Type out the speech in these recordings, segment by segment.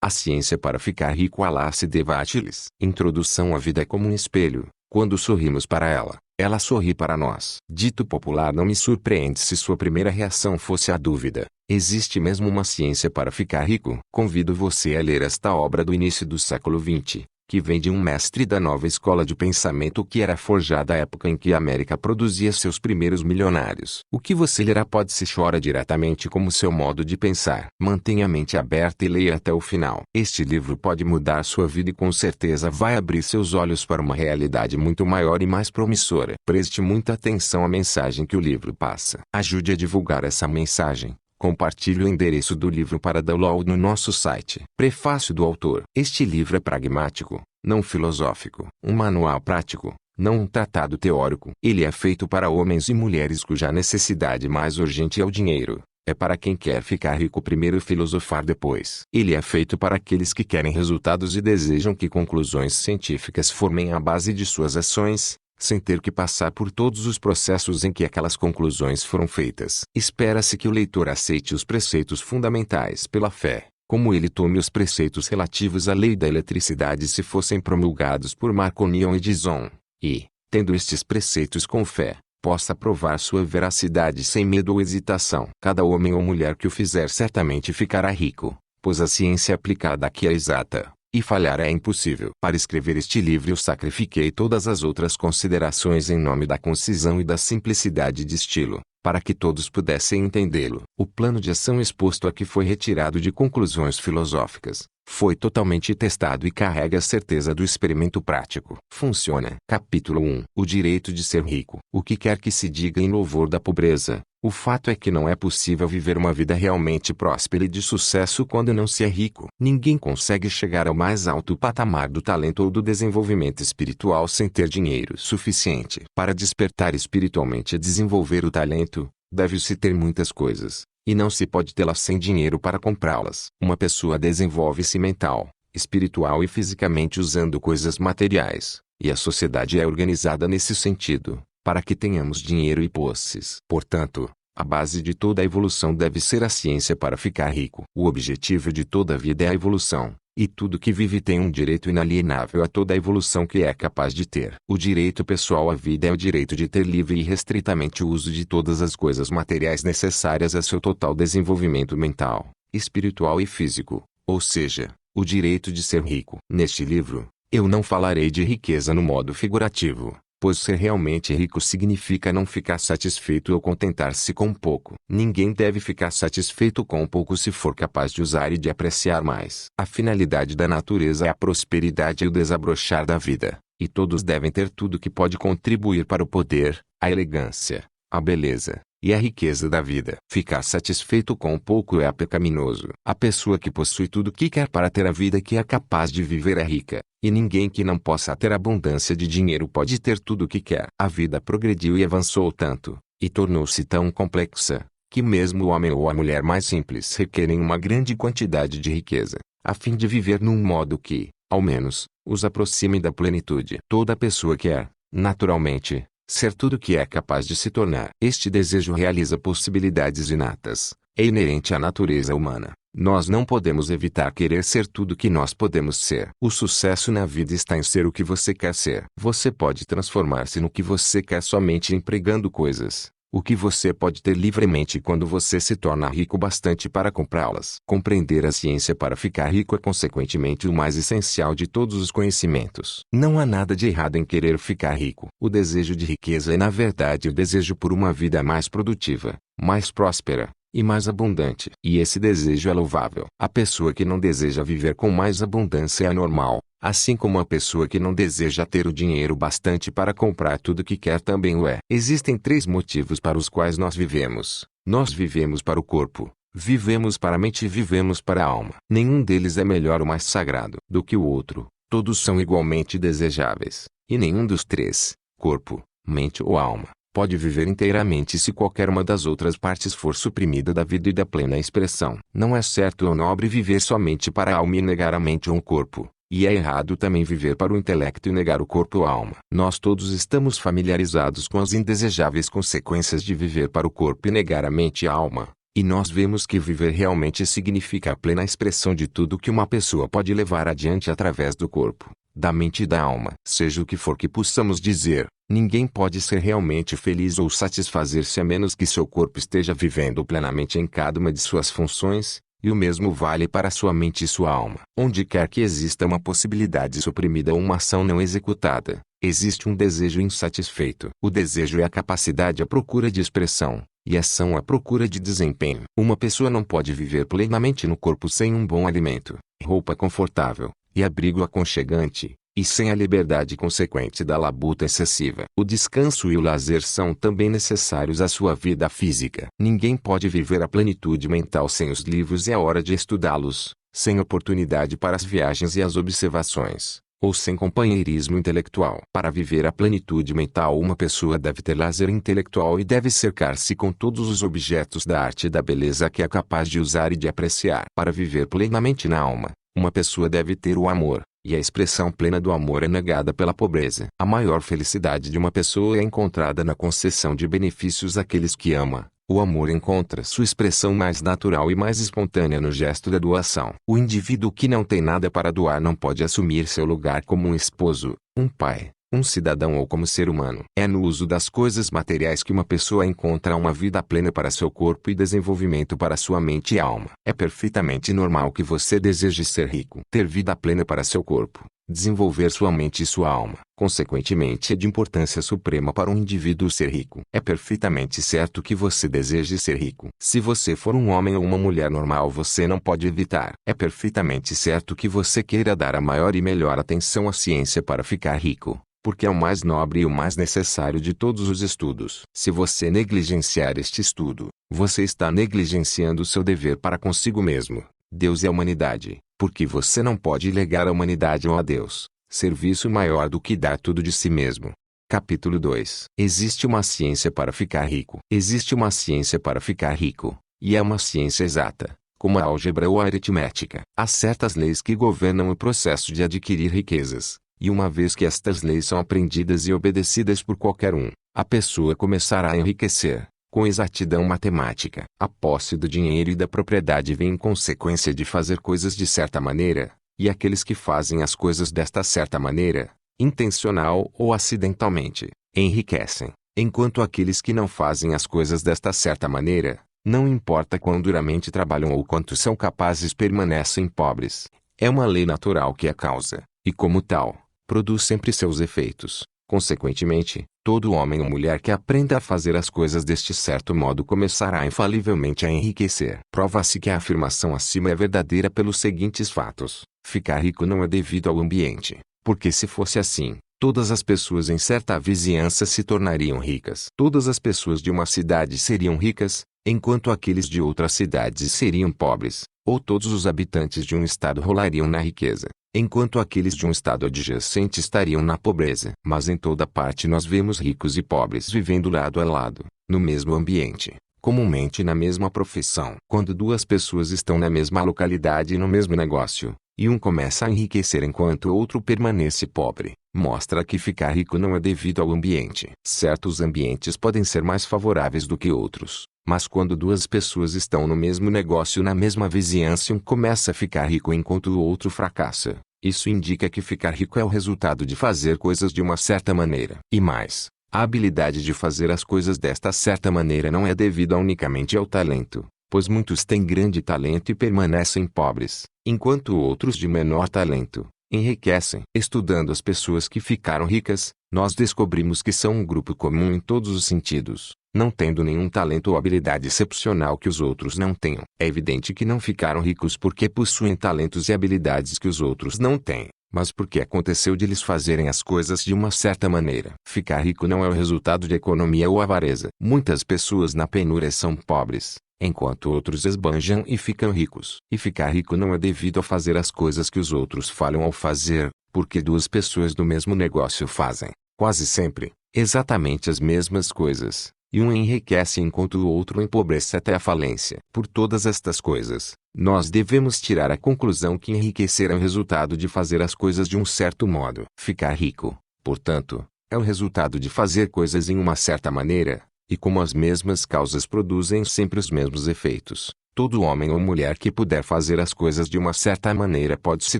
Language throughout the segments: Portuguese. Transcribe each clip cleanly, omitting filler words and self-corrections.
A ciência para ficar rico. Alasdair Devatteles. Introdução. A vida é como um espelho. Quando sorrimos para ela, ela sorri para nós. Dito popular. Não me surpreende se sua primeira reação fosse a dúvida: existe mesmo uma ciência para ficar rico? Convido você a ler esta obra do início do século XX, que vem de um mestre da nova escola de pensamento que era forjada à época em que a América produzia seus primeiros milionários. O que você lerá pode se chora diretamente como seu modo de pensar. Mantenha a mente aberta e leia até o final. Este livro pode mudar sua vida e com certeza vai abrir seus olhos para uma realidade muito maior e mais promissora. Preste muita atenção à mensagem que o livro passa. Ajude a divulgar essa mensagem. Compartilhe o endereço do livro para download no nosso site. Prefácio do autor. Este livro é pragmático, não filosófico. Um manual prático, não um tratado teórico. Ele é feito para homens e mulheres cuja necessidade mais urgente é o dinheiro. É para quem quer ficar rico primeiro e filosofar depois. Ele é feito para aqueles que querem resultados e desejam que conclusões científicas formem a base de suas ações, sem ter que passar por todos os processos em que aquelas conclusões foram feitas. Espera-se que o leitor aceite os preceitos fundamentais pela fé, como ele tome os preceitos relativos à lei da eletricidade se fossem promulgados por Marconi ou Edison, e, tendo estes preceitos com fé, possa provar sua veracidade sem medo ou hesitação. Cada homem ou mulher que o fizer certamente ficará rico, pois a ciência aplicada aqui é exata. E falhar é impossível. Para escrever este livro eu sacrifiquei todas as outras considerações em nome da concisão e da simplicidade de estilo, para que todos pudessem entendê-lo. O plano de ação exposto aqui foi retirado de conclusões filosóficas, foi totalmente testado e carrega a certeza do experimento prático. Funciona. Capítulo 1. O direito de ser rico. O que quer que se diga em louvor da pobreza, o fato é que não é possível viver uma vida realmente próspera e de sucesso quando não se é rico. Ninguém consegue chegar ao mais alto patamar do talento ou do desenvolvimento espiritual sem ter dinheiro suficiente. Para despertar espiritualmente e desenvolver o talento, deve-se ter muitas coisas, e não se pode tê-las sem dinheiro para comprá-las. Uma pessoa desenvolve-se mental, espiritual e fisicamente usando coisas materiais, e a sociedade é organizada nesse sentido, para que tenhamos dinheiro e posses. Portanto, a base de toda a evolução deve ser a ciência para ficar rico. O objetivo de toda a vida é a evolução, e tudo que vive tem um direito inalienável a toda a evolução que é capaz de ter. O direito pessoal à vida é o direito de ter livre e restritamente o uso de todas as coisas materiais necessárias a seu total desenvolvimento mental, espiritual e físico, ou seja, o direito de ser rico. Neste livro, eu não falarei de riqueza no modo figurativo, pois ser realmente rico significa não ficar satisfeito ou contentar-se com pouco. Ninguém deve ficar satisfeito com pouco se for capaz de usar e de apreciar mais. A finalidade da natureza é a prosperidade e o desabrochar da vida, e todos devem ter tudo que pode contribuir para o poder, a elegância, a beleza e a riqueza da vida. Ficar satisfeito com pouco é pecaminoso. A pessoa que possui tudo que quer para ter a vida que é capaz de viver é rica, e ninguém que não possa ter abundância de dinheiro pode ter tudo o que quer. A vida progrediu e avançou tanto, e tornou-se tão complexa, que mesmo o homem ou a mulher mais simples requerem uma grande quantidade de riqueza, a fim de viver num modo que, ao menos, os aproxime da plenitude. Toda pessoa quer, naturalmente, ser tudo que é capaz de se tornar. Este desejo realiza possibilidades inatas, é inerente à natureza humana. Nós não podemos evitar querer ser tudo que nós podemos ser. O sucesso na vida está em ser o que você quer ser. Você pode transformar-se no que você quer somente empregando coisas, o que você pode ter livremente quando você se torna rico bastante para comprá-las. Compreender a ciência para ficar rico é consequentemente o mais essencial de todos os conhecimentos. Não há nada de errado em querer ficar rico. O desejo de riqueza é na verdade o desejo por uma vida mais produtiva, mais próspera e mais abundante. E esse desejo é louvável. A pessoa que não deseja viver com mais abundância é anormal, assim como a pessoa que não deseja ter o dinheiro bastante para comprar tudo que quer também o é. Existem 3 motivos para os quais nós vivemos. Nós vivemos para o corpo, vivemos para a mente e vivemos para a alma. Nenhum deles é melhor ou mais sagrado do que o outro. Todos são igualmente desejáveis, e nenhum dos 3, corpo, mente ou alma, pode viver inteiramente se qualquer uma das outras partes for suprimida da vida e da plena expressão. Não é certo ou nobre viver somente para a alma e negar a mente ou o corpo, e é errado também viver para o intelecto e negar o corpo ou a alma. Nós todos estamos familiarizados com as indesejáveis consequências de viver para o corpo e negar a mente e a alma, E nós vemos que viver realmente significa a plena expressão de tudo que uma pessoa pode levar adiante através do corpo, da mente e da alma. Seja o que for que possamos dizer, ninguém pode ser realmente feliz ou satisfazer-se a menos que seu corpo esteja vivendo plenamente em cada uma de suas funções, e o mesmo vale para sua mente e sua alma. Onde quer que exista uma possibilidade suprimida ou uma ação não executada, existe um desejo insatisfeito. O desejo é a capacidade à procura de expressão, e a ação à procura de desempenho. Uma pessoa não pode viver plenamente no corpo sem um bom alimento, roupa confortável, e abrigo aconchegante, e sem a liberdade consequente da labuta excessiva. O descanso e o lazer são também necessários à sua vida física. Ninguém pode viver a plenitude mental sem os livros e a hora de estudá-los, sem oportunidade para as viagens e as observações, ou sem companheirismo intelectual. Para viver a plenitude mental, uma pessoa deve ter lazer intelectual e deve cercar-se com todos os objetos da arte e da beleza que é capaz de usar e de apreciar. Para viver plenamente na alma, uma pessoa deve ter o amor, e a expressão plena do amor é negada pela pobreza. A maior felicidade de uma pessoa é encontrada na concessão de benefícios àqueles que ama. O amor encontra sua expressão mais natural e mais espontânea no gesto da doação. O indivíduo que não tem nada para doar não pode assumir seu lugar como um esposo, um pai, um cidadão ou como ser humano. É no uso das coisas materiais que uma pessoa encontra uma vida plena para seu corpo e desenvolvimento para sua mente e alma. É perfeitamente normal que você deseje ser rico, ter vida plena para seu corpo, desenvolver sua mente e sua alma. Consequentemente, é de importância suprema para um indivíduo ser rico. É perfeitamente certo que você deseje ser rico. Se você for um homem ou uma mulher normal, você não pode evitar. É perfeitamente certo que você queira dar a maior e melhor atenção à ciência para ficar rico, porque é o mais nobre e o mais necessário de todos os estudos. Se você negligenciar este estudo, você está negligenciando seu dever para consigo mesmo, Deus e a humanidade, porque você não pode legar à humanidade ou a Deus serviço maior do que dar tudo de si mesmo. Capítulo 2. Existe uma ciência para ficar rico. Existe uma ciência para ficar rico, e é uma ciência exata, como a álgebra ou a aritmética. Há certas leis que governam o processo de adquirir riquezas, e uma vez que estas leis são aprendidas e obedecidas por qualquer um, a pessoa começará a enriquecer, com exatidão matemática. A posse do dinheiro e da propriedade vem em consequência de fazer coisas de certa maneira, e aqueles que fazem as coisas desta certa maneira, intencional ou acidentalmente, enriquecem, enquanto aqueles que não fazem as coisas desta certa maneira, não importa quão duramente trabalham ou quanto são capazes, permanecem pobres. É uma lei natural que é causa, e como tal, produz sempre seus efeitos. Consequentemente, todo homem ou mulher que aprenda a fazer as coisas deste certo modo começará infalivelmente a enriquecer. Prova-se que a afirmação acima é verdadeira pelos seguintes fatos. Ficar rico não é devido ao ambiente, porque se fosse assim, todas as pessoas em certa vizinhança se tornariam ricas. Todas as pessoas de uma cidade seriam ricas, enquanto aqueles de outras cidades seriam pobres, ou todos os habitantes de um estado rolariam na riqueza, enquanto aqueles de um estado adjacente estariam na pobreza. Mas em toda parte nós vemos ricos e pobres vivendo lado a lado, no mesmo ambiente, comumente na mesma profissão. Quando duas pessoas estão na mesma localidade e no mesmo negócio, e um começa a enriquecer enquanto o outro permanece pobre, mostra que ficar rico não é devido ao ambiente. Certos ambientes podem ser mais favoráveis do que outros, mas quando duas pessoas estão no mesmo negócio na mesma vizinhança e um começa a ficar rico enquanto o outro fracassa, isso indica que ficar rico é o resultado de fazer coisas de uma certa maneira. E mais, a habilidade de fazer as coisas desta certa maneira não é devida unicamente ao talento, pois muitos têm grande talento e permanecem pobres, enquanto outros de menor talento enriquecem. Estudando as pessoas que ficaram ricas, nós descobrimos que são um grupo comum em todos os sentidos, não tendo nenhum talento ou habilidade excepcional que os outros não tenham. É evidente que não ficaram ricos porque possuem talentos e habilidades que os outros não têm, mas porque aconteceu de lhes fazerem as coisas de uma certa maneira. Ficar rico não é o resultado de economia ou avareza. Muitas pessoas na penúria são pobres, enquanto outros esbanjam e ficam ricos. E ficar rico não é devido a fazer as coisas que os outros falham ao fazer, porque duas pessoas do mesmo negócio fazem, quase sempre, exatamente as mesmas coisas, e um enriquece enquanto o outro empobrece até a falência. Por todas estas coisas, nós devemos tirar a conclusão que enriquecer é o resultado de fazer as coisas de um certo modo. Ficar rico, portanto, é o resultado de fazer coisas em uma certa maneira, E como as mesmas causas produzem sempre os mesmos efeitos, todo homem ou mulher que puder fazer as coisas de uma certa maneira pode se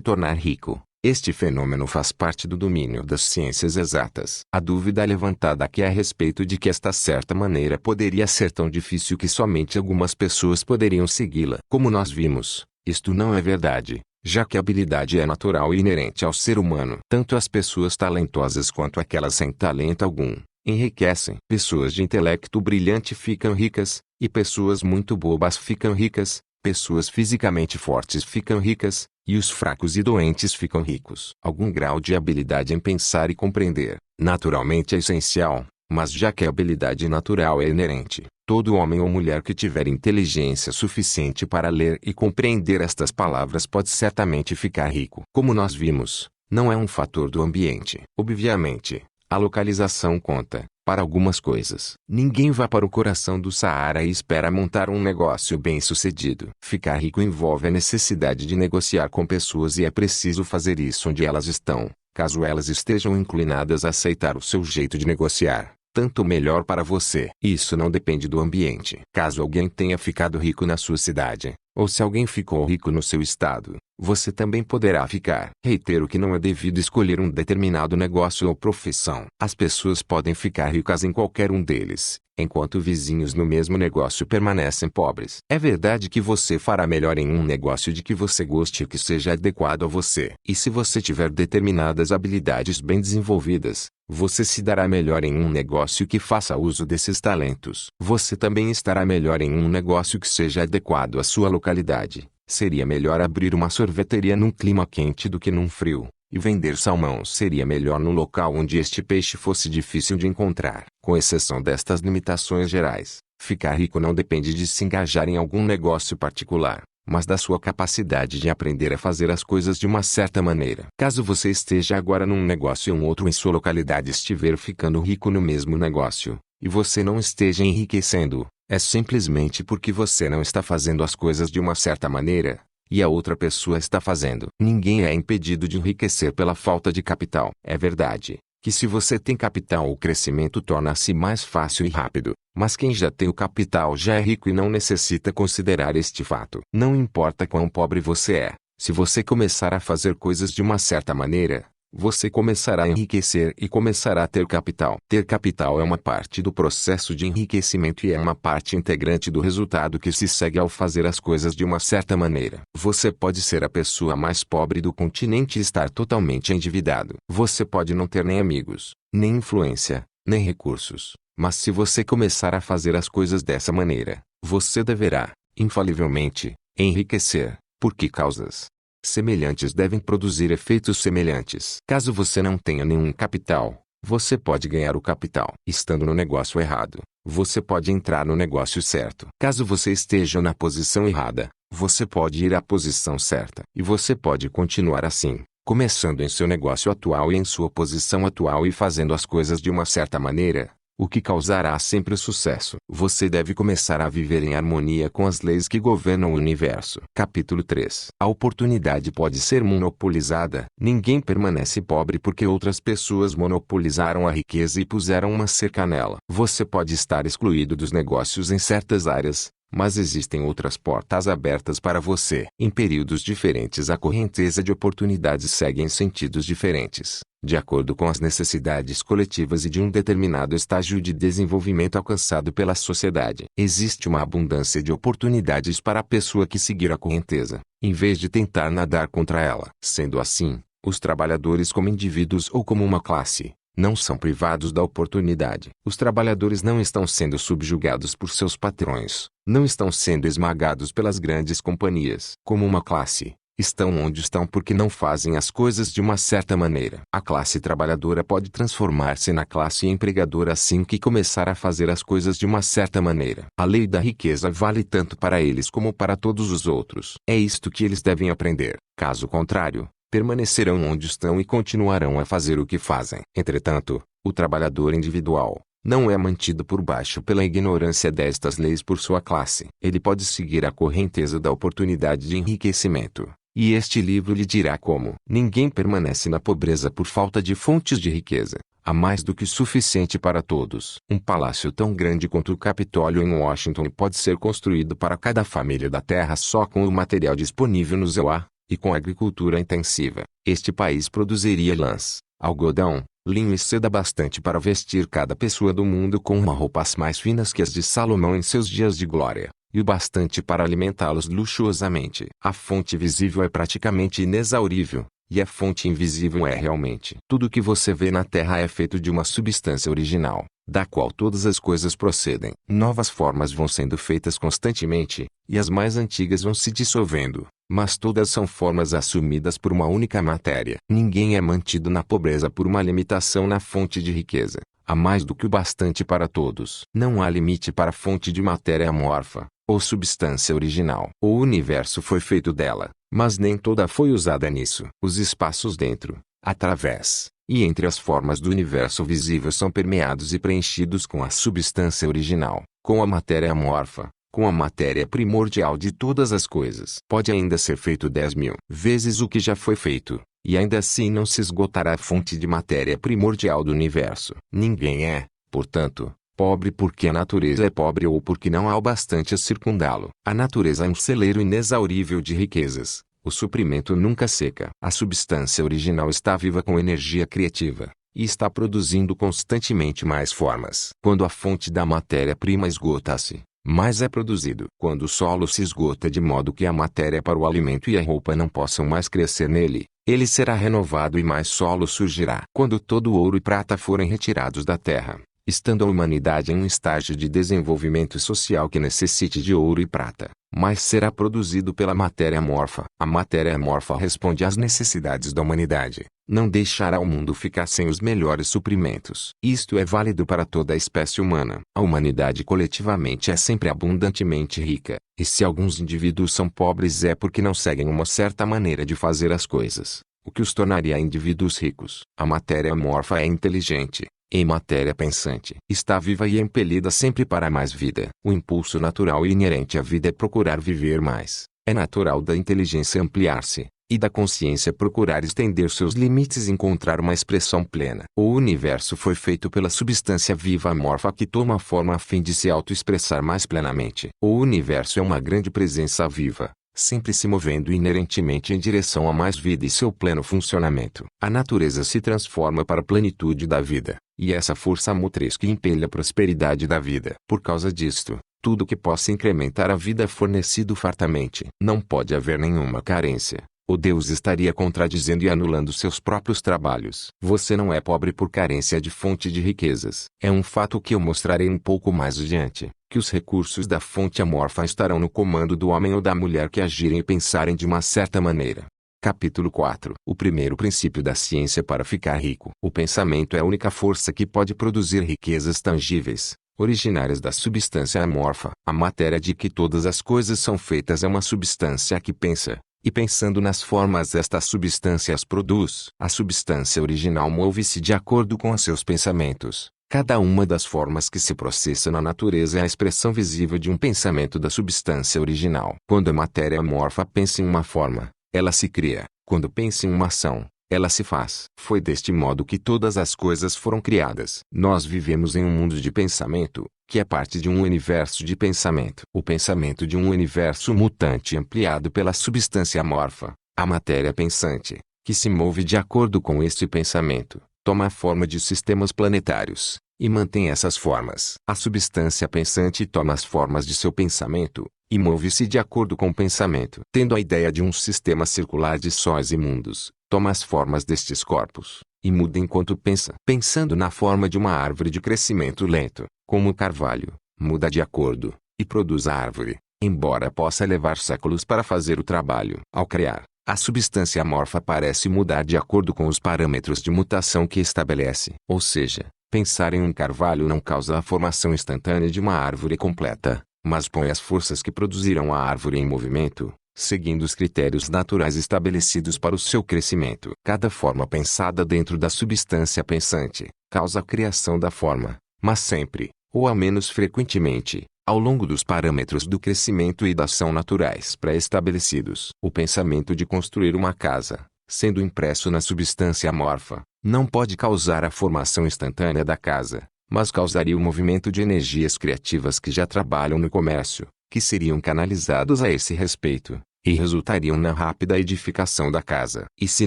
tornar rico. Este fenômeno faz parte do domínio das ciências exatas. A dúvida levantada aqui é a respeito de que esta certa maneira poderia ser tão difícil que somente algumas pessoas poderiam segui-la. Como nós vimos, isto não é verdade, já que a habilidade é natural e inerente ao ser humano. Tanto as pessoas talentosas quanto aquelas sem talento algum enriquecem. Pessoas de intelecto brilhante ficam ricas, e pessoas muito bobas ficam ricas, pessoas fisicamente fortes ficam ricas, e os fracos e doentes ficam ricos. Algum grau de habilidade em pensar e compreender, naturalmente é essencial, mas já que a habilidade natural é inerente, todo homem ou mulher que tiver inteligência suficiente para ler e compreender estas palavras pode certamente ficar rico. Como nós vimos, não é um fator do ambiente. Obviamente, a localização conta, para algumas coisas. Ninguém vai para o coração do Saara e espera montar um negócio bem-sucedido. Ficar rico envolve a necessidade de negociar com pessoas e é preciso fazer isso onde elas estão, caso elas estejam inclinadas a aceitar o seu jeito de negociar. Tanto melhor para você. Isso não depende do ambiente. Caso alguém tenha ficado rico na sua cidade, ou se alguém ficou rico no seu estado, você também poderá ficar. Reitero que não é devido escolher um determinado negócio ou profissão. As pessoas podem ficar ricas em qualquer um deles, enquanto vizinhos no mesmo negócio permanecem pobres. É verdade que você fará melhor em um negócio de que você goste e que seja adequado a você. E se você tiver determinadas habilidades bem desenvolvidas, você se dará melhor em um negócio que faça uso desses talentos. Você também estará melhor em um negócio que seja adequado à sua localidade. Seria melhor abrir uma sorveteria num clima quente do que num frio, e vender salmão seria melhor no local onde este peixe fosse difícil de encontrar. Com exceção destas limitações gerais, ficar rico não depende de se engajar em algum negócio particular, mas da sua capacidade de aprender a fazer as coisas de uma certa maneira. Caso você esteja agora num negócio e um outro em sua localidade estiver ficando rico no mesmo negócio, e você não esteja enriquecendo, é simplesmente porque você não está fazendo as coisas de uma certa maneira, e a outra pessoa está fazendo. Ninguém é impedido de enriquecer pela falta de capital. É verdade que se você tem capital o crescimento torna-se mais fácil e rápido, mas quem já tem o capital já é rico e não necessita considerar este fato. Não importa quão pobre você é, se você começar a fazer coisas de uma certa maneira, você começará a enriquecer e começará a ter capital. Ter capital é uma parte do processo de enriquecimento e é uma parte integrante do resultado que se segue ao fazer as coisas de uma certa maneira. Você pode ser a pessoa mais pobre do continente e estar totalmente endividado. Você pode não ter nem amigos, nem influência, nem recursos. Mas se você começar a fazer as coisas dessa maneira, você deverá, infalivelmente, enriquecer. Por que causas semelhantes devem produzir efeitos semelhantes. Caso você não tenha nenhum capital, você pode ganhar o capital. Estando no negócio errado, você pode entrar no negócio certo. Caso você esteja na posição errada, você pode ir à posição certa. E você pode continuar assim, começando em seu negócio atual e em sua posição atual e fazendo as coisas de uma certa maneira, o que causará sempre sucesso. Você deve começar a viver em harmonia com as leis que governam o universo. Capítulo 3. A oportunidade pode ser monopolizada. Ninguém permanece pobre porque outras pessoas monopolizaram a riqueza e puseram uma cerca nela. Você pode estar excluído dos negócios em certas áreas, mas existem outras portas abertas para você. Em períodos diferentes a correnteza de oportunidades segue em sentidos diferentes, de acordo com as necessidades coletivas e de um determinado estágio de desenvolvimento alcançado pela sociedade. Existe uma abundância de oportunidades para a pessoa que seguir a correnteza, em vez de tentar nadar contra ela. Sendo assim, os trabalhadores como indivíduos ou como uma classe, não são privados da oportunidade. Os trabalhadores não estão sendo subjugados por seus patrões, não estão sendo esmagados pelas grandes companhias. Como uma classe, estão onde estão porque não fazem as coisas de uma certa maneira. A classe trabalhadora pode transformar-se na classe empregadora assim que começar a fazer as coisas de uma certa maneira. A lei da riqueza vale tanto para eles como para todos os outros. É isto que eles devem aprender. Caso contrário, permanecerão onde estão e continuarão a fazer o que fazem. Entretanto, o trabalhador individual não é mantido por baixo pela ignorância destas leis por sua classe. Ele pode seguir a correnteza da oportunidade de enriquecimento, e este livro lhe dirá como. Ninguém permanece na pobreza por falta de fontes de riqueza. há mais do que suficiente para todos. Um palácio tão grande quanto o Capitólio em Washington pode ser construído para cada família da Terra só com o material disponível no ZEUA, e com agricultura intensiva. Este país produziria lãs, algodão, linho e seda bastante para vestir cada pessoa do mundo com roupas mais finas que as de Salomão em seus dias de glória, e o bastante para alimentá-los luxuosamente. A fonte visível é praticamente inexaurível, e a fonte invisível é realmente. Tudo que você vê na Terra é feito de uma substância original, da qual todas as coisas procedem. Novas formas vão sendo feitas constantemente, e as mais antigas vão se dissolvendo, mas todas são formas assumidas por uma única matéria. Ninguém é mantido na pobreza por uma limitação na fonte de riqueza. Há mais do que o bastante para todos. Não há limite para a fonte de matéria amorfa, ou substância original. O universo foi feito dela, mas nem toda foi usada nisso. Os espaços dentro, através e entre as formas do universo visível são permeados e preenchidos com a substância original, com a matéria amorfa, com a matéria primordial de todas as coisas. Pode ainda ser feito 10.000 vezes o que já foi feito, e ainda assim não se esgotará a fonte de matéria primordial do universo. Ninguém é, portanto, pobre porque a natureza é pobre ou porque não há o bastante a circundá-lo. A natureza é um celeiro inexaurível de riquezas. O suprimento nunca seca. A substância original está viva com energia criativa, e está produzindo constantemente mais formas. Quando a fonte da matéria-prima esgota-se, mais é produzido. Quando o solo se esgota de modo que a matéria para o alimento e a roupa não possam mais crescer nele, ele será renovado e mais solo surgirá. Quando todo o ouro e prata forem retirados da terra, estando a humanidade em um estágio de desenvolvimento social que necessite de ouro e prata, mais será produzido pela matéria amorfa. A matéria amorfa responde às necessidades da humanidade. Não deixará o mundo ficar sem os melhores suprimentos. Isto é válido para toda a espécie humana. A humanidade coletivamente é sempre abundantemente rica, e se alguns indivíduos são pobres é porque não seguem uma certa maneira de fazer as coisas, o que os tornaria indivíduos ricos. A matéria amorfa é inteligente, em matéria pensante. Está viva e impelida sempre para mais vida. O impulso natural e inerente à vida é procurar viver mais. É natural da inteligência ampliar-se, e da consciência procurar estender seus limites e encontrar uma expressão plena. O universo foi feito pela substância viva amorfa que toma forma a fim de se autoexpressar mais plenamente. O universo é uma grande presença viva, sempre se movendo inerentemente em direção a mais vida e seu pleno funcionamento. A natureza se transforma para a plenitude da vida, e essa força motriz que impele a prosperidade da vida. Por causa disto, tudo que possa incrementar a vida é fornecido fartamente. Não pode haver nenhuma carência. O Deus estaria contradizendo e anulando seus próprios trabalhos. Você não é pobre por carência de fonte de riquezas. É um fato que eu mostrarei um pouco mais adiante, que os recursos da fonte amorfa estarão no comando do homem ou da mulher que agirem e pensarem de uma certa maneira. Capítulo 4. O primeiro princípio da ciência para ficar rico. O pensamento é a única força que pode produzir riquezas tangíveis, originárias da substância amorfa. A matéria de que todas as coisas são feitas é uma substância que pensa, e pensando nas formas esta substância as produz. A substância original move-se de acordo com os seus pensamentos. Cada uma das formas que se processa na natureza é a expressão visível de um pensamento da substância original. Quando a matéria amorfa pensa em uma forma, ela se cria. Quando pensa em uma ação, ela se faz. Foi deste modo que todas as coisas foram criadas. Nós vivemos em um mundo de pensamento, que é parte de um universo de pensamento. O pensamento de um universo mutante ampliado pela substância amorfa, a matéria pensante, que se move de acordo com este pensamento, toma a forma de sistemas planetários, e mantém essas formas. A substância pensante toma as formas de seu pensamento, e move-se de acordo com o pensamento. Tendo a ideia de um sistema circular de sóis e mundos, toma as formas destes corpos, e muda enquanto pensa. Pensando na forma de uma árvore de crescimento lento, como o carvalho, muda de acordo, e produz a árvore, embora possa levar séculos para fazer o trabalho. Ao criar, a substância amorfa parece mudar de acordo com os parâmetros de mutação que estabelece. Ou seja, pensar em um carvalho não causa a formação instantânea de uma árvore completa, mas põe as forças que produzirão a árvore em movimento, seguindo os critérios naturais estabelecidos para o seu crescimento. Cada forma pensada dentro da substância pensante, causa a criação da forma, mas sempre, ou ao menos frequentemente, ao longo dos parâmetros do crescimento e da ação naturais pré-estabelecidos. O pensamento de construir uma casa, sendo impresso na substância amorfa, não pode causar a formação instantânea da casa, mas causaria o movimento de energias criativas que já trabalham no comércio, que seriam canalizados a esse respeito, e resultariam na rápida edificação da casa. E se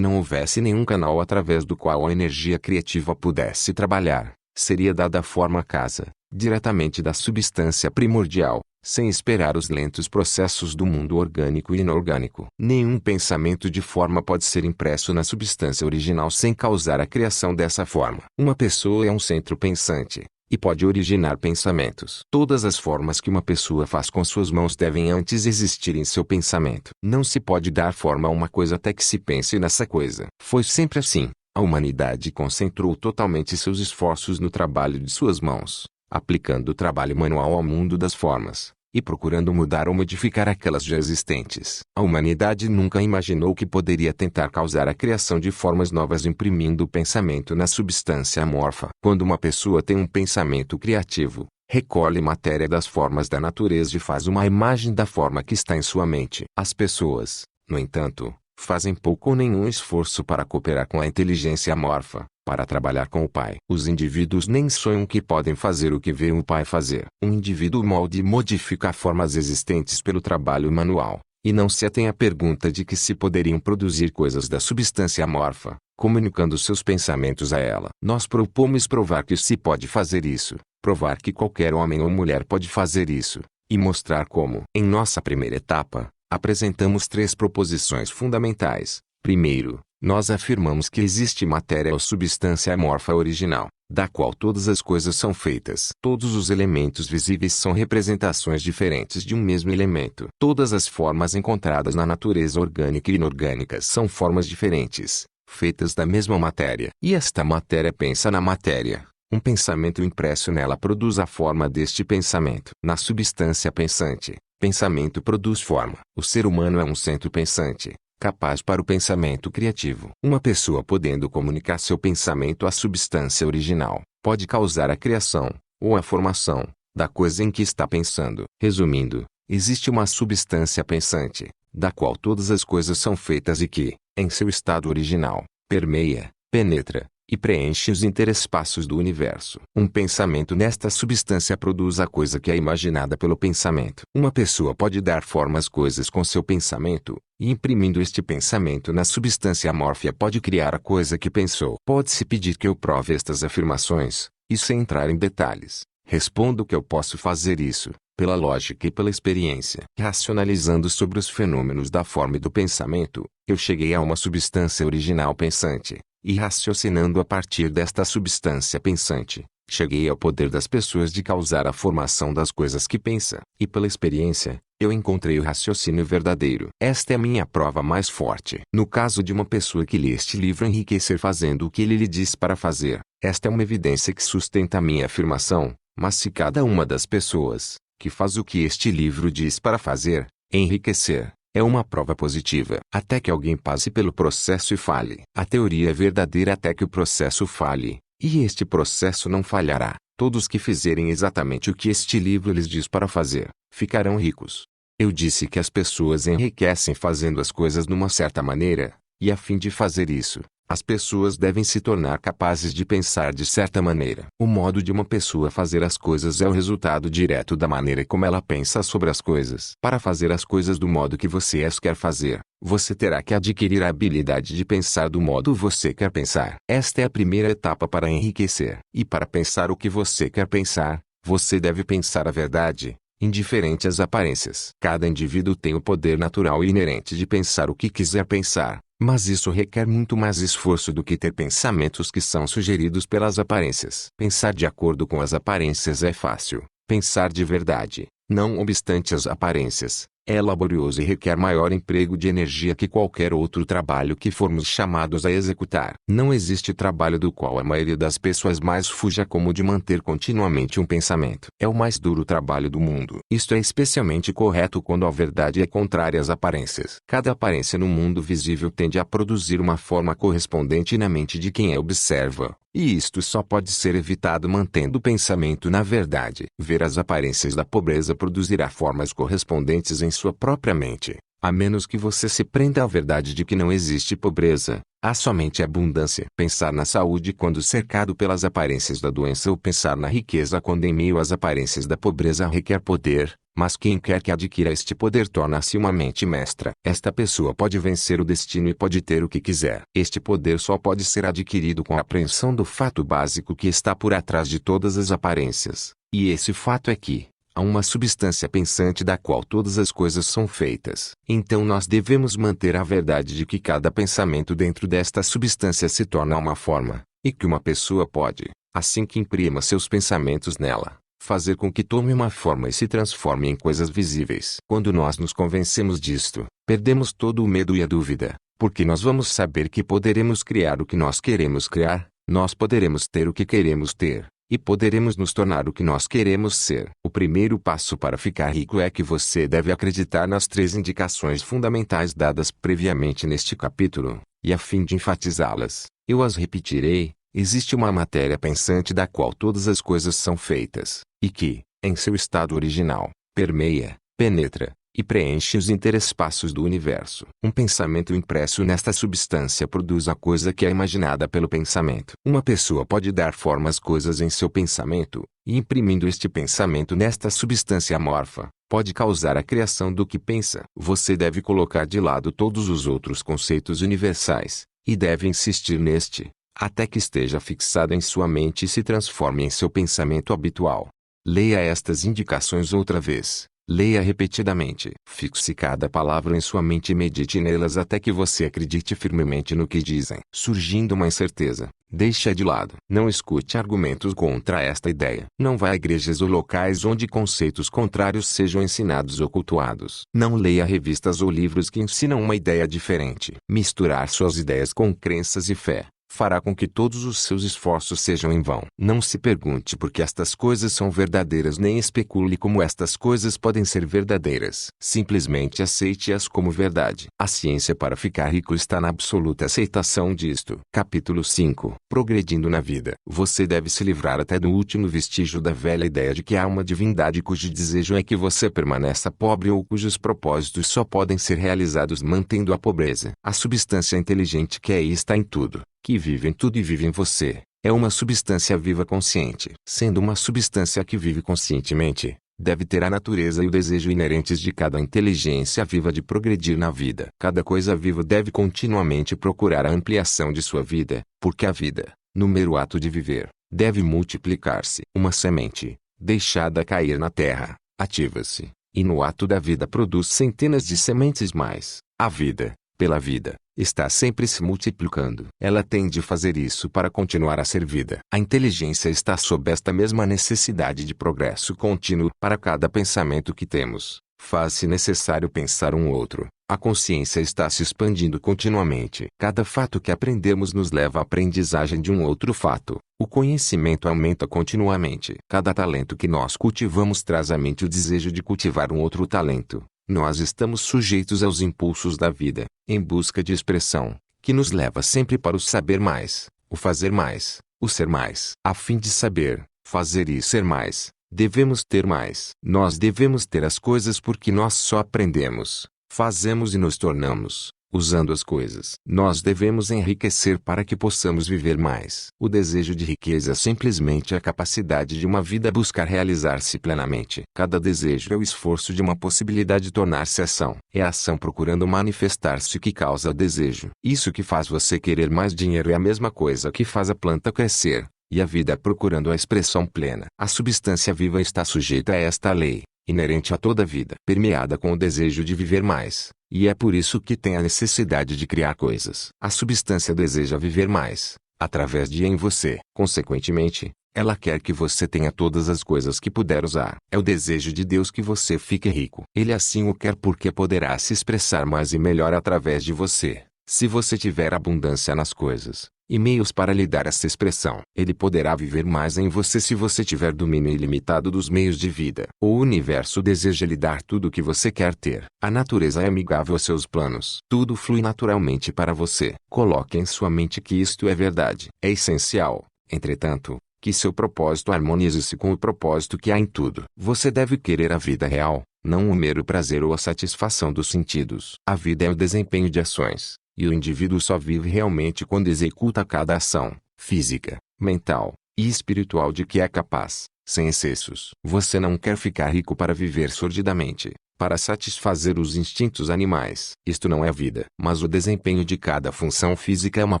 não houvesse nenhum canal através do qual a energia criativa pudesse trabalhar, seria dada a forma à casa, diretamente da substância primordial, sem esperar os lentos processos do mundo orgânico e inorgânico. Nenhum pensamento de forma pode ser impresso na substância original sem causar a criação dessa forma. Uma pessoa é um centro pensante, e pode originar pensamentos. Todas as formas que uma pessoa faz com suas mãos devem antes existir em seu pensamento. Não se pode dar forma a uma coisa até que se pense nessa coisa. Foi sempre assim. A humanidade concentrou totalmente seus esforços no trabalho de suas mãos, aplicando o trabalho manual ao mundo das formas, e procurando mudar ou modificar aquelas já existentes. A humanidade nunca imaginou que poderia tentar causar a criação de formas novas imprimindo o pensamento na substância amorfa. Quando uma pessoa tem um pensamento criativo, recolhe matéria das formas da natureza e faz uma imagem da forma que está em sua mente. As pessoas, no entanto, fazem pouco ou nenhum esforço para cooperar com a inteligência amorfa, para trabalhar com o Pai. Os indivíduos nem sonham que podem fazer o que vê o Pai fazer. Um indivíduo molda e modifica formas existentes pelo trabalho manual, e não se atém à pergunta de que se poderiam produzir coisas da substância amorfa, comunicando seus pensamentos a ela. Nós propomos provar que se pode fazer isso, provar que qualquer homem ou mulher pode fazer isso, e mostrar como. Em nossa primeira etapa, apresentamos 3 proposições fundamentais. Primeiro, nós afirmamos que existe matéria ou substância amorfa original, da qual todas as coisas são feitas. Todos os elementos visíveis são representações diferentes de um mesmo elemento. Todas as formas encontradas na natureza orgânica e inorgânica são formas diferentes, feitas da mesma matéria. E esta matéria pensa na matéria. Um pensamento impresso nela produz a forma deste pensamento. Na substância pensante, pensamento produz forma. O ser humano é um centro pensante, capaz para o pensamento criativo. Uma pessoa podendo comunicar seu pensamento à substância original, pode causar a criação, ou a formação, da coisa em que está pensando. Resumindo, existe uma substância pensante, da qual todas as coisas são feitas e que, em seu estado original, permeia, penetra, e preenche os interespaços do universo. Um pensamento nesta substância produz a coisa que é imaginada pelo pensamento. Uma pessoa pode dar forma às coisas com seu pensamento, e imprimindo este pensamento na substância amorfa pode criar a coisa que pensou. Pode-se pedir que eu prove estas afirmações, e sem entrar em detalhes, respondo que eu posso fazer isso, pela lógica e pela experiência. Racionalizando sobre os fenômenos da forma e do pensamento, eu cheguei a uma substância original pensante. E raciocinando a partir desta substância pensante, cheguei ao poder das pessoas de causar a formação das coisas que pensa. E pela experiência, eu encontrei o raciocínio verdadeiro. Esta é a minha prova mais forte. No caso de uma pessoa que lê este livro enriquecer fazendo o que ele lhe diz para fazer, esta é uma evidência que sustenta a minha afirmação. Mas se cada uma das pessoas, que faz o que este livro diz para fazer, enriquecer, é uma prova positiva. Até que alguém passe pelo processo e fale. A teoria é verdadeira até que o processo falhe. E este processo não falhará. Todos que fizerem exatamente o que este livro lhes diz para fazer, ficarão ricos. Eu disse que as pessoas enriquecem fazendo as coisas numa certa maneira, e a fim de fazer isso, as pessoas devem se tornar capazes de pensar de certa maneira. O modo de uma pessoa fazer as coisas é o resultado direto da maneira como ela pensa sobre as coisas. Para fazer as coisas do modo que você as quer fazer, você terá que adquirir a habilidade de pensar do modo que você quer pensar. Esta é a primeira etapa para enriquecer. E para pensar o que você quer pensar, você deve pensar a verdade, indiferente às aparências. Cada indivíduo tem o poder natural e inerente de pensar o que quiser pensar. Mas isso requer muito mais esforço do que ter pensamentos que são sugeridos pelas aparências. Pensar de acordo com as aparências é fácil. Pensar de verdade, não obstante as aparências, é laborioso e requer maior emprego de energia que qualquer outro trabalho que formos chamados a executar. Não existe trabalho do qual a maioria das pessoas mais fuja como o de manter continuamente um pensamento. É o mais duro trabalho do mundo. Isto é especialmente correto quando a verdade é contrária às aparências. Cada aparência no mundo visível tende a produzir uma forma correspondente na mente de quem a observa. E isto só pode ser evitado mantendo o pensamento na verdade. Ver as aparências da pobreza produzirá formas correspondentes em sua própria mente. A menos que você se prenda à verdade de que não existe pobreza, há somente abundância. Pensar na saúde quando cercado pelas aparências da doença ou pensar na riqueza quando em meio às aparências da pobreza requer poder, mas quem quer que adquira este poder torna-se uma mente mestra. Esta pessoa pode vencer o destino e pode ter o que quiser. Este poder só pode ser adquirido com a apreensão do fato básico que está por atrás de todas as aparências. E esse fato é que há uma substância pensante da qual todas as coisas são feitas. Então nós devemos manter a verdade de que cada pensamento dentro desta substância se torna uma forma, e que uma pessoa pode, assim que imprima seus pensamentos nela, fazer com que tome uma forma e se transforme em coisas visíveis. Quando nós nos convencemos disto, perdemos todo o medo e a dúvida, porque nós vamos saber que poderemos criar o que nós queremos criar, nós poderemos ter o que queremos ter, e poderemos nos tornar o que nós queremos ser. O primeiro passo para ficar rico é que você deve acreditar nas 3 indicações fundamentais dadas previamente neste capítulo, e a fim de enfatizá-las, eu as repetirei. Existe uma matéria pensante da qual todas as coisas são feitas, e que, em seu estado original, permeia, penetra e preenche os interespaços do universo. Um pensamento impresso nesta substância produz a coisa que é imaginada pelo pensamento. Uma pessoa pode dar forma às coisas em seu pensamento, e imprimindo este pensamento nesta substância amorfa, pode causar a criação do que pensa. Você deve colocar de lado todos os outros conceitos universais, e deve insistir neste, até que esteja fixado em sua mente e se transforme em seu pensamento habitual. Leia estas indicações outra vez. Leia repetidamente. Fixe cada palavra em sua mente e medite nelas até que você acredite firmemente no que dizem. Surgindo uma incerteza, deixe-a de lado. Não escute argumentos contra esta ideia. Não vá a igrejas ou locais onde conceitos contrários sejam ensinados ou cultuados. Não leia revistas ou livros que ensinam uma ideia diferente. Misturar suas ideias com crenças e fé fará com que todos os seus esforços sejam em vão. Não se pergunte por que estas coisas são verdadeiras nem especule como estas coisas podem ser verdadeiras. Simplesmente aceite-as como verdade. A ciência para ficar rico está na absoluta aceitação disto. Capítulo 5. Progredindo na vida. Você deve se livrar até do último vestígio da velha ideia de que há uma divindade cujo desejo é que você permaneça pobre ou cujos propósitos só podem ser realizados mantendo a pobreza. A substância inteligente que é e está em tudo, que vive em tudo e vive em você, é uma substância viva consciente. Sendo uma substância que vive conscientemente, deve ter a natureza e o desejo inerentes de cada inteligência viva de progredir na vida. Cada coisa viva deve continuamente procurar a ampliação de sua vida, porque a vida, no mero ato de viver, deve multiplicar-se. Uma semente, deixada cair na terra, ativa-se, e no ato da vida produz centenas de sementes mais. A vida, pela vida, está sempre se multiplicando. Ela tem de fazer isso para continuar a ser vida. A inteligência está sob esta mesma necessidade de progresso contínuo. Para cada pensamento que temos, faz-se necessário pensar um outro. A consciência está se expandindo continuamente. Cada fato que aprendemos nos leva à aprendizagem de um outro fato. O conhecimento aumenta continuamente. Cada talento que nós cultivamos traz à mente o desejo de cultivar um outro talento. Nós estamos sujeitos aos impulsos da vida, em busca de expressão, que nos leva sempre para o saber mais, o fazer mais, o ser mais. A fim de saber, fazer e ser mais, devemos ter mais. Nós devemos ter as coisas porque nós só aprendemos, fazemos e nos tornamos, usando as coisas. Nós devemos enriquecer para que possamos viver mais. O desejo de riqueza é simplesmente a capacidade de uma vida buscar realizar-se plenamente. Cada desejo é o esforço de uma possibilidade tornar-se ação. É a ação procurando manifestar-se que causa o desejo. Isso que faz você querer mais dinheiro é a mesma coisa que faz a planta crescer, e a vida procurando a expressão plena. A substância viva está sujeita a esta lei, inerente a toda a vida, permeada com o desejo de viver mais. E é por isso que tem a necessidade de criar coisas. A substância deseja viver mais, através de em você. Consequentemente, ela quer que você tenha todas as coisas que puder usar. É o desejo de Deus que você fique rico. Ele assim o quer porque poderá se expressar mais e melhor através de você. Se você tiver abundância nas coisas, e meios para lhe dar essa expressão, ele poderá viver mais em você se você tiver domínio ilimitado dos meios de vida. O universo deseja lhe dar tudo o que você quer ter. A natureza é amigável aos seus planos. Tudo flui naturalmente para você. Coloque em sua mente que isto é verdade. É essencial, entretanto, Que seu propósito harmonize-se com o propósito que há em tudo. Você deve querer a vida real, não o mero prazer ou a satisfação dos sentidos. A vida é o desempenho de ações, e o indivíduo só vive realmente quando executa cada ação, física, mental e espiritual de que é capaz, sem excessos. Você não quer ficar rico para viver sordidamente, para satisfazer os instintos animais. Isto não é vida. Mas o desempenho de cada função física é uma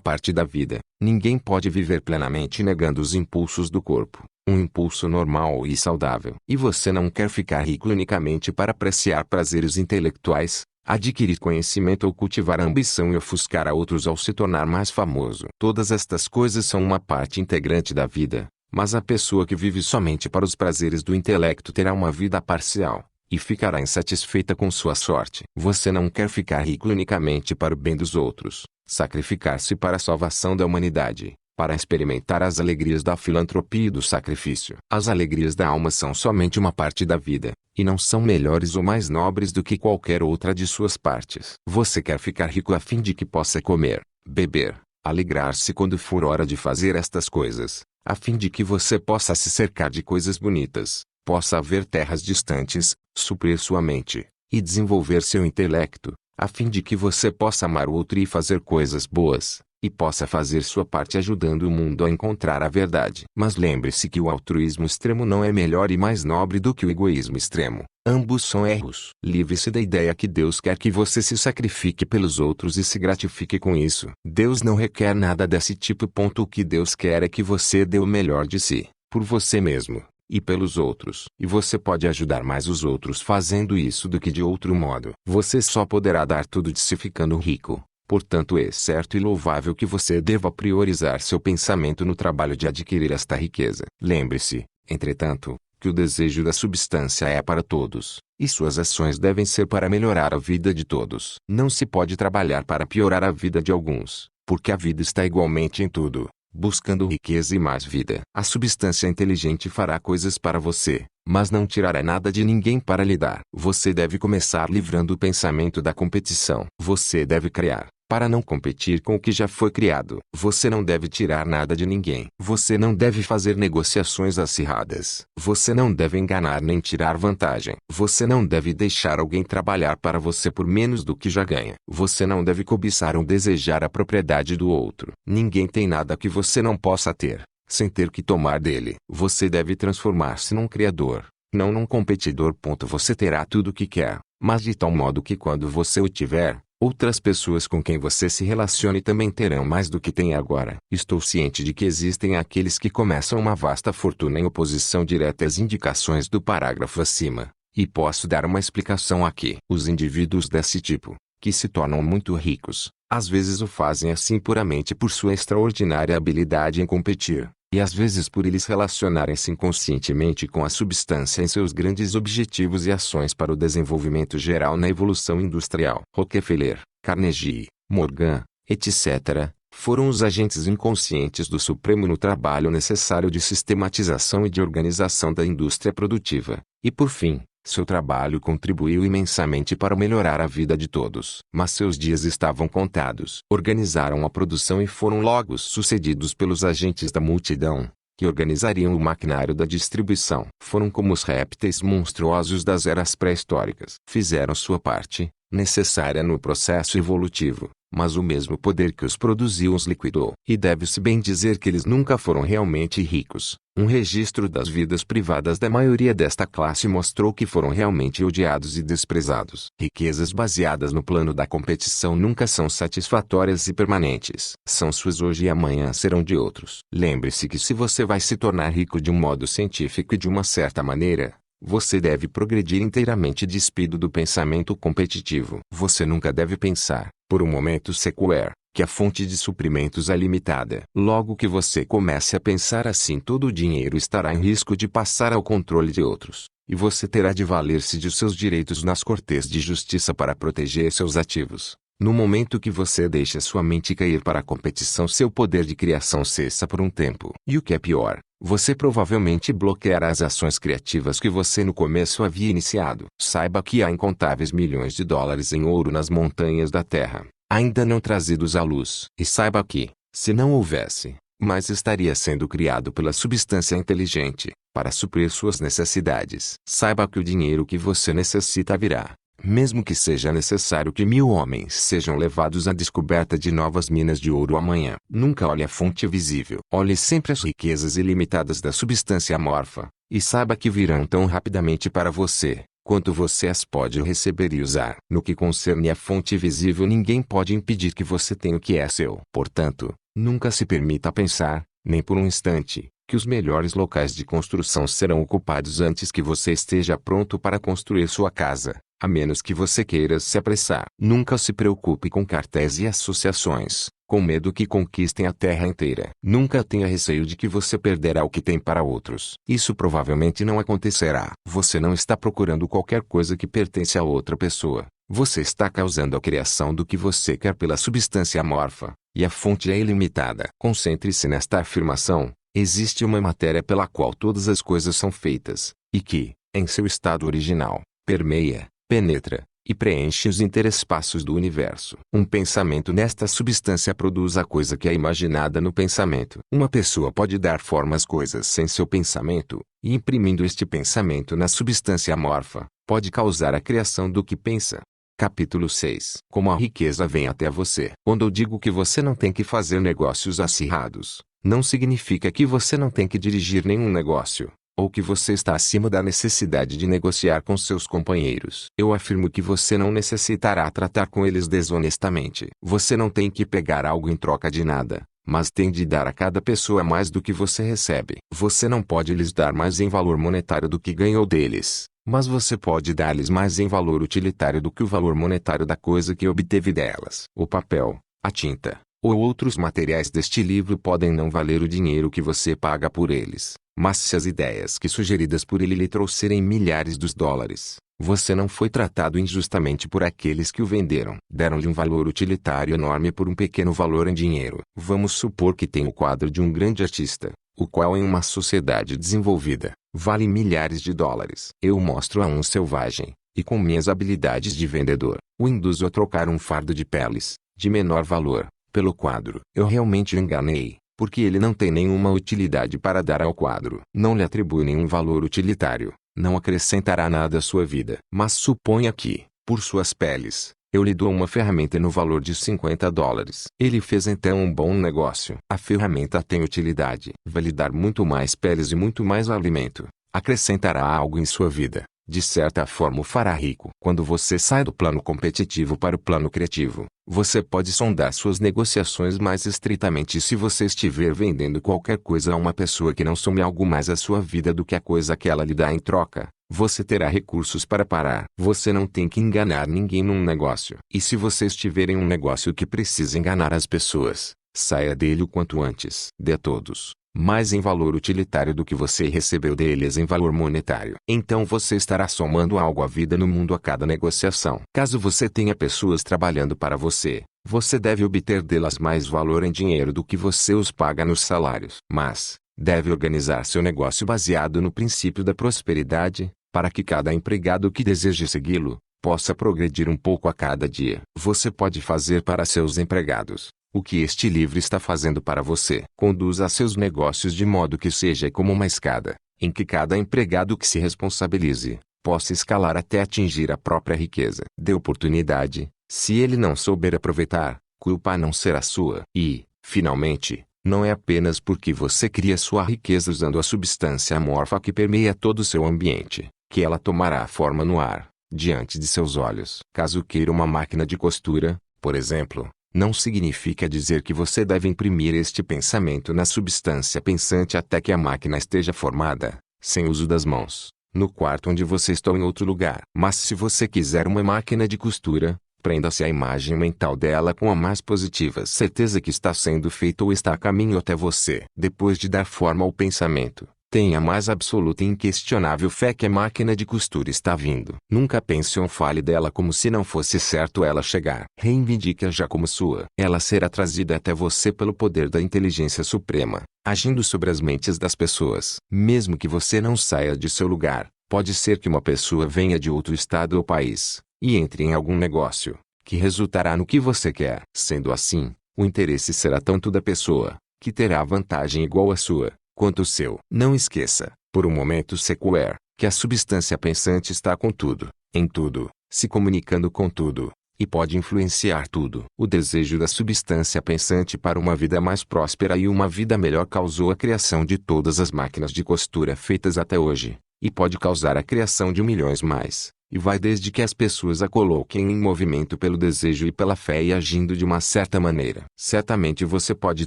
parte da vida. Ninguém pode viver plenamente negando os impulsos do corpo, um impulso normal e saudável. E você não quer ficar rico unicamente para apreciar prazeres intelectuais, adquirir conhecimento ou cultivar a ambição e ofuscar a outros ao se tornar mais famoso. Todas estas coisas são uma parte integrante da vida, mas a pessoa que vive somente para os prazeres do intelecto terá uma vida parcial, e ficará insatisfeita com sua sorte. Você não quer ficar rico unicamente para o bem dos outros, sacrificar-se para a salvação da humanidade, para experimentar as alegrias da filantropia e do sacrifício. As alegrias da alma são somente uma parte da vida, e não são melhores ou mais nobres do que qualquer outra de suas partes. Você quer ficar rico a fim de que possa comer, beber, alegrar-se quando for hora de fazer estas coisas, a fim de que você possa se cercar de coisas bonitas, possa ver terras distantes, suprir sua mente, e desenvolver seu intelecto, a fim de que você possa amar o outro e fazer coisas boas, e possa fazer sua parte ajudando o mundo a encontrar a verdade. Mas lembre-se que o altruísmo extremo não é melhor e mais nobre do que o egoísmo extremo. Ambos são erros. Livre-se da ideia que Deus quer que você se sacrifique pelos outros e se gratifique com isso. Deus não requer nada desse tipo. O que Deus quer é que você dê o melhor de si, por você mesmo e pelos outros. E você pode ajudar mais os outros fazendo isso do que de outro modo. Você só poderá dar tudo de si ficando rico. Portanto, é certo e louvável que você deva priorizar seu pensamento no trabalho de adquirir esta riqueza. Lembre-se, entretanto, que o desejo da substância é para todos, e suas ações devem ser para melhorar a vida de todos. Não se pode trabalhar para piorar a vida de alguns, porque a vida está igualmente em tudo, buscando riqueza e mais vida. A substância inteligente fará coisas para você, mas não tirará nada de ninguém para lhe dar. Você deve começar livrando o pensamento da competição. Você deve criar, para não competir com o que já foi criado. Você não deve tirar nada de ninguém. Você não deve fazer negociações acirradas. Você não deve enganar nem tirar vantagem. Você não deve deixar alguém trabalhar para você por menos do que já ganha. Você não deve cobiçar ou desejar a propriedade do outro. Ninguém tem nada que você não possa ter, sem ter que tomar dele. Você deve transformar-se num criador, não num competidor. Você terá tudo o que quer, mas de tal modo que quando você o tiver, outras pessoas com quem você se relacione também terão mais do que tem agora. Estou ciente de que existem aqueles que começam uma vasta fortuna em oposição direta às indicações do parágrafo acima, e posso dar uma explicação aqui. Os indivíduos desse tipo, que se tornam muito ricos, às vezes o fazem assim puramente por sua extraordinária habilidade em competir, e às vezes por eles relacionarem-se inconscientemente com a substância em seus grandes objetivos e ações para o desenvolvimento geral na evolução industrial. Rockefeller, Carnegie, Morgan, etc., foram os agentes inconscientes do Supremo no trabalho necessário de sistematização e de organização da indústria produtiva, e por fim, seu trabalho contribuiu imensamente para melhorar a vida de todos. Mas seus dias estavam contados. Organizaram a produção e foram logo sucedidos pelos agentes da multidão, que organizariam o maquinário da distribuição. Foram como os répteis monstruosos das eras pré-históricas. Fizeram sua parte, necessária no processo evolutivo, mas o mesmo poder que os produziu os liquidou. E deve-se bem dizer que eles nunca foram realmente ricos. Um registro das vidas privadas da maioria desta classe mostrou que foram realmente odiados e desprezados. Riquezas baseadas no plano da competição nunca são satisfatórias e permanentes. São suas hoje e amanhã serão de outros. Lembre-se que se você vai se tornar rico de um modo científico e de uma certa maneira, você deve progredir inteiramente despido do pensamento competitivo. Você nunca deve pensar, por um momento sequer, que a fonte de suprimentos é limitada. Logo que você comece a pensar assim, todo o dinheiro estará em risco de passar ao controle de outros, e você terá de valer-se de seus direitos nas cortes de justiça para proteger seus ativos. No momento que você deixa sua mente cair para a competição, seu poder de criação cessa por um tempo. E o que é pior, você provavelmente bloqueará as ações criativas que você no começo havia iniciado. Saiba que há incontáveis milhões de dólares em ouro nas montanhas da Terra, ainda não trazidos à luz. E saiba que, se não houvesse, mas estaria sendo criado pela substância inteligente, para suprir suas necessidades. Saiba que o dinheiro que você necessita virá, mesmo que seja necessário que 1000 homens sejam levados à descoberta de novas minas de ouro amanhã. Nunca olhe a fonte visível. Olhe sempre as riquezas ilimitadas da substância amorfa, e saiba que virão tão rapidamente para você, quanto você as pode receber e usar. No que concerne à fonte visível, ninguém pode impedir que você tenha o que é seu. Portanto, nunca se permita pensar, nem por um instante, que os melhores locais de construção serão ocupados antes que você esteja pronto para construir sua casa, a menos que você queira se apressar. Nunca se preocupe com cartéis e associações, com medo que conquistem a terra inteira. Nunca tenha receio de que você perderá o que tem para outros. Isso provavelmente não acontecerá. Você não está procurando qualquer coisa que pertence a outra pessoa. Você está causando a criação do que você quer pela substância amorfa, e a fonte é ilimitada. Concentre-se nesta afirmação: existe uma matéria pela qual todas as coisas são feitas, e que, em seu estado original, permeia, penetra e preenche os interespaços do universo. Um pensamento nesta substância produz a coisa que é imaginada no pensamento. Uma pessoa pode dar forma às coisas sem seu pensamento, e imprimindo este pensamento na substância amorfa, pode causar a criação do que pensa. Capítulo 6. Como a riqueza vem até você. Quando eu digo que você não tem que fazer negócios acirrados, não significa que você não tem que dirigir nenhum negócio, ou que você está acima da necessidade de negociar com seus companheiros. Eu afirmo que você não necessitará tratar com eles desonestamente. Você não tem que pegar algo em troca de nada, mas tem de dar a cada pessoa mais do que você recebe. Você não pode lhes dar mais em valor monetário do que ganhou deles, mas você pode dar-lhes mais em valor utilitário do que o valor monetário da coisa que obteve delas. O papel, a tinta, ou outros materiais deste livro podem não valer o dinheiro que você paga por eles, mas se as ideias que sugeridas por ele lhe trouxerem milhares de dólares, você não foi tratado injustamente por aqueles que o venderam. Deram-lhe um valor utilitário enorme por um pequeno valor em dinheiro. Vamos supor que tem o quadro de um grande artista, o qual em uma sociedade desenvolvida, vale milhares de dólares. Eu mostro a um selvagem, e com minhas habilidades de vendedor, o induzo a trocar um fardo de peles, de menor valor, pelo quadro. Eu realmente o enganei, porque ele não tem nenhuma utilidade para dar ao quadro. Não lhe atribui nenhum valor utilitário, não acrescentará nada à sua vida. Mas suponha que, por suas peles, eu lhe dou uma ferramenta no valor de 50 dólares. Ele fez então um bom negócio. A ferramenta tem utilidade. Vai lhe dar muito mais peles e muito mais alimento. Acrescentará algo em sua vida. De certa forma o fará rico. Quando você sai do plano competitivo para o plano criativo, você pode sondar suas negociações mais estritamente. Se você estiver vendendo qualquer coisa a uma pessoa que não some algo mais à sua vida do que a coisa que ela lhe dá em troca, você terá recursos para parar. Você não tem que enganar ninguém num negócio. E se você estiver em um negócio que precisa enganar as pessoas, saia dele o quanto antes. Dê a todos mais em valor utilitário do que você recebeu deles em valor monetário. Então você estará somando algo à vida no mundo a cada negociação. Caso você tenha pessoas trabalhando para você, você deve obter delas mais valor em dinheiro do que você os paga nos salários. Mas, deve organizar seu negócio baseado no princípio da prosperidade, para que cada empregado que deseje segui-lo, possa progredir um pouco a cada dia. Você pode fazer para seus empregados o que este livro está fazendo para você. Conduza seus negócios de modo que seja como uma escada, em que cada empregado que se responsabilize, possa escalar até atingir a própria riqueza. Dê oportunidade. Se ele não souber aproveitar, culpa não será sua. E, finalmente, não é apenas porque você cria sua riqueza usando a substância amorfa que permeia todo o seu ambiente, que ela tomará forma no ar, diante de seus olhos. Caso queira uma máquina de costura, por exemplo, não significa dizer que você deve imprimir este pensamento na substância pensante até que a máquina esteja formada, sem uso das mãos, no quarto onde você está ou em outro lugar. Mas se você quiser uma máquina de costura, prenda-se à imagem mental dela com a mais positiva certeza que está sendo feita ou está a caminho até você. Depois de dar forma ao pensamento, tenha a mais absoluta e inquestionável fé que a máquina de costura está vindo. Nunca pense ou fale dela como se não fosse certo ela chegar. Reivindique-a já como sua. Ela será trazida até você pelo poder da inteligência suprema, agindo sobre as mentes das pessoas. Mesmo que você não saia de seu lugar, pode ser que uma pessoa venha de outro estado ou país, e entre em algum negócio, que resultará no que você quer. Sendo assim, o interesse será tanto da pessoa, que terá vantagem igual à sua, quanto o seu. Não esqueça, por um momento sequer, que a substância pensante está com tudo, em tudo, se comunicando com tudo, e pode influenciar tudo. O desejo da substância pensante para uma vida mais próspera e uma vida melhor causou a criação de todas as máquinas de costura feitas até hoje, e pode causar a criação de milhões mais. E vai desde que as pessoas a coloquem em movimento pelo desejo e pela fé e agindo de uma certa maneira. Certamente você pode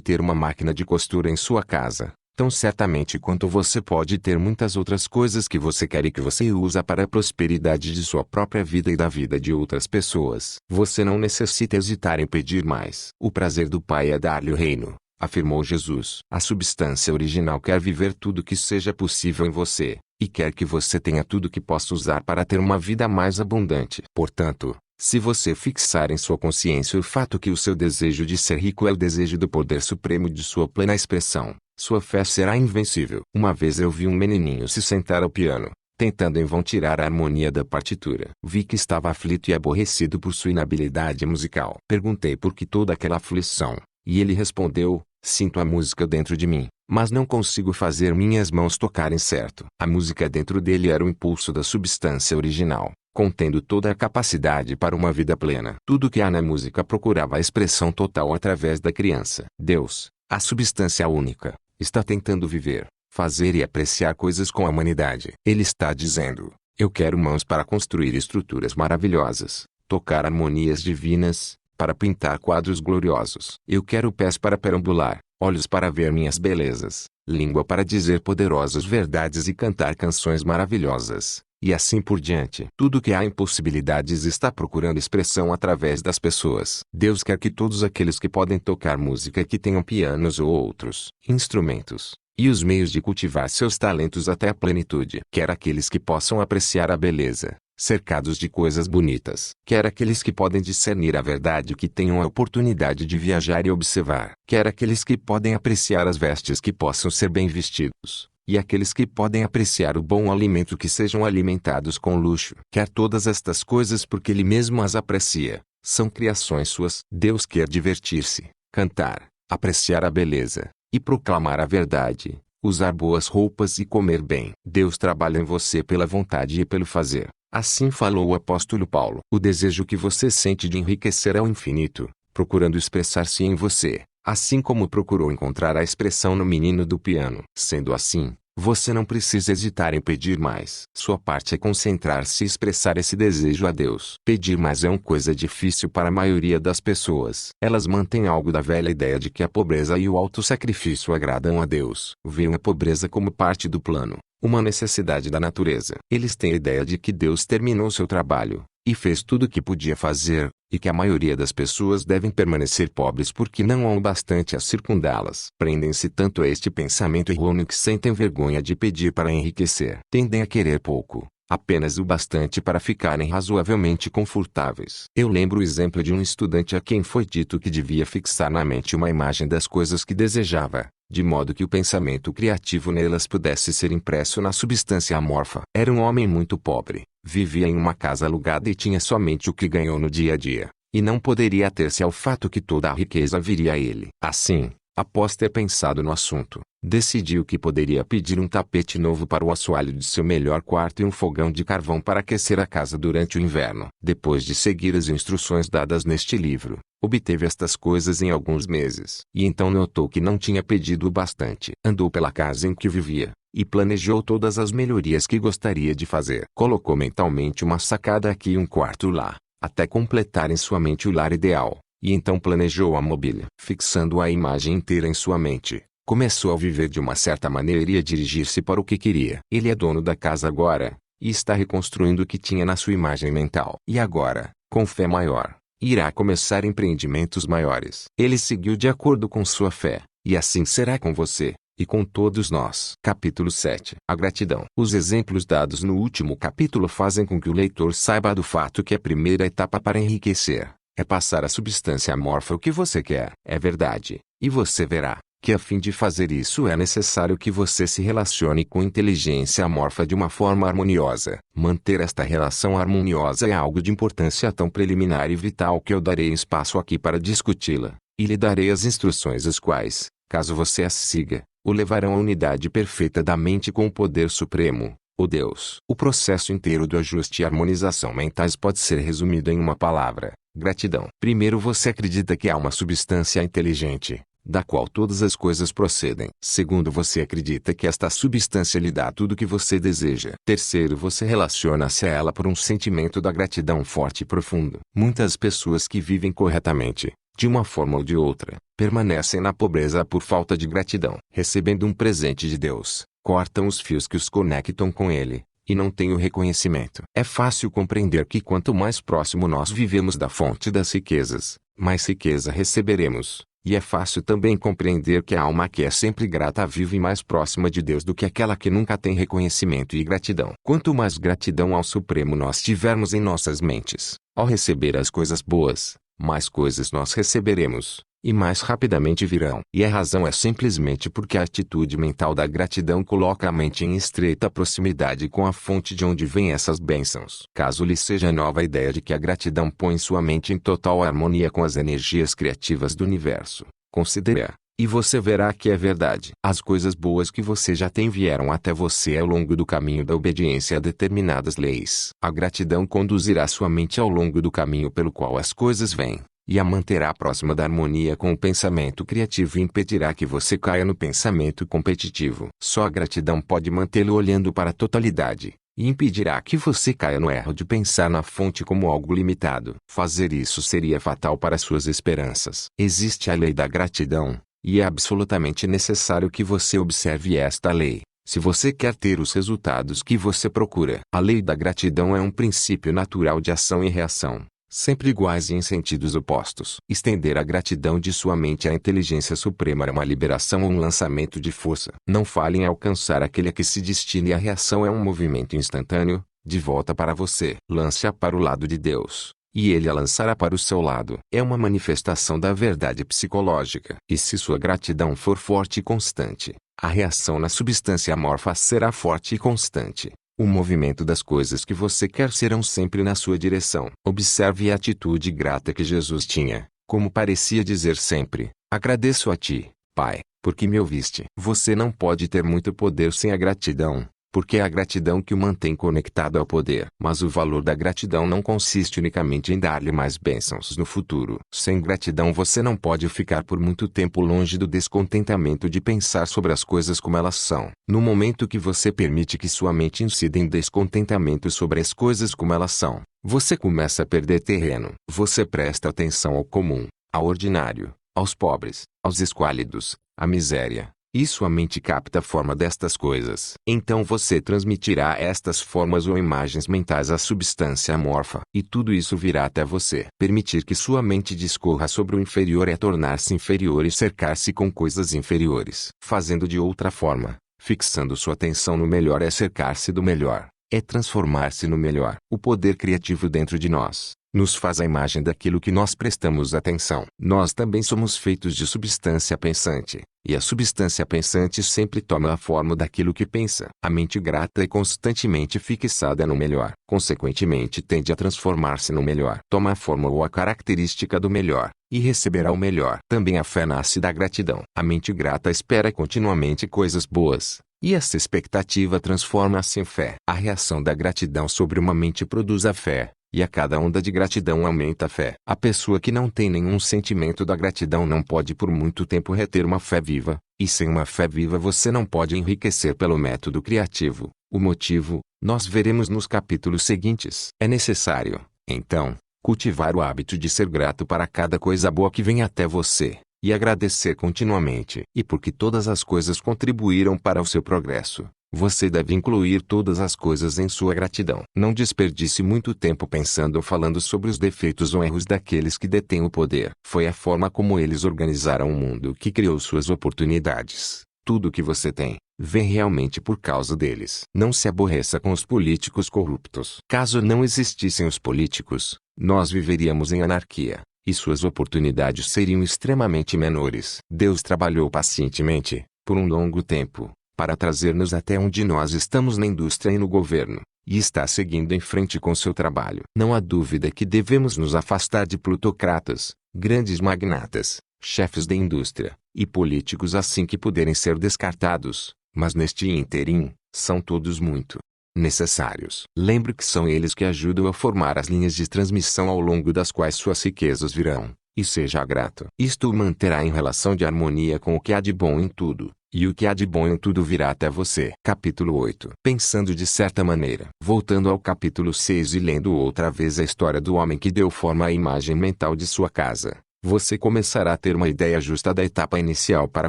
ter uma máquina de costura em sua casa, tão certamente quanto você pode ter muitas outras coisas que você quer e que você usa para a prosperidade de sua própria vida e da vida de outras pessoas. Você não necessita hesitar em pedir mais. O prazer do Pai é dar-lhe o reino, afirmou Jesus. A substância original quer viver tudo que seja possível em você, e quer que você tenha tudo que possa usar para ter uma vida mais abundante. Portanto, se você fixar em sua consciência o fato que o seu desejo de ser rico é o desejo do poder supremo de sua plena expressão, sua fé será invencível. Uma vez eu vi um menininho se sentar ao piano, tentando em vão tirar a harmonia da partitura. Vi que estava aflito e aborrecido por sua inabilidade musical. Perguntei por que toda aquela aflição, e ele respondeu: sinto a música dentro de mim, mas não consigo fazer minhas mãos tocarem certo. A música dentro dele era o impulso da substância original, contendo toda a capacidade para uma vida plena. Tudo que há na música procurava a expressão total através da criança. Deus, a substância única, está tentando viver, fazer e apreciar coisas com a humanidade. Ele está dizendo: eu quero mãos para construir estruturas maravilhosas, tocar harmonias divinas, para pintar quadros gloriosos. Eu quero pés para perambular, olhos para ver minhas belezas, língua para dizer poderosas verdades e cantar canções maravilhosas, e assim por diante. Tudo que há em possibilidades está procurando expressão através das pessoas. Deus quer que todos aqueles que podem tocar música que tenham pianos ou outros instrumentos, e os meios de cultivar seus talentos até a plenitude. Quer aqueles que possam apreciar a beleza, cercados de coisas bonitas. Quer aqueles que podem discernir a verdade que tenham a oportunidade de viajar e observar. Quer aqueles que podem apreciar as vestes que possam ser bem vestidos, e aqueles que podem apreciar o bom alimento que sejam alimentados com luxo. Quer todas estas coisas porque Ele mesmo as aprecia, são criações suas. Deus quer divertir-se, cantar, apreciar a beleza, e proclamar a verdade, usar boas roupas e comer bem. Deus trabalha em você pela vontade e pelo fazer. Assim falou o apóstolo Paulo. O desejo que você sente de enriquecer é o infinito, procurando expressar-se em você, assim como procurou encontrar a expressão no menino do piano. Sendo assim, você não precisa hesitar em pedir mais. Sua parte é concentrar-se e expressar esse desejo a Deus. Pedir mais é uma coisa difícil para a maioria das pessoas. Elas mantêm algo da velha ideia de que a pobreza e o autossacrifício agradam a Deus. Veem a pobreza como parte do plano, uma necessidade da natureza. Eles têm a ideia de que Deus terminou seu trabalho, e fez tudo o que podia fazer, e que a maioria das pessoas devem permanecer pobres porque não há o bastante a circundá-las. Prendem-se tanto a este pensamento errôneo que sentem vergonha de pedir para enriquecer. Tendem a querer pouco, apenas o bastante para ficarem razoavelmente confortáveis. Eu lembro o exemplo de um estudante a quem foi dito que devia fixar na mente uma imagem das coisas que desejava, de modo que o pensamento criativo nelas pudesse ser impresso na substância amorfa. Era um homem muito pobre, vivia em uma casa alugada e tinha somente o que ganhou no dia a dia, e não poderia ater-se ao fato que toda a riqueza viria a ele. Assim, após ter pensado no assunto, decidiu que poderia pedir um tapete novo para o assoalho de seu melhor quarto e um fogão de carvão para aquecer a casa durante o inverno. Depois de seguir as instruções dadas neste livro, obteve estas coisas em alguns meses. E então notou que não tinha pedido o bastante. Andou pela casa em que vivia, e planejou todas as melhorias que gostaria de fazer. Colocou mentalmente uma sacada aqui e um quarto lá, até completar em sua mente o lar ideal. E então planejou a mobília. Fixando a imagem inteira em sua mente, começou a viver de uma certa maneira e a dirigir-se para o que queria. Ele é dono da casa agora, e está reconstruindo o que tinha na sua imagem mental. E agora, com fé maior, irá começar empreendimentos maiores. Ele seguiu de acordo com sua fé, e assim será com você, e com todos nós. Capítulo 7. A gratidão. Os exemplos dados no último capítulo fazem com que o leitor saiba do fato que a primeira etapa para enriquecer é passar a substância amorfa o que você quer. É verdade, e você verá que a fim de fazer isso é necessário que você se relacione com inteligência amorfa de uma forma harmoniosa. Manter esta relação harmoniosa é algo de importância tão preliminar e vital que eu darei espaço aqui para discuti-la, e lhe darei as instruções as quais, Caso você as siga, o levarão à unidade perfeita da mente com o poder supremo, o Deus. O processo inteiro do ajuste e harmonização mentais pode ser resumido em uma palavra: gratidão. Primeiro, você acredita que há uma substância inteligente, da qual todas as coisas procedem. Segundo, você acredita que esta substância lhe dá tudo o que você deseja. Terceiro, você relaciona-se a ela por um sentimento da gratidão forte e profundo. Muitas pessoas que vivem corretamente, de uma forma ou de outra, permanecem na pobreza por falta de gratidão. Recebendo um presente de Deus, cortam os fios que os conectam com ele, e não têm o reconhecimento. É fácil compreender que quanto mais próximo nós vivemos da fonte das riquezas, mais riqueza receberemos. E é fácil também compreender que a alma que é sempre grata vive mais próxima de Deus do que aquela que nunca tem reconhecimento e gratidão. Quanto mais gratidão ao Supremo nós tivermos em nossas mentes, ao receber as coisas boas, mais coisas nós receberemos, e mais rapidamente virão. E a razão é simplesmente porque a atitude mental da gratidão coloca a mente em estreita proximidade com a fonte de onde vêm essas bênçãos. Caso lhe seja nova a ideia de que a gratidão põe sua mente em total harmonia com as energias criativas do universo, considere-a, e você verá que é verdade. As coisas boas que você já tem vieram até você ao longo do caminho da obediência a determinadas leis. A gratidão conduzirá sua mente ao longo do caminho pelo qual as coisas vêm, e a manterá próxima da harmonia com o pensamento criativo e impedirá que você caia no pensamento competitivo. Só a gratidão pode mantê-lo olhando para a totalidade, e impedirá que você caia no erro de pensar na fonte como algo limitado. Fazer isso seria fatal para suas esperanças. Existe a lei da gratidão, e é absolutamente necessário que você observe esta lei, se você quer ter os resultados que você procura. A lei da gratidão é um princípio natural de ação e reação, sempre iguais e em sentidos opostos. Estender a gratidão de sua mente à inteligência suprema é uma liberação ou um lançamento de força. Não fale em alcançar aquele a que se destine e a reação é um movimento instantâneo, de volta para você. Lance-a para o lado de Deus, e ele a lançará para o seu lado. É uma manifestação da verdade psicológica. E se sua gratidão for forte e constante, a reação na substância amorfa será forte e constante. O movimento das coisas que você quer serão sempre na sua direção. Observe a atitude grata que Jesus tinha, como parecia dizer sempre: agradeço a ti, Pai, porque me ouviste. Você não pode ter muito poder sem a gratidão, porque é a gratidão que o mantém conectado ao poder. Mas o valor da gratidão não consiste unicamente em dar-lhe mais bênçãos no futuro. Sem gratidão você não pode ficar por muito tempo longe do descontentamento de pensar sobre as coisas como elas são. No momento que você permite que sua mente incida em descontentamento sobre as coisas como elas são, você começa a perder terreno. Você presta atenção ao comum, ao ordinário, aos pobres, aos esquálidos, à miséria. E sua mente capta a forma destas coisas. Então você transmitirá estas formas ou imagens mentais à substância amorfa. E tudo isso virá até você. Permitir que sua mente discorra sobre o inferior é tornar-se inferior e cercar-se com coisas inferiores. Fazendo de outra forma, fixando sua atenção no melhor é cercar-se do melhor, é transformar-se no melhor. O poder criativo dentro de nós nos faz a imagem daquilo que nós prestamos atenção. Nós também somos feitos de substância pensante, e a substância pensante sempre toma a forma daquilo que pensa. A mente grata é constantemente fixada no melhor, consequentemente tende a transformar-se no melhor. Toma a forma ou a característica do melhor, e receberá o melhor. Também a fé nasce da gratidão. A mente grata espera continuamente coisas boas, e essa expectativa transforma-se em fé. A reação da gratidão sobre uma mente produz a fé, e a cada onda de gratidão aumenta a fé. A pessoa que não tem nenhum sentimento da gratidão não pode por muito tempo reter uma fé viva, e sem uma fé viva você não pode enriquecer pelo método criativo. O motivo, nós veremos nos capítulos seguintes. É necessário, então, cultivar o hábito de ser grato para cada coisa boa que vem até você, e agradecer continuamente. E porque todas as coisas contribuíram para o seu progresso, você deve incluir todas as coisas em sua gratidão. Não desperdice muito tempo pensando ou falando sobre os defeitos ou erros daqueles que detêm o poder. Foi a forma como eles organizaram o mundo que criou suas oportunidades. Tudo o que você tem, vem realmente por causa deles. Não se aborreça com os políticos corruptos. Caso não existissem os políticos, nós viveríamos em anarquia, e suas oportunidades seriam extremamente menores. Deus trabalhou pacientemente, por um longo tempo, para trazer-nos até onde nós estamos na indústria e no governo, e está seguindo em frente com seu trabalho. Não há dúvida que devemos nos afastar de plutocratas, grandes magnatas, chefes da indústria, e políticos assim que puderem ser descartados, mas neste ínterim, são todos muito necessários. Lembre que são eles que ajudam a formar as linhas de transmissão ao longo das quais suas riquezas virão, e seja grato. Isto o manterá em relação de harmonia com o que há de bom em tudo, e o que há de bom em tudo virá até você. Capítulo 8. Pensando de certa maneira. Voltando ao capítulo 6 e lendo outra vez a história do homem que deu forma à imagem mental de sua casa, você começará a ter uma ideia justa da etapa inicial para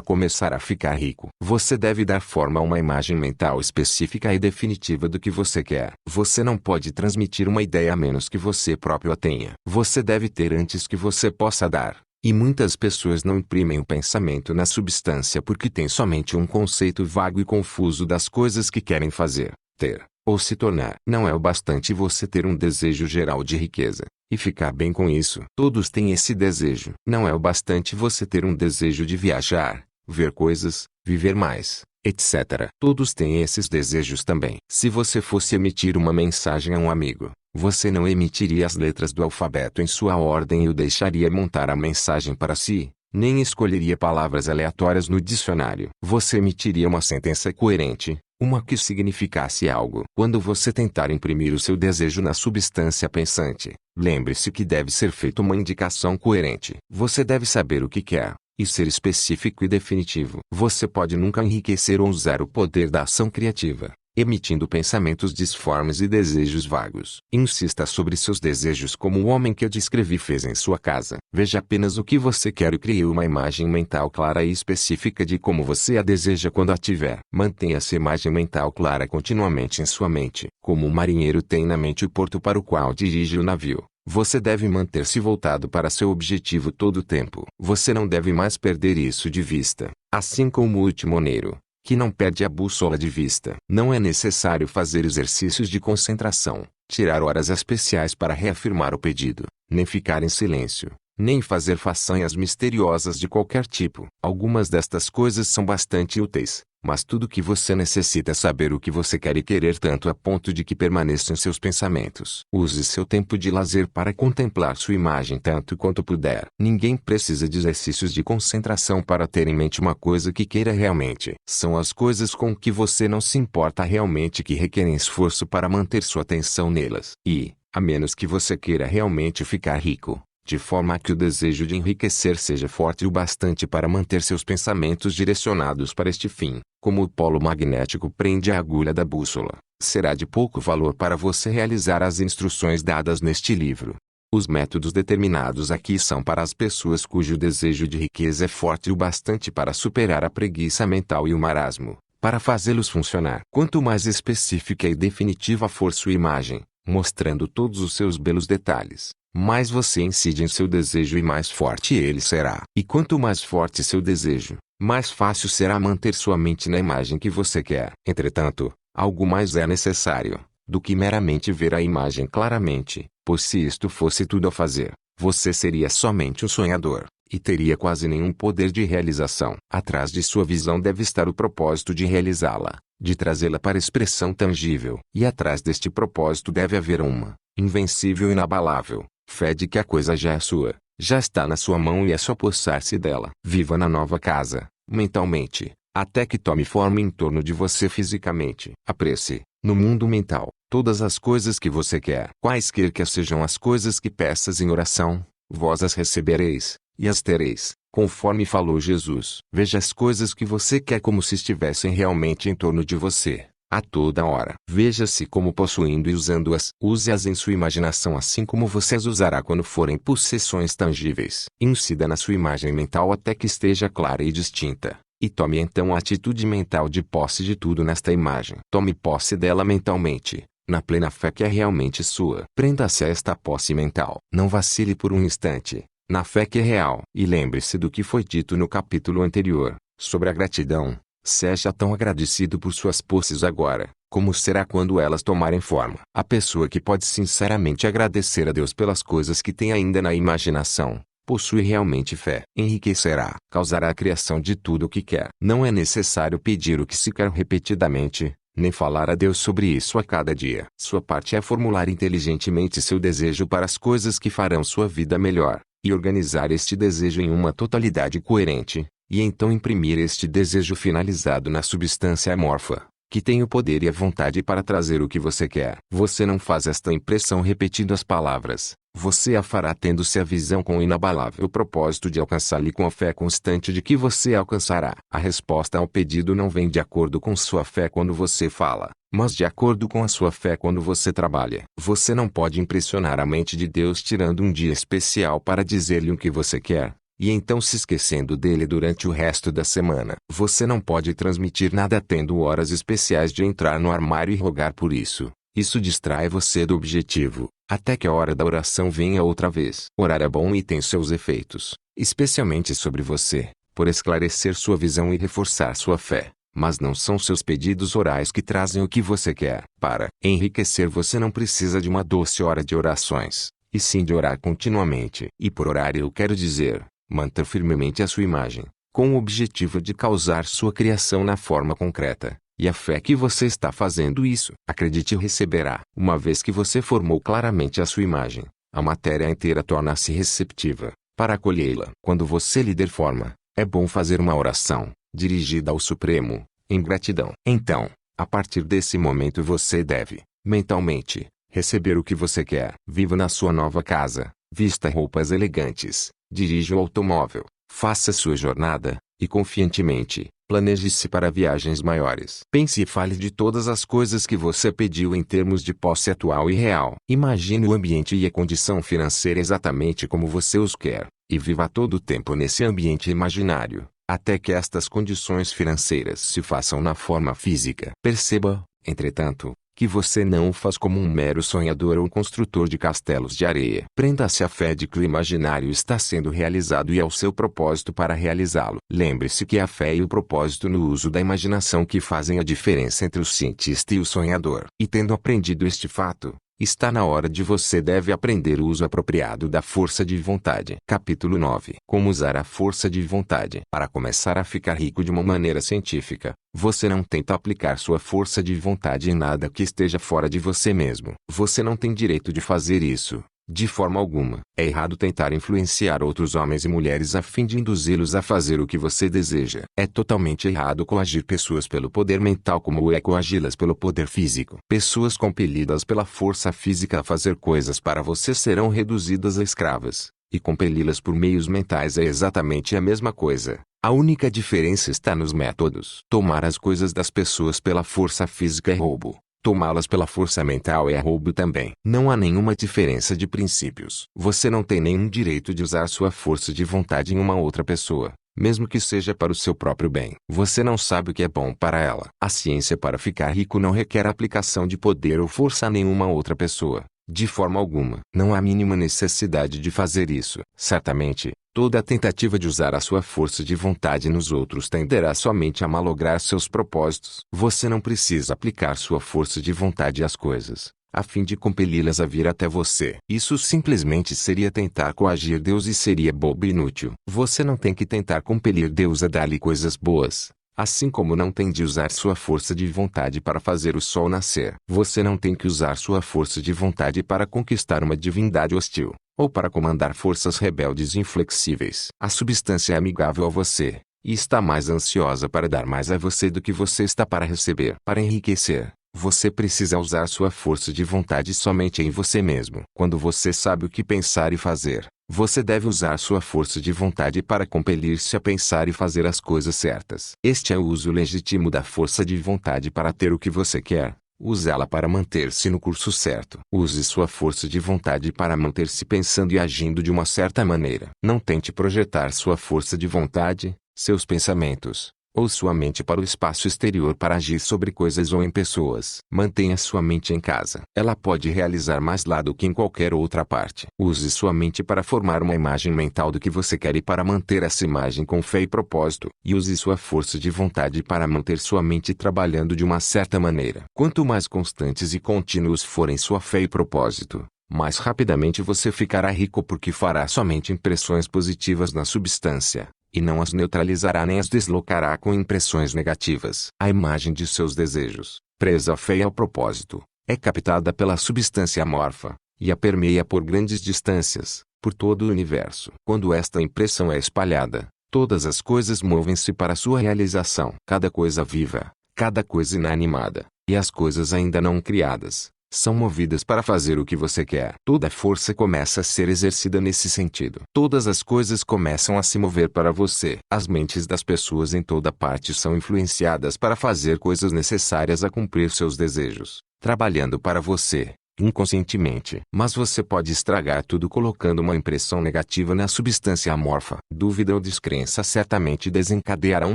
começar a ficar rico. Você deve dar forma a uma imagem mental específica e definitiva do que você quer. Você não pode transmitir uma ideia a menos que você próprio a tenha. Você deve ter antes que você possa dar. E muitas pessoas não imprimem o pensamento na substância porque têm somente um conceito vago e confuso das coisas que querem fazer, ter, ou se tornar. Não é o bastante você ter um desejo geral de riqueza e ficar bem com isso. Todos têm esse desejo. Não é o bastante você ter um desejo de viajar, ver coisas, viver mais, etc. Todos têm esses desejos também. Se você fosse emitir uma mensagem a um amigo, você não emitiria as letras do alfabeto em sua ordem e o deixaria montar a mensagem para si, nem escolheria palavras aleatórias no dicionário. Você emitiria uma sentença coerente, uma que significasse algo. Quando você tentar imprimir o seu desejo na substância pensante, lembre-se que deve ser feita uma indicação coerente. Você deve saber o que quer, e ser específico e definitivo. Você pode nunca enriquecer ou usar o poder da ação criativa, emitindo pensamentos disformes e desejos vagos. Insista sobre seus desejos como o homem que eu descrevi fez em sua casa. Veja apenas o que você quer e crie uma imagem mental clara e específica de como você a deseja quando a tiver. Mantenha essa imagem mental clara continuamente em sua mente. Como o marinheiro tem na mente o porto para o qual dirige o navio, você deve manter-se voltado para seu objetivo todo o tempo. Você não deve mais perder isso de vista. Assim como o timoneiro, que não perde a bússola de vista. Não é necessário fazer exercícios de concentração, tirar horas especiais para reafirmar o pedido, nem ficar em silêncio, nem fazer façanhas misteriosas de qualquer tipo. Algumas destas coisas são bastante úteis, mas tudo o que você necessita é saber o que você quer e querer tanto a ponto de que permaneça em seus pensamentos. Use seu tempo de lazer para contemplar sua imagem tanto quanto puder. Ninguém precisa de exercícios de concentração para ter em mente uma coisa que queira realmente. São as coisas com que você não se importa realmente que requerem esforço para manter sua atenção nelas. E, a menos que você queira realmente ficar rico, de forma que o desejo de enriquecer seja forte o bastante para manter seus pensamentos direcionados para este fim, como o polo magnético prende a agulha da bússola, será de pouco valor para você realizar as instruções dadas neste livro. Os métodos determinados aqui são para as pessoas cujo desejo de riqueza é forte o bastante para superar a preguiça mental e o marasmo, para fazê-los funcionar. Quanto mais específica e definitiva for sua imagem, mostrando todos os seus belos detalhes, mais você incide em seu desejo e mais forte ele será. E quanto mais forte seu desejo, mais fácil será manter sua mente na imagem que você quer. Entretanto, algo mais é necessário do que meramente ver a imagem claramente, pois se isto fosse tudo a fazer, você seria somente um sonhador, e teria quase nenhum poder de realização. Atrás de sua visão deve estar o propósito de realizá-la, de trazê-la para expressão tangível. E atrás deste propósito deve haver uma invencível e inabalável fé de que a coisa já é sua, já está na sua mão e é só possar-se dela. Viva na nova casa, mentalmente, até que tome forma em torno de você fisicamente. Aprecie, no mundo mental, todas as coisas que você quer. Quaisquer que sejam as coisas que peças em oração, vós as recebereis, e as tereis, conforme falou Jesus. Veja as coisas que você quer como se estivessem realmente em torno de você, a toda hora. Veja-se como possuindo e usando-as. Use-as em sua imaginação assim como você as usará quando forem possessões tangíveis. Incida na sua imagem mental até que esteja clara e distinta, e tome então a atitude mental de posse de tudo nesta imagem. Tome posse dela mentalmente, na plena fé que é realmente sua. Prenda-se a esta posse mental. Não vacile por um instante, na fé que é real. E lembre-se do que foi dito no capítulo anterior, sobre a gratidão. Seja tão agradecido por suas posses agora, como será quando elas tomarem forma. A pessoa que pode sinceramente agradecer a Deus pelas coisas que tem ainda na imaginação, possui realmente fé. Enriquecerá, causará a criação de tudo o que quer. Não é necessário pedir o que se quer repetidamente, nem falar a Deus sobre isso a cada dia. Sua parte é formular inteligentemente seu desejo para as coisas que farão sua vida melhor, e organizar este desejo em uma totalidade coerente, e então imprimir este desejo finalizado na substância amorfa, que tem o poder e a vontade para trazer o que você quer. Você não faz esta impressão repetindo as palavras. Você a fará tendo-se a visão com o inabalável propósito de alcançá-la e com a fé constante de que você alcançará. A resposta ao pedido não vem de acordo com sua fé quando você fala, mas de acordo com a sua fé quando você trabalha. Você não pode impressionar a mente de Deus tirando um dia especial para dizer-lhe o que você quer, e então se esquecendo dele durante o resto da semana. Você não pode transmitir nada tendo horas especiais de entrar no armário e rogar por isso. Isso distrai você do objetivo, até que a hora da oração venha outra vez. Orar é bom e tem seus efeitos, especialmente sobre você, por esclarecer sua visão e reforçar sua fé. Mas não são seus pedidos orais que trazem o que você quer. Para enriquecer você não precisa de uma doce hora de orações, e sim de orar continuamente. E por orar eu quero dizer, manter firmemente a sua imagem, com o objetivo de causar sua criação na forma concreta. E a fé que você está fazendo isso, acredite, receberá. Uma vez que você formou claramente a sua imagem, a matéria inteira torna-se receptiva para acolhê-la. Quando você lhe der forma, é bom fazer uma oração, dirigida ao Supremo, em gratidão. Então, a partir desse momento você deve, mentalmente, receber o que você quer. Viva na sua nova casa, vista roupas elegantes, dirija o automóvel, faça sua jornada, e confiantemente, planeje-se para viagens maiores. Pense e fale de todas as coisas que você pediu em termos de posse atual e real. Imagine o ambiente e a condição financeira exatamente como você os quer, e viva todo o tempo nesse ambiente imaginário, até que estas condições financeiras se façam na forma física. Perceba, entretanto, que você não o faz como um mero sonhador ou construtor de castelos de areia. Prenda-se à fé de que o imaginário está sendo realizado e ao seu propósito para realizá-lo. Lembre-se que é a fé e o propósito no uso da imaginação que fazem a diferença entre o cientista e o sonhador. E tendo aprendido este fato, está na hora de você deve aprender o uso apropriado da força de vontade. Capítulo 9. Como usar a força de vontade. Para começar a ficar rico de uma maneira científica, você não tenta aplicar sua força de vontade em nada que esteja fora de você mesmo. Você não tem direito de fazer isso. De forma alguma. É errado tentar influenciar outros homens e mulheres a fim de induzi-los a fazer o que você deseja. É totalmente errado coagir pessoas pelo poder mental como é coagi-las pelo poder físico. Pessoas compelidas pela força física a fazer coisas para você serão reduzidas a escravas, e compeli-las por meios mentais é exatamente a mesma coisa. A única diferença está nos métodos. Tomar as coisas das pessoas pela força física é roubo. Tomá-las pela força mental é roubo também. Não há nenhuma diferença de princípios. Você não tem nenhum direito de usar sua força de vontade em uma outra pessoa, mesmo que seja para o seu próprio bem. Você não sabe o que é bom para ela. A ciência para ficar rico não requer aplicação de poder ou força a nenhuma outra pessoa. De forma alguma. Não há mínima necessidade de fazer isso. Certamente, toda tentativa de usar a sua força de vontade nos outros tenderá somente a malograr seus propósitos. Você não precisa aplicar sua força de vontade às coisas, a fim de compeli-las a vir até você. Isso simplesmente seria tentar coagir Deus e seria bobo e inútil. Você não tem que tentar compelir Deus a dar-lhe coisas boas. Assim como não tem de usar sua força de vontade para fazer o sol nascer. Você não tem que usar sua força de vontade para conquistar uma divindade hostil, ou para comandar forças rebeldes e inflexíveis. A substância é amigável a você, e está mais ansiosa para dar mais a você do que você está para receber. Para enriquecer, você precisa usar sua força de vontade somente em você mesmo. Quando você sabe o que pensar e fazer, você deve usar sua força de vontade para compelir-se a pensar e fazer as coisas certas. Este é o uso legítimo da força de vontade para ter o que você quer. Use-la para manter-se no curso certo. Use sua força de vontade para manter-se pensando e agindo de uma certa maneira. Não tente projetar sua força de vontade, seus pensamentos, ou sua mente para o espaço exterior para agir sobre coisas ou em pessoas. Mantenha sua mente em casa. Ela pode realizar mais lá do que em qualquer outra parte. Use sua mente para formar uma imagem mental do que você quer e para manter essa imagem com fé e propósito. E use sua força de vontade para manter sua mente trabalhando de uma certa maneira. Quanto mais constantes e contínuos forem sua fé e propósito, mais rapidamente você ficará rico porque fará somente impressões positivas na substância, e não as neutralizará nem as deslocará com impressões negativas. A imagem de seus desejos, presa à fé e ao propósito, é captada pela substância amorfa, e a permeia por grandes distâncias, por todo o universo. Quando esta impressão é espalhada, Todas as coisas movem-se para sua realização. Cada coisa viva, cada coisa inanimada, e as coisas ainda não criadas, são movidas para fazer o que você quer. Toda força começa a ser exercida nesse sentido. Todas as coisas começam a se mover para você. As mentes das pessoas em toda parte são influenciadas para fazer coisas necessárias a cumprir seus desejos, trabalhando para você, inconscientemente. Mas você pode estragar tudo colocando uma impressão negativa na substância amorfa. Dúvida ou descrença certamente desencadeará um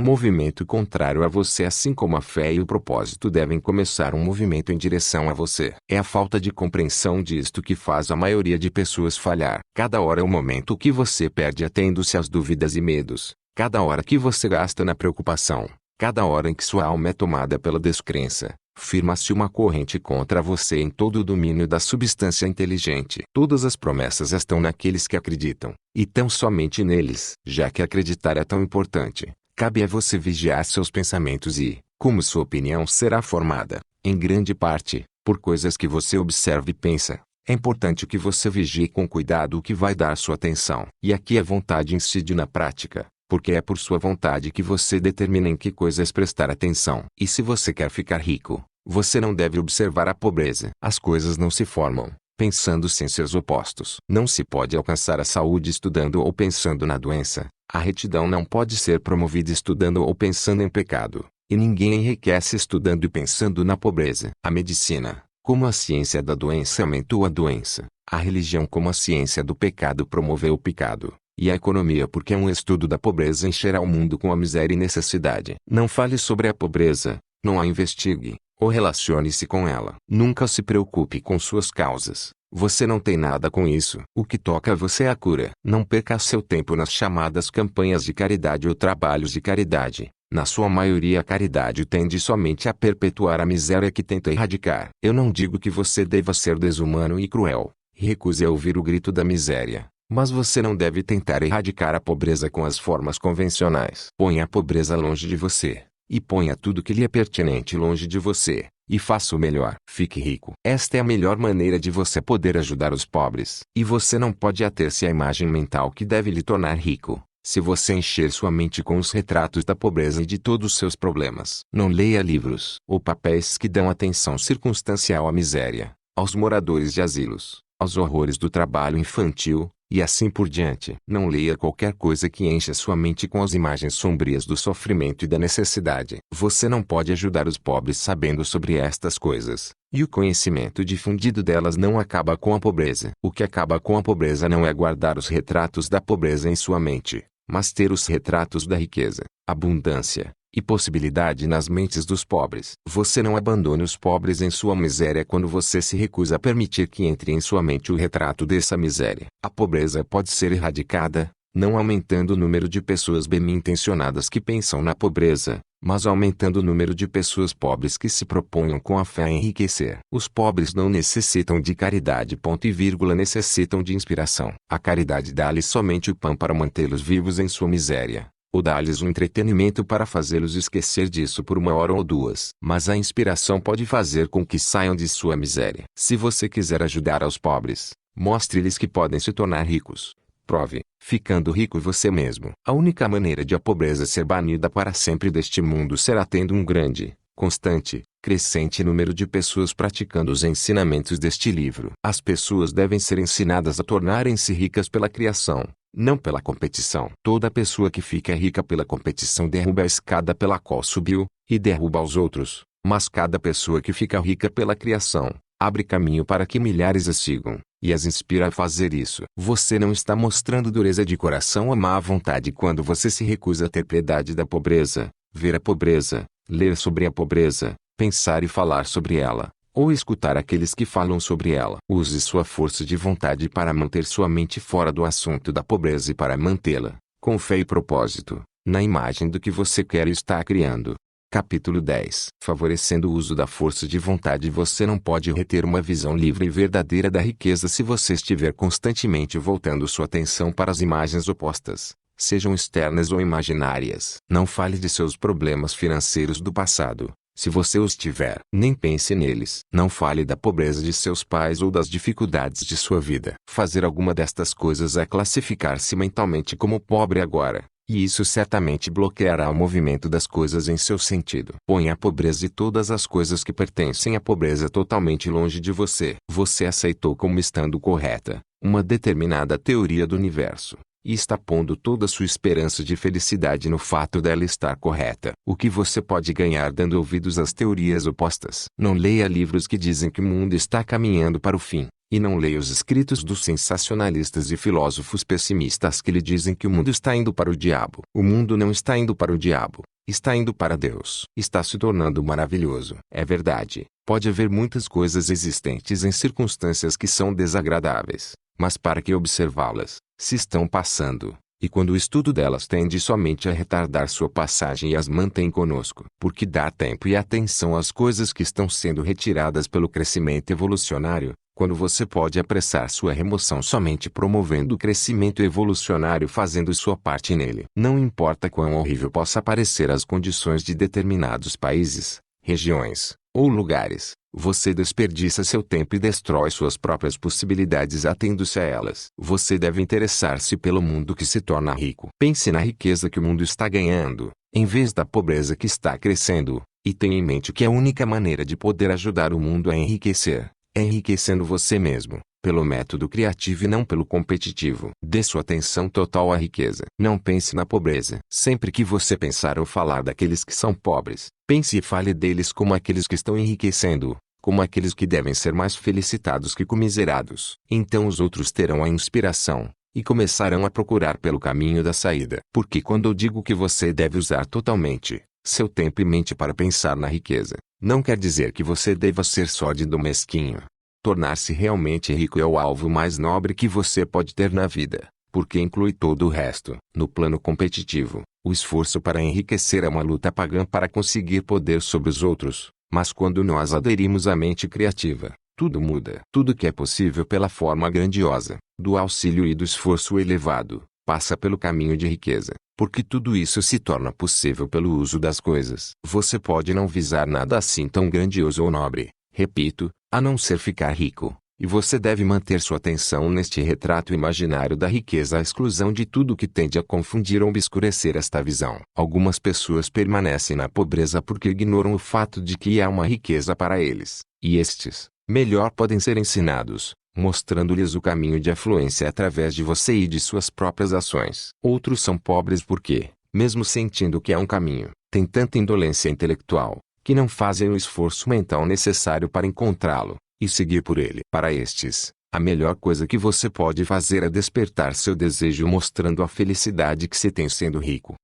movimento contrário a você, assim como a fé e o propósito devem começar um movimento em direção a você. É a falta de compreensão disto que faz a maioria de pessoas falhar. Cada hora é o momento que você perde atendo-se às dúvidas e medos. Cada hora que você gasta na preocupação. Cada hora em que sua alma é tomada pela descrença, firma-se uma corrente contra você em todo o domínio da substância inteligente. Todas as promessas estão naqueles que acreditam, e tão somente neles. Já que acreditar é tão importante, cabe a você vigiar seus pensamentos e, como sua opinião será formada, em grande parte, por coisas que você observa e pensa, é importante que você vigie com cuidado o que vai dar sua atenção. E aqui a vontade incide na prática, porque é por sua vontade que você determina em que coisas prestar atenção. E se você quer ficar rico, você não deve observar a pobreza. As coisas não se formam, pensando-se em seus opostos. Não se pode alcançar a saúde estudando ou pensando na doença. A retidão não pode ser promovida estudando ou pensando em pecado. E ninguém enriquece estudando e pensando na pobreza. A medicina, como a ciência da doença, aumentou a doença. A religião, como a ciência do pecado, promoveu o pecado. E a economia, porque um estudo da pobreza encherá o mundo com a miséria e necessidade. Não fale sobre a pobreza, não a investigue, ou relacione-se com ela. Nunca se preocupe com suas causas. Você não tem nada com isso. O que toca a você é a cura. Não perca seu tempo nas chamadas campanhas de caridade ou trabalhos de caridade. Na sua maioria, a caridade tende somente a perpetuar a miséria que tenta erradicar. Eu não digo que você deva ser desumano e cruel, e recuse a ouvir o grito da miséria. Mas você não deve tentar erradicar a pobreza com as formas convencionais. Ponha a pobreza longe de você, e ponha tudo que lhe é pertinente longe de você, e faça o melhor. Fique rico. Esta é a melhor maneira de você poder ajudar os pobres. E você não pode ater-se à imagem mental que deve lhe tornar rico, se você encher sua mente com os retratos da pobreza e de todos os seus problemas. Não leia livros ou papéis que dão atenção circunstancial à miséria, aos moradores de asilos, aos horrores do trabalho infantil, e assim por diante. Não leia qualquer coisa que encha sua mente com as imagens sombrias do sofrimento e da necessidade. Você não pode ajudar os pobres sabendo sobre estas coisas, e o conhecimento difundido delas não acaba com a pobreza. O que acaba com a pobreza não é guardar os retratos da pobreza em sua mente, mas ter os retratos da riqueza, abundância e possibilidade nas mentes dos pobres. Você não abandone os pobres em sua miséria quando você se recusa a permitir que entre em sua mente o retrato dessa miséria. A pobreza pode ser erradicada, não aumentando o número de pessoas bem-intencionadas que pensam na pobreza, mas aumentando o número de pessoas pobres que se proponham com a fé a enriquecer. Os pobres não necessitam de caridade, ponto e vírgula, necessitam de inspiração. A caridade dá-lhes somente o pão para mantê-los vivos em sua miséria, ou dá-lhes um entretenimento para fazê-los esquecer disso por uma hora ou duas. Mas a inspiração pode fazer com que saiam de sua miséria. Se você quiser ajudar aos pobres, mostre-lhes que podem se tornar ricos. Prove, ficando rico você mesmo. A única maneira de a pobreza ser banida para sempre deste mundo será tendo um grande, constante, crescente número de pessoas praticando os ensinamentos deste livro. As pessoas devem ser ensinadas a tornarem-se ricas pela criação, não pela competição. Toda pessoa que fica rica pela competição derruba a escada pela qual subiu, e derruba os outros. Mas cada pessoa que fica rica pela criação, abre caminho para que milhares a sigam, e as inspira a fazer isso. Você não está mostrando dureza de coração ou má vontade quando você se recusa a ter piedade da pobreza, ver a pobreza, ler sobre a pobreza, pensar e falar sobre ela, ou escutar aqueles que falam sobre ela. Use sua força de vontade para manter sua mente fora do assunto da pobreza e para mantê-la, com fé e propósito, na imagem do que você quer e está criando. Capítulo 10. Favorecendo o uso da força de vontade, você não pode reter uma visão livre e verdadeira da riqueza se você estiver constantemente voltando sua atenção para as imagens opostas, sejam externas ou imaginárias. Não fale de seus problemas financeiros do passado, se você os tiver. Nem pense neles. Não fale da pobreza de seus pais ou das dificuldades de sua vida. Fazer alguma destas coisas é classificar-se mentalmente como pobre agora, E isso certamente bloqueará o movimento das coisas em seu sentido. Põe a pobreza e todas as coisas que pertencem à pobreza totalmente longe de você. Você aceitou como estando correta uma determinada teoria do universo, e está pondo toda sua esperança de felicidade no fato dela estar correta. O que você pode ganhar dando ouvidos às teorias opostas? Não leia livros que dizem que o mundo está caminhando para o fim, e não leia os escritos dos sensacionalistas e filósofos pessimistas que lhe dizem que o mundo está indo para o diabo. O mundo não está indo para o diabo, está indo para Deus. Está se tornando maravilhoso. É verdade, pode haver muitas coisas existentes em circunstâncias que são desagradáveis, mas para que observá-las, se estão passando, e quando o estudo delas tende somente a retardar sua passagem e as mantém conosco, porque dá tempo e atenção às coisas que estão sendo retiradas pelo crescimento evolucionário, quando você pode apressar sua remoção somente promovendo o crescimento evolucionário fazendo sua parte nele. Não importa quão horrível possa parecer as condições de determinados países, regiões, ou lugares, você desperdiça seu tempo e destrói suas próprias possibilidades atendo-se a elas. Você deve interessar-se pelo mundo que se torna rico. Pense na riqueza que o mundo está ganhando, em vez da pobreza que está crescendo, e tenha em mente que a única maneira de poder ajudar o mundo a enriquecer, é enriquecendo você mesmo, pelo método criativo e não pelo competitivo. Dê sua atenção total à riqueza. Não pense na pobreza. Sempre que você pensar ou falar daqueles que são pobres, pense e fale deles como aqueles que estão enriquecendo, como aqueles que devem ser mais felicitados que comiserados. Então os outros terão a inspiração, e começarão a procurar pelo caminho da saída. Porque quando eu digo que você deve usar totalmente seu tempo e mente para pensar na riqueza, não quer dizer que você deva ser sórdido ou mesquinho. Tornar-se realmente rico é o alvo mais nobre que você pode ter na vida, porque inclui todo o resto. No plano competitivo, o esforço para enriquecer é uma luta pagã para conseguir poder sobre os outros, mas quando nós aderimos à mente criativa, tudo muda. Tudo que é possível pela forma grandiosa, do auxílio e do esforço elevado, passa pelo caminho de riqueza, porque tudo isso se torna possível pelo uso das coisas. Você pode não visar nada assim tão grandioso ou nobre, repito, a não ser ficar rico, e você deve manter sua atenção neste retrato imaginário da riqueza à exclusão de tudo que tende a confundir ou obscurecer esta visão. Algumas pessoas permanecem na pobreza porque ignoram o fato de que há uma riqueza para eles, e estes, melhor podem ser ensinados, mostrando-lhes o caminho de afluência através de você e de suas próprias ações. Outros são pobres porque, mesmo sentindo que há um caminho, têm tanta indolência intelectual, que não fazem o esforço mental necessário para encontrá-lo, e seguir por ele. Para estes, a melhor coisa que você pode fazer é despertar seu desejo mostrando a felicidade que se tem sendo rico.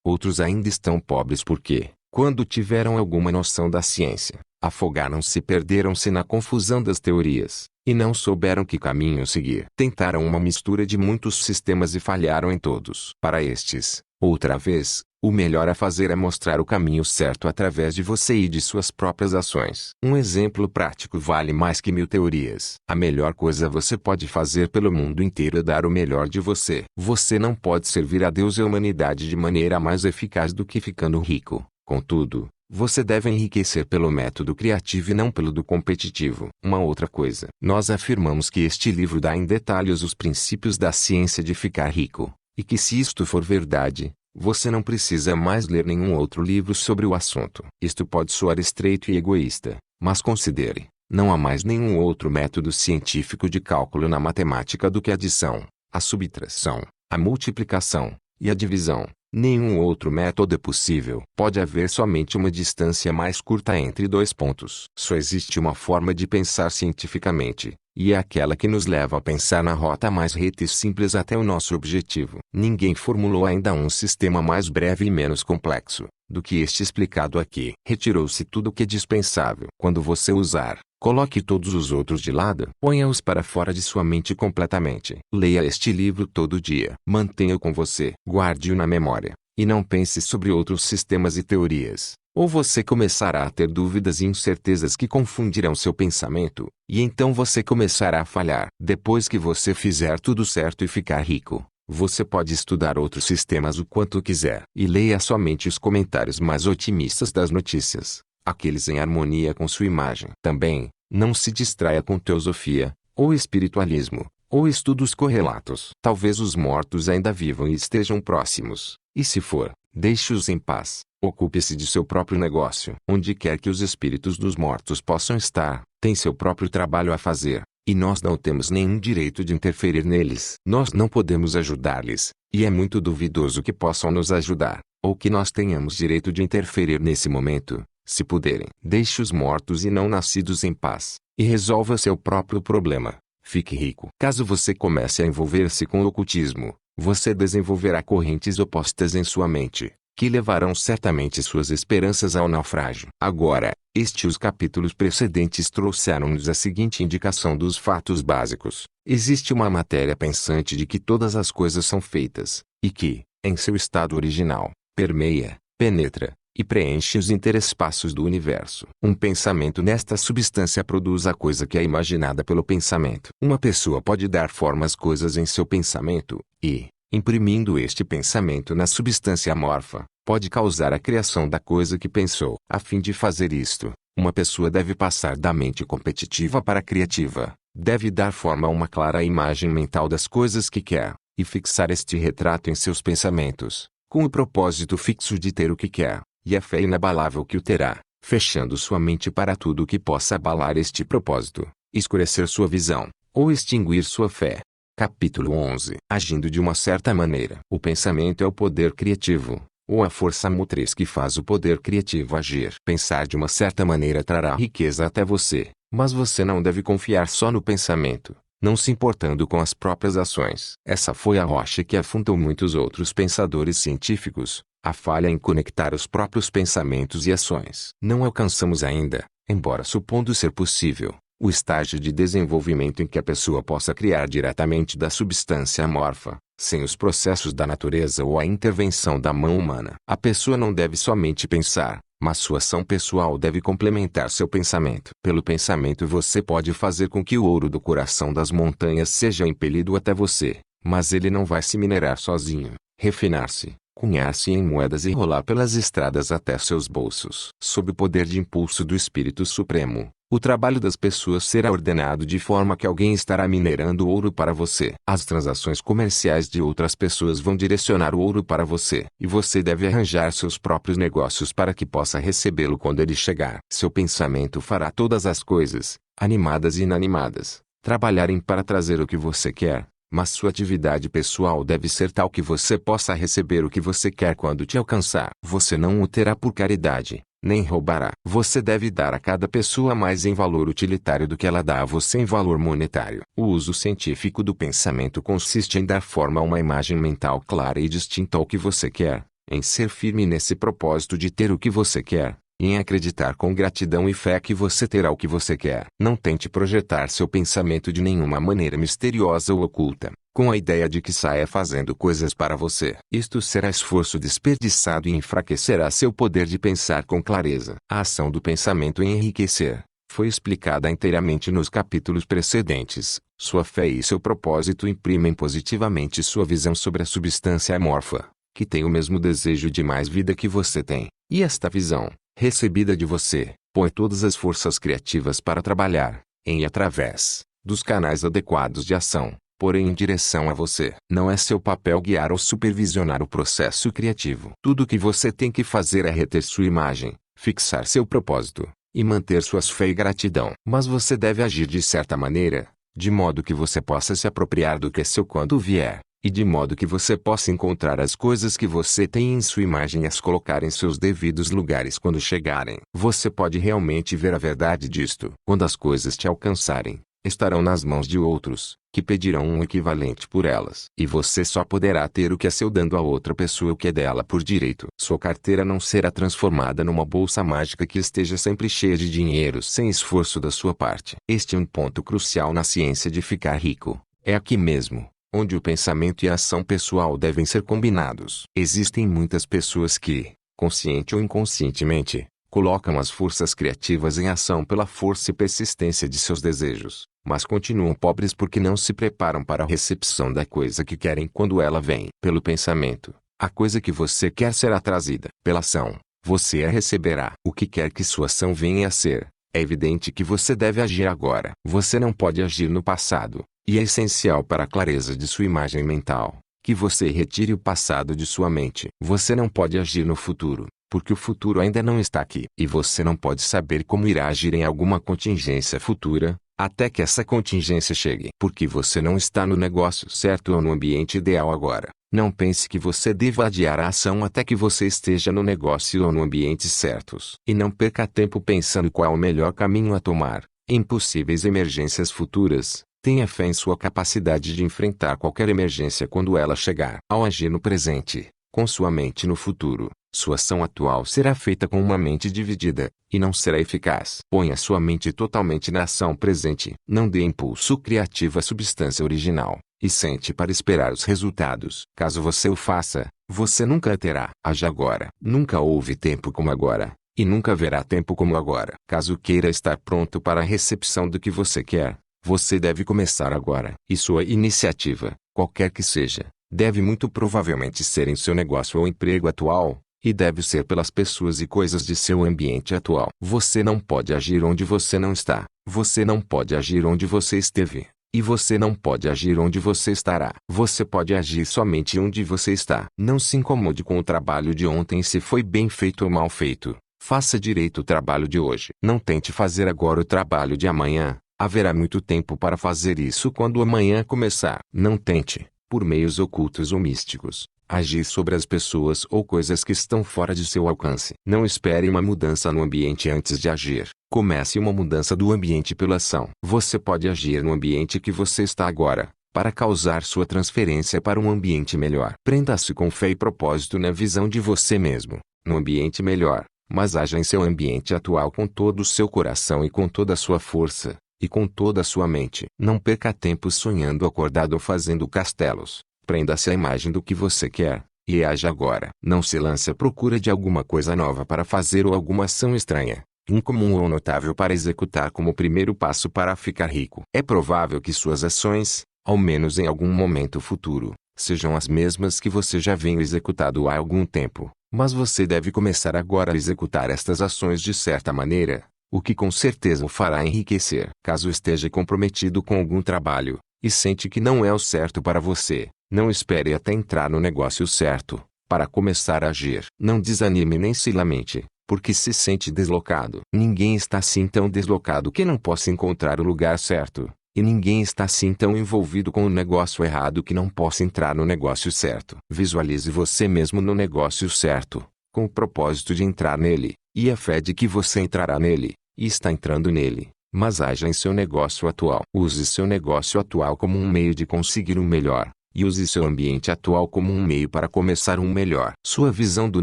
Outros ainda estão pobres porque, quando tiveram alguma noção da ciência, afogaram-se e perderam-se na confusão das teorias, e não souberam que caminho seguir. Tentaram uma mistura de muitos sistemas e falharam em todos. Para estes, outra vez, o melhor a fazer é mostrar o caminho certo através de você e de suas próprias ações. Um exemplo prático vale mais que 1000 teorias. A melhor coisa você pode fazer pelo mundo inteiro é dar o melhor de você. Você não pode servir a Deus e a humanidade de maneira mais eficaz do que ficando rico. Contudo, você deve enriquecer pelo método criativo e não pelo do competitivo. Uma outra coisa. Nós afirmamos que este livro dá em detalhes os princípios da ciência de ficar rico, e que se isto for verdade, você não precisa mais ler nenhum outro livro sobre o assunto. Isto pode soar estreito e egoísta, mas considere, não há mais nenhum outro método científico de cálculo na matemática do que a adição, a subtração, a multiplicação e a divisão. Nenhum outro método é possível. Pode haver somente uma distância mais curta entre dois pontos. Só existe uma forma de pensar cientificamente, e é aquela que nos leva a pensar na rota mais reta e simples até o nosso objetivo. Ninguém formulou ainda um sistema mais breve e menos complexo do que este explicado aqui. Retirou-se tudo o que é dispensável. Quando você usar, coloque todos os outros de lado. Ponha-os para fora de sua mente completamente. Leia este livro todo dia. Mantenha-o com você. Guarde-o na memória. E não pense sobre outros sistemas e teorias. Ou você começará a ter dúvidas e incertezas que confundirão seu pensamento, e então você começará a falhar. Depois que você fizer tudo certo e ficar rico, você pode estudar outros sistemas o quanto quiser. E leia somente os comentários mais otimistas das notícias, aqueles em harmonia com sua imagem. Também, não se distraia com teosofia, ou espiritualismo, ou estudos correlatos. Talvez os mortos ainda vivam e estejam próximos, E se for, deixe-os em paz. Ocupe-se de seu próprio negócio. Onde quer que os espíritos dos mortos possam estar, tem seu próprio trabalho a fazer, e nós não temos nenhum direito de interferir neles. Nós não podemos ajudar-lhes, e é muito duvidoso que possam nos ajudar, ou que nós tenhamos direito de interferir nesse momento. Se puderem, deixe os mortos e não nascidos em paz, e resolva seu próprio problema. Fique rico. Caso você comece a envolver-se com o ocultismo, você desenvolverá correntes opostas em sua mente, que levarão certamente suas esperanças ao naufrágio. Agora, os capítulos precedentes trouxeram-nos a seguinte indicação dos fatos básicos. Existe uma matéria pensante de que todas as coisas são feitas, e que, em seu estado original, permeia, penetra e preenche os interespaços do universo. Um pensamento nesta substância produz a coisa que é imaginada pelo pensamento. Uma pessoa pode dar forma às coisas em seu pensamento, e, imprimindo este pensamento na substância amorfa, pode causar a criação da coisa que pensou. A fim de fazer isto, uma pessoa deve passar da mente competitiva para a criativa, deve dar forma a uma clara imagem mental das coisas que quer, e fixar este retrato em seus pensamentos, com o propósito fixo de ter o que quer, e a fé inabalável que o terá, fechando sua mente para tudo o que possa abalar este propósito, escurecer sua visão, ou extinguir sua fé. Capítulo 11. Agindo de uma certa maneira. O pensamento é o poder criativo, ou a força motriz que faz o poder criativo agir. Pensar de uma certa maneira trará riqueza até você, mas você não deve confiar só no pensamento, não se importando com as próprias ações. Essa foi a rocha que afundou muitos outros pensadores científicos, a falha em conectar os próprios pensamentos e ações. Não alcançamos ainda, embora supondo ser possível, o estágio de desenvolvimento em que a pessoa possa criar diretamente da substância amorfa, sem os processos da natureza ou a intervenção da mão humana. A pessoa não deve somente pensar, mas sua ação pessoal deve complementar seu pensamento. Pelo pensamento você pode fazer com que o ouro do coração das montanhas seja impelido até você, mas ele não vai se minerar sozinho, refinar-se, cunhar-se em moedas e rolar pelas estradas até seus bolsos. Sob o poder de impulso do Espírito Supremo, o trabalho das pessoas será ordenado de forma que alguém estará minerando ouro para você. As transações comerciais de outras pessoas vão direcionar o ouro para você. E você deve arranjar seus próprios negócios para que possa recebê-lo quando ele chegar. Seu pensamento fará todas as coisas, animadas e inanimadas, trabalharem para trazer o que você quer. Mas sua atividade pessoal deve ser tal que você possa receber o que você quer quando te alcançar. Você não o terá por caridade, nem roubará. Você deve dar a cada pessoa mais em valor utilitário do que ela dá a você em valor monetário. O uso científico do pensamento consiste em dar forma a uma imagem mental clara e distinta ao que você quer, em ser firme nesse propósito de ter o que você quer, e em acreditar com gratidão e fé que você terá o que você quer. Não tente projetar seu pensamento de nenhuma maneira misteriosa ou oculta, com a ideia de que saia fazendo coisas para você. Isto será esforço desperdiçado e enfraquecerá seu poder de pensar com clareza. A ação do pensamento em enriquecer foi explicada inteiramente nos capítulos precedentes. Sua fé e seu propósito imprimem positivamente sua visão sobre a substância amorfa, que tem o mesmo desejo de mais vida que você tem. E esta visão, recebida de você, põe todas as forças criativas para trabalhar, em e através dos canais adequados de ação, porém em direção a você. Não é seu papel guiar ou supervisionar o processo criativo. Tudo o que você tem que fazer é reter sua imagem, fixar seu propósito, e manter suas fé e gratidão. Mas você deve agir de certa maneira, de modo que você possa se apropriar do que é seu quando vier, e de modo que você possa encontrar as coisas que você tem em sua imagem e as colocar em seus devidos lugares quando chegarem. Você pode realmente ver a verdade disto. Quando as coisas te alcançarem, estarão nas mãos de outros, que pedirão um equivalente por elas. E você só poderá ter o que é seu dando a outra pessoa o que é dela por direito. Sua carteira não será transformada numa bolsa mágica que esteja sempre cheia de dinheiro sem esforço da sua parte. Este é um ponto crucial na ciência de ficar rico. É aqui mesmo onde o pensamento e a ação pessoal devem ser combinados. Existem muitas pessoas que, consciente ou inconscientemente, colocam as forças criativas em ação pela força e persistência de seus desejos, mas continuam pobres porque não se preparam para a recepção da coisa que querem quando ela vem. Pelo pensamento, a coisa que você quer será trazida. Pela ação, você a receberá. O que quer que sua ação venha a ser, é evidente que você deve agir agora. Você não pode agir no passado, e é essencial para a clareza de sua imagem mental, Que você retire o passado de sua mente. Você não pode agir no futuro, porque o futuro ainda não está aqui. E você não pode saber como irá agir em alguma contingência futura, até que essa contingência chegue. Porque você não está no negócio certo ou no ambiente ideal agora. Não pense que você deva adiar a ação até que você esteja no negócio ou no ambiente certos. E não perca tempo pensando qual é o melhor caminho a tomar, em possíveis emergências futuras. Tenha fé em sua capacidade de enfrentar qualquer emergência quando ela chegar. Ao agir no presente, com sua mente no futuro, sua ação atual será feita com uma mente dividida, e não será eficaz. Ponha sua mente totalmente na ação presente. Não dê impulso criativo à substância original, e sente para esperar os resultados. Caso você o faça, você nunca a terá. Haja agora. Nunca houve tempo como agora, e nunca haverá tempo como agora. Caso queira estar pronto para a recepção do que você quer, você deve começar agora. E sua iniciativa, qualquer que seja, deve muito provavelmente ser em seu negócio ou emprego atual, e deve ser pelas pessoas e coisas de seu ambiente atual. Você não pode agir onde você não está. Você não pode agir onde você esteve. E você não pode agir onde você estará. Você pode agir somente onde você está. Não se incomode com o trabalho de ontem se foi bem feito ou mal feito. Faça direito o trabalho de hoje. Não tente fazer agora o trabalho de amanhã. Haverá muito tempo para fazer isso quando amanhã começar. Não tente, por meios ocultos ou místicos, agir sobre as pessoas ou coisas que estão fora de seu alcance. Não espere uma mudança no ambiente antes de agir. Comece uma mudança do ambiente pela ação. Você pode agir no ambiente que você está agora, para causar sua transferência para um ambiente melhor. Prenda-se com fé e propósito na visão de você mesmo, no ambiente melhor, mas haja em seu ambiente atual com todo o seu coração e com toda a sua força, e com toda a sua mente. Não perca tempo sonhando acordado ou fazendo castelos. Prenda-se à imagem do que você quer, e haja agora. Não se lance à procura de alguma coisa nova para fazer ou alguma ação estranha, incomum ou notável para executar como primeiro passo para ficar rico. É provável que suas ações, ao menos em algum momento futuro, sejam as mesmas que você já vem executado há algum tempo, mas você deve começar agora a executar estas ações de certa maneira, o que com certeza o fará enriquecer. Caso esteja comprometido com algum trabalho, e sente que não é o certo para você, não espere até entrar no negócio certo, para começar a agir. Não desanime nem se lamente, porque se sente deslocado. Ninguém está assim tão deslocado que não possa encontrar o lugar certo, e ninguém está assim tão envolvido com o negócio errado que não possa entrar no negócio certo. Visualize você mesmo no negócio certo, com o propósito de entrar nele, e a fé de que você entrará nele, e está entrando nele, mas haja em seu negócio atual. Use seu negócio atual como um meio de conseguir um melhor, e use seu ambiente atual como um meio para começar um melhor. Sua visão do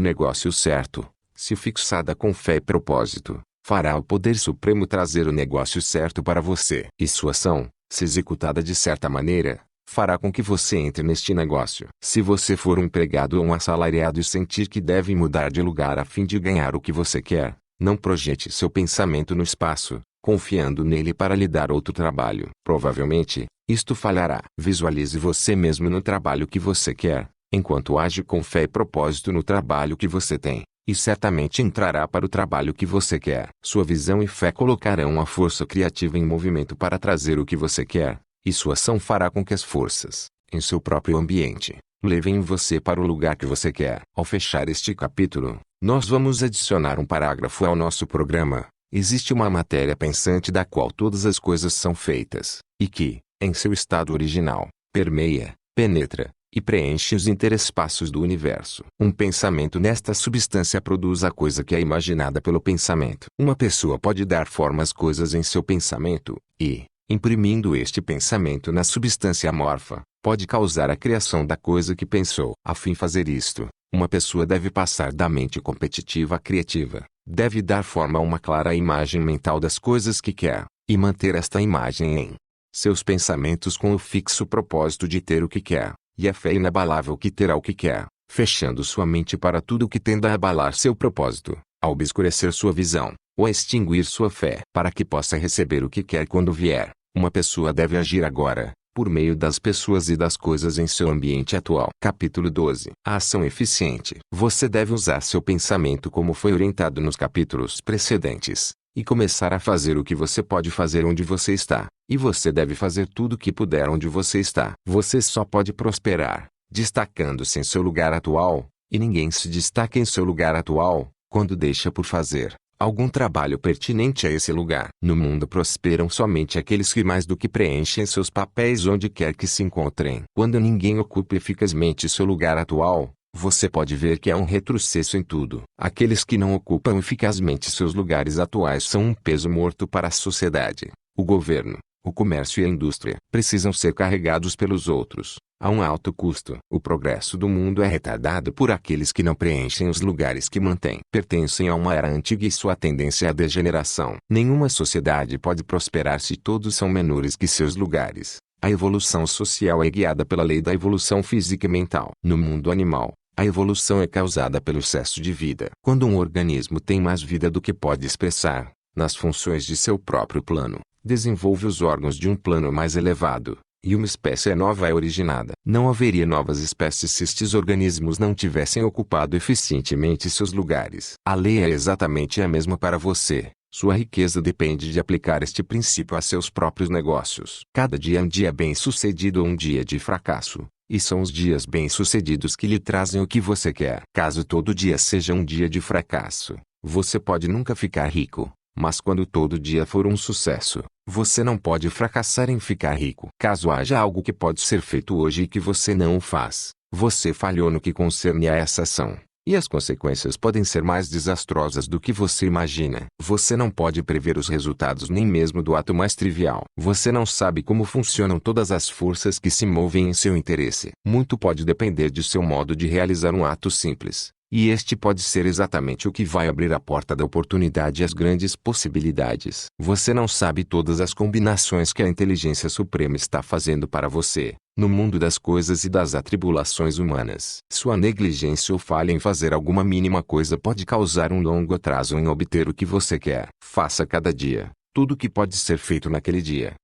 negócio certo, se fixada com fé e propósito, fará o poder supremo trazer o negócio certo para você. E sua ação, se executada de certa maneira, fará com que você entre neste negócio. Se você for um empregado ou um assalariado e sentir que deve mudar de lugar a fim de ganhar o que você quer, não projete seu pensamento no espaço, confiando nele para lhe dar outro trabalho. Provavelmente, isto falhará. Visualize você mesmo no trabalho que você quer, enquanto age com fé e propósito no trabalho que você tem, e certamente entrará para o trabalho que você quer. Sua visão e fé colocarão a força criativa em movimento para trazer o que você quer, e sua ação fará com que as forças, em seu próprio ambiente, levem você para o lugar que você quer. Ao fechar este capítulo, nós vamos adicionar um parágrafo ao nosso programa. Existe uma matéria pensante da qual todas as coisas são feitas, e que, em seu estado original, permeia, penetra, e preenche os interespaços do universo. Um pensamento nesta substância produz a coisa que é imaginada pelo pensamento. Uma pessoa pode dar forma às coisas em seu pensamento, e, imprimindo este pensamento na substância amorfa, pode causar a criação da coisa que pensou. A fim de fazer isto, uma pessoa deve passar da mente competitiva à criativa, deve dar forma a uma clara imagem mental das coisas que quer, e manter esta imagem em seus pensamentos com o fixo propósito de ter o que quer, e a fé inabalável que terá o que quer, fechando sua mente para tudo o que tenda a abalar seu propósito, a obscurecer sua visão, ou a extinguir sua fé. Para que possa receber o que quer quando vier, uma pessoa deve agir agora, por meio das pessoas e das coisas em seu ambiente atual. Capítulo 12. A ação eficiente. Você deve usar seu pensamento como foi orientado nos capítulos precedentes, e começar a fazer o que você pode fazer onde você está, e você deve fazer tudo o que puder onde você está. Você só pode prosperar, destacando-se em seu lugar atual, e ninguém se destaca em seu lugar atual, quando deixa por fazer algum trabalho pertinente a esse lugar. No mundo prosperam somente aqueles que mais do que preenchem seus papéis onde quer que se encontrem. Quando ninguém ocupa eficazmente seu lugar atual, você pode ver que há um retrocesso em tudo. Aqueles que não ocupam eficazmente seus lugares atuais são um peso morto para a sociedade. O governo, o comércio e a indústria precisam ser carregados pelos outros, a um alto custo. O progresso do mundo é retardado por aqueles que não preenchem os lugares que mantêm. Pertencem a uma era antiga e sua tendência é a degeneração. Nenhuma sociedade pode prosperar se todos são menores que seus lugares. A evolução social é guiada pela lei da evolução física e mental. No mundo animal, a evolução é causada pelo excesso de vida. Quando um organismo tem mais vida do que pode expressar, nas funções de seu próprio plano, desenvolve os órgãos de um plano mais elevado, e uma espécie nova é originada. Não haveria novas espécies se estes organismos não tivessem ocupado eficientemente seus lugares. A lei é exatamente a mesma para você. Sua riqueza depende de aplicar este princípio a seus próprios negócios. Cada dia é um dia bem-sucedido ou um dia de fracasso, e são os dias bem-sucedidos que lhe trazem o que você quer. Caso todo dia seja um dia de fracasso, você pode nunca ficar rico. Mas quando todo dia for um sucesso, você não pode fracassar em ficar rico. Caso haja algo que pode ser feito hoje e que você não o faz, você falhou no que concerne a essa ação. E as consequências podem ser mais desastrosas do que você imagina. Você não pode prever os resultados nem mesmo do ato mais trivial. Você não sabe como funcionam todas as forças que se movem em seu interesse. Muito pode depender de seu modo de realizar um ato simples. E este pode ser exatamente o que vai abrir a porta da oportunidade e as grandes possibilidades. Você não sabe todas as combinações que a inteligência suprema está fazendo para você, no mundo das coisas e das atribulações humanas. Sua negligência ou falha em fazer alguma mínima coisa pode causar um longo atraso em obter o que você quer. Faça cada dia tudo o que pode ser feito naquele dia.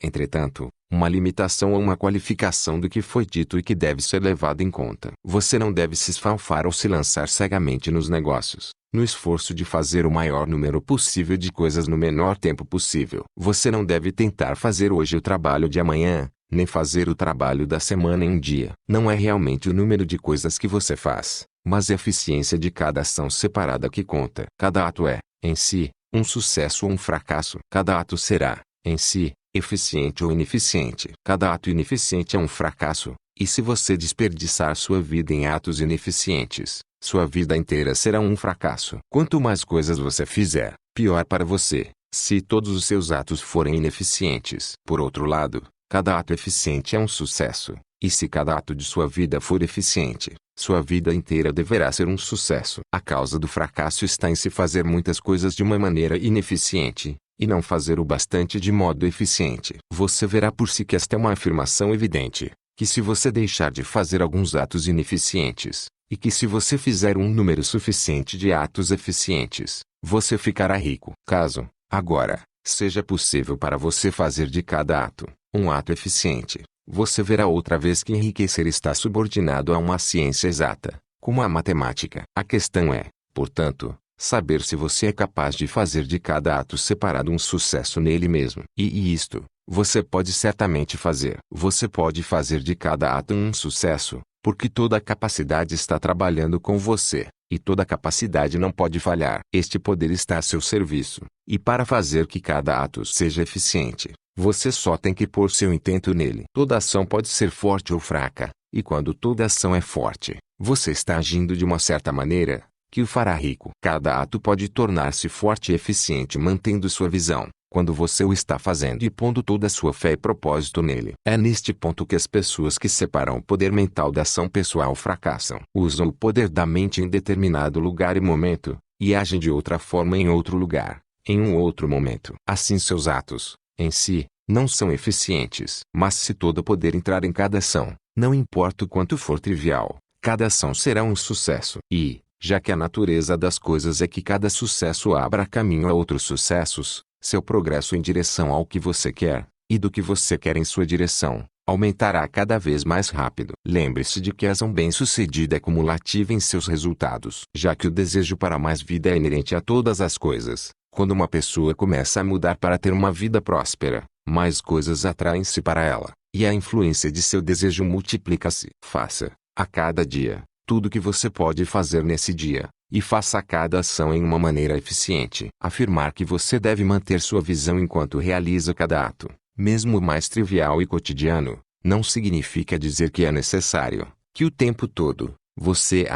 Entretanto, uma limitação ou uma qualificação do que foi dito e que deve ser levado em conta. Você não deve se esfalfar ou se lançar cegamente nos negócios, no esforço de fazer o maior número possível de coisas no menor tempo possível. Você não deve tentar fazer hoje o trabalho de amanhã, nem fazer o trabalho da semana em um dia. Não é realmente o número de coisas que você faz, mas a eficiência de cada ação separada que conta. Cada ato é, em si, um sucesso ou um fracasso. Cada ato será, em si, eficiente ou ineficiente. Cada ato ineficiente é um fracasso, e se você desperdiçar sua vida em atos ineficientes, sua vida inteira será um fracasso. Quanto mais coisas você fizer, pior para você, se todos os seus atos forem ineficientes. Por outro lado, cada ato eficiente é um sucesso, e se cada ato de sua vida for eficiente, sua vida inteira deverá ser um sucesso. A causa do fracasso está em se fazer muitas coisas de uma maneira ineficiente, e não fazer o bastante de modo eficiente. Você verá por si que esta é uma afirmação evidente, que se você deixar de fazer alguns atos ineficientes, e que se você fizer um número suficiente de atos eficientes, você ficará rico. Caso, agora, seja possível para você fazer de cada ato, um ato eficiente, você verá outra vez que enriquecer está subordinado a uma ciência exata, como a matemática. A questão é, portanto, saber se você é capaz de fazer de cada ato separado um sucesso nele mesmo. E isto, você pode certamente fazer. Você pode fazer de cada ato um sucesso, porque toda a capacidade está trabalhando com você, e toda a capacidade não pode falhar. Este poder está a seu serviço, e para fazer que cada ato seja eficiente, você só tem que pôr seu intento nele. Toda ação pode ser forte ou fraca, e quando toda ação é forte, você está agindo de uma certa maneira que o fará rico. Cada ato pode tornar-se forte e eficiente mantendo sua visão, quando você o está fazendo e pondo toda a sua fé e propósito nele. É neste ponto que as pessoas que separam o poder mental da ação pessoal fracassam. Usam o poder da mente em determinado lugar e momento, e agem de outra forma em outro lugar, em um outro momento. Assim seus atos, em si, não são eficientes. Mas se todo o poder entrar em cada ação, não importa o quanto for trivial, cada ação será um sucesso. E, já que a natureza das coisas é que cada sucesso abra caminho a outros sucessos, seu progresso em direção ao que você quer, e do que você quer em sua direção, aumentará cada vez mais rápido. Lembre-se de que a ação bem-sucedida é cumulativa em seus resultados. Já que o desejo para mais vida é inerente a todas as coisas, quando uma pessoa começa a mudar para ter uma vida próspera, mais coisas atraem-se para ela. e a influência de seu desejo multiplica-se. Faça, a cada dia, tudo o que você pode fazer nesse dia, e faça cada ação em uma maneira eficiente. Afirmar que você deve manter sua visão enquanto realiza cada ato, mesmo o mais trivial e cotidiano, não significa dizer que é necessário, que o tempo todo, você